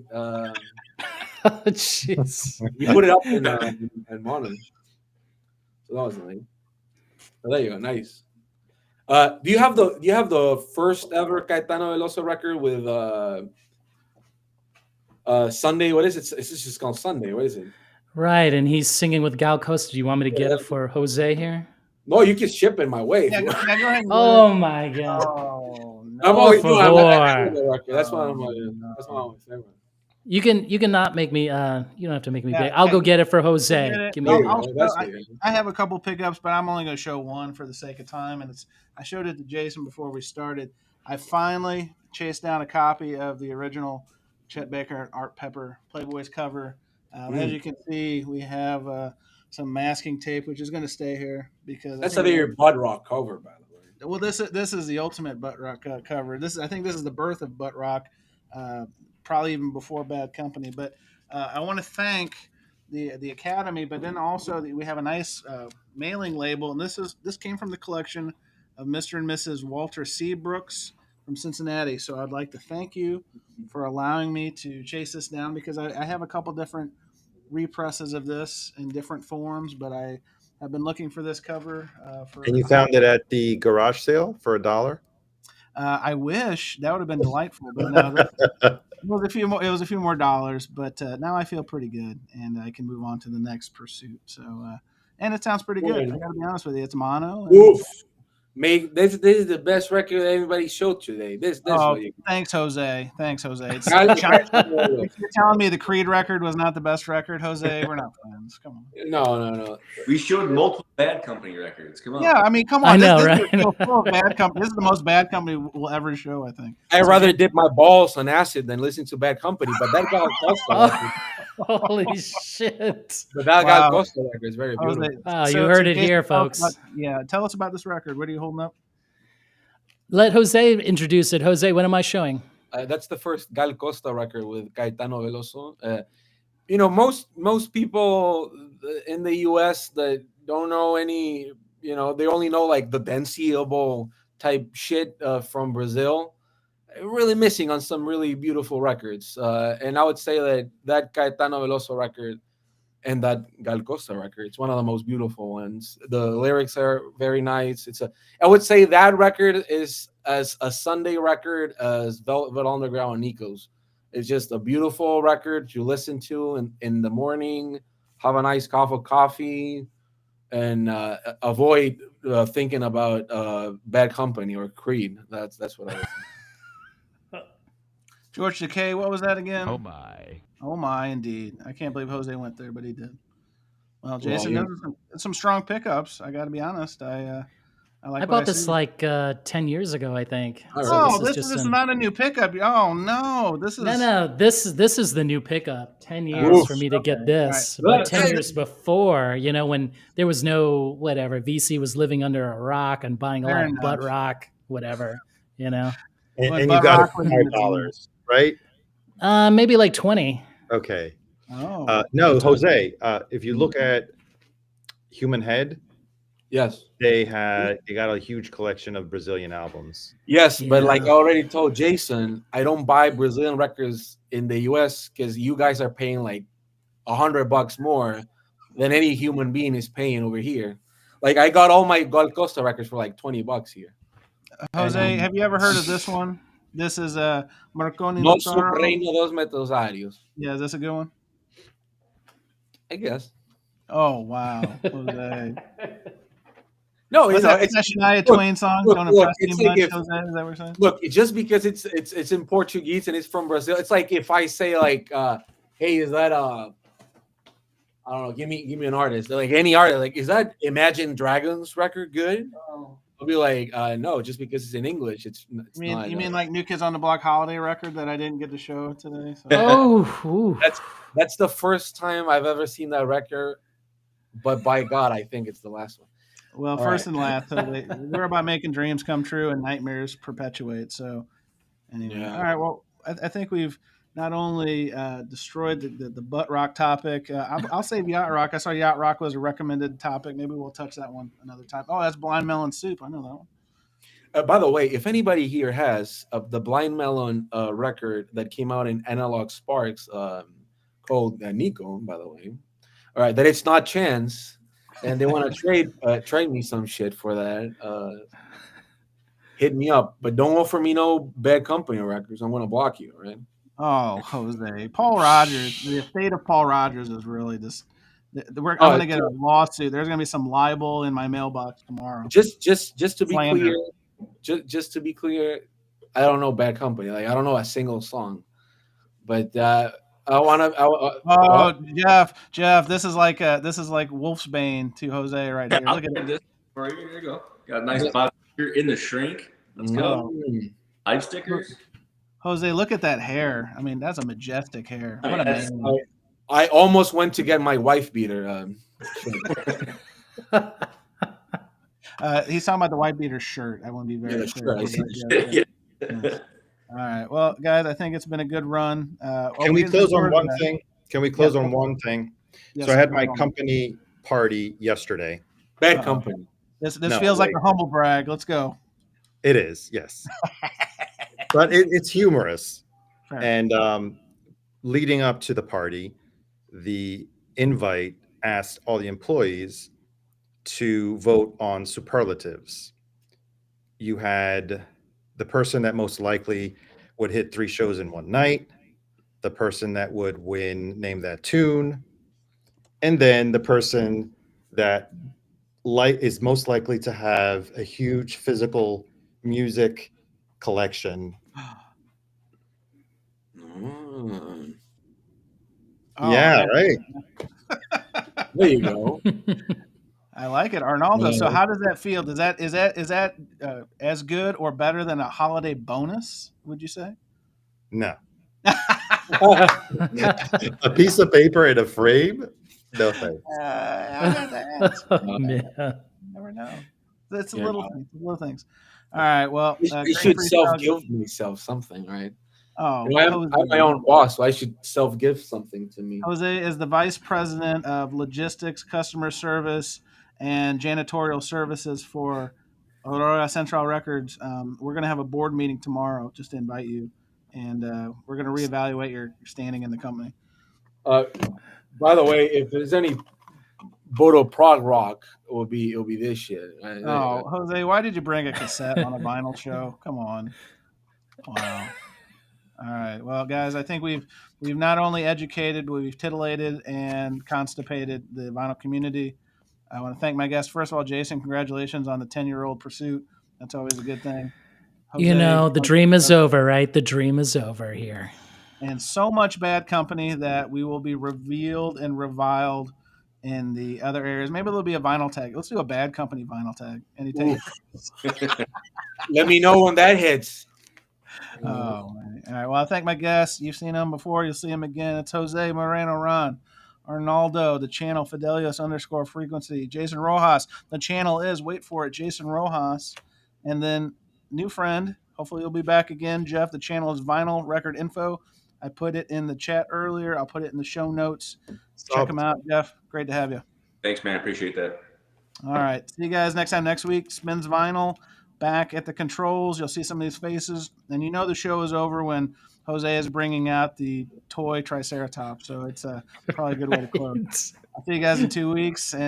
Jeez. He put it up in mono. So that was nice. So there you go, nice. Do you have the first ever Caetano Veloso record with Sunday? What is it? It's just called Sunday. What is it? Right, and he's singing with Gal Costa. Do you want me to get it for Jose here? No, you can ship it my way. Yeah, go ahead. And Oh my god. Oh no. I'm always Por I'm favor. the record. That's what I'm. That's what I'm saying. You can not make me you don't have to make me Yeah, big. I'll go okay. get it for Jose. Get it. Give me There a you I'll go. show- That's I- it. I have a couple pickups, but I'm only going to show one for the sake of time. And I showed it to Jason before we started. I finally chased down a copy of the original Chet Baker and Art Pepper Playboys cover. As you can see, we have some masking tape, which is going to stay here because That's I a think very Buttrock cover, by the way. well, this is the ultimate Buttrock cover. I think this is the birth of Buttrock, probably even before Bad Company. But I want to thank the Academy, but then also we have a nice mailing label, and this came from the collection of Mr. and Mrs. Walter C. Brooks from Cincinnati. So I'd like to thank you for allowing me to chase this down because I have a couple different represses of this in different forms, but I have been looking for this cover for. And you found it at the garage sale for $1? I wish that would have been delightful, but no, it was a few more. It was a few more dollars, but now I feel pretty good, and I can move on to the next pursuit. So, and it sounds pretty good. I got to be honest with you, it's mono. And, Oof. This is the best record anybody showed today. This oh, what you thanks, Jose. Thanks, Jose. It's, I- if you're telling me the Creed record was not the best record, Jose, we're not friends. Come on. No. We showed multiple Bad Company records. Come on. Yeah, I mean, come on. I know, this right? is full of Bad Company. This is the most Bad Company we'll ever show, I think. I'd rather dip my balls on acid than listen to Bad Company, but that Gal Costa record, Holy shit. but that Wow. Gal Costa record is very beautiful. Jose, Oh, you heard it Jason, here, tell us folks. tell us about this record. What are you holding up? Let Jose introduce it. Jose, what am I showing? That's the first Gal Costa record with Caetano Veloso. Most people in the U.S. that don't know any, they only know like the danceable type shit from Brazil. Really missing on some really beautiful records. And I would say that Caetano Veloso record and that Gal Costa record, it's one of the most beautiful ones. The lyrics are very nice. I would say that record is as a Sunday record as Velvet Underground and Nico's. It's just a beautiful record to listen to in the morning, have a nice cup of coffee, and avoid thinking about Bad Company or Creed. That's what I was. George Takei, what was that again? Oh my. Oh my, indeed. I can't believe Jose went there, but he did. Well, Jason, yeah. those are some strong pickups. I got to be honest. I like. I what bought this see. like 10 years ago, I think. All So right. Oh, this is not a new pickup. Oh no, this is No. This is the new pickup. 10 years for me to get this. Right. But 10 years before, when there was no whatever, VC was living under a rock and buying a lot Fair of enough. butt rock, whatever. When And you Buttrock got it was for in the $5, right? Maybe like 20. Okay. Oh, No, Jose, if you look at Human Head, Yes. They got a huge collection of Brazilian albums. Yes, but like I Yeah. already told Jason, I don't buy Brazilian records in the US because you guys are paying like $100 more than any human being is paying over here. Like I got all my Gal Costa records for like $20 here. Jose, And have you ever heard of this one? This is Marconi no sub Lotaro. reino dos metrosarios. Yeah, is this a good one? I guess. Oh wow, Jose. No, What's that? What's that Shania Twain song? Don't impress me it's much, like if Jose. Is that what we're saying? look, just because it's in Portuguese and it's from Brazil, it's like if I say like, hey, is that I don't know, give me an artist, like any artist, like is that Imagine Dragons record good? I'll be like, no, just because it's in English, it's You not. mean like New Kids on the Block holiday record that I didn't get to show today? So. Oh, ooh. That's the first time I've ever seen that record, but by God, I think it's the last one. Well, All first right. and last, we're about making dreams come true and nightmares perpetuate. So, anyway, Yeah. all right. Well, I think we've not only destroyed the butt rock topic. I'll save yacht rock. I saw yacht rock was a recommended topic. Maybe we'll touch that one another time. Oh, that's Blind Melon Soup. I know that one. By the way, if anybody here has the Blind Melon record that came out in Analog Sparks called Nico, by the way, all right, that it's not Chance, and they want to trade me some shit for that, hit me up. But don't offer me no Bad Company records. I'm going to block you, right? Oh, Jose, Paul Rogers. The estate of Paul Rogers is really just. I'm going to get a lawsuit. There's going to be some libel in my mailbox tomorrow. Just to be Slander. clear, just to be clear, I don't know Bad Company. Like I don't know a single song, but I want to. Jeff, this is like Wolfsbane to Jose right here. Look at it. This for you. Here you go. Got a nice box here in the shrink. Let's go. Ice stickers. Jose, look at that hair. I mean, that's a majestic hair. What a man. I almost went to get my wife beater. He's talking about the white beater shirt. I want to be very clear. Sure. All right. Well, guys, I think it's been a good run. Can we close on one thing? Can we close on one thing? Yes, so I had my company party yesterday. Bad Company. This feels like a humble brag. Let's go. It is, yes. But it's humorous. Fair. And leading up to the party, the invite asked all the employees to vote on superlatives. You had the person that most likely would hit 3 shows in one night, the person that would win Name That Tune, and then the person that is most likely to have a huge physical music collection. Yeah, right. There you go. I like it, Arnaldo. So how does that feel? Is that as good or better than a holiday bonus? Would you say? No. A piece of paper in a frame? No thanks. I got to ask. Yeah. Never know. It's little things. All right. Well, I should self-give myself something, right? Oh, I'm my own boss, so I should self-give something to me. Jose is the vice president of logistics, customer service, and janitorial services for Aurora Central Records. We're going to have a board meeting tomorrow just to invite you, and we're going to reevaluate your standing in the company. By the way, if there's any Buttrock rock, it'll be this shit. Jose, why did you bring a cassette on a vinyl show? Come on. Wow. All right. Well, guys, I think we've not only educated, we've titillated and constipated the vinyl community. I want to thank my guests. First of all, Jason, congratulations on the 10-year-old pursuit. That's always a good thing. Jose, the dream is over, right? The dream is over here. And so much Bad Company that we will be revealed and reviled in the other areas. Maybe there'll be a vinyl tag. Let's do a Bad Company vinyl tag. Any take? Let me know when that hits. Oh, man. All right. Well, I thank my guests. You've seen them before. You'll see them again. It's Jose Moreno Ron, Arnaldo, the channel Fidelius_frequency, Jason Rojas. The channel is, wait for it, Jason Rojas. And then new friend. Hopefully you'll be back again, Jeff. The channel is Vinyl Record Info. I put it in the chat earlier. I'll put it in the show notes. Check them out, Jeff. Great to have you. Thanks, man. Appreciate that. All right. See you guys next time. Next week, Spins Vinyl back at the controls. You'll see some of these faces. And you know the show is over when Jose is bringing out the toy Triceratops. So it's probably a good way to close. I'll see you guys in 2 weeks. And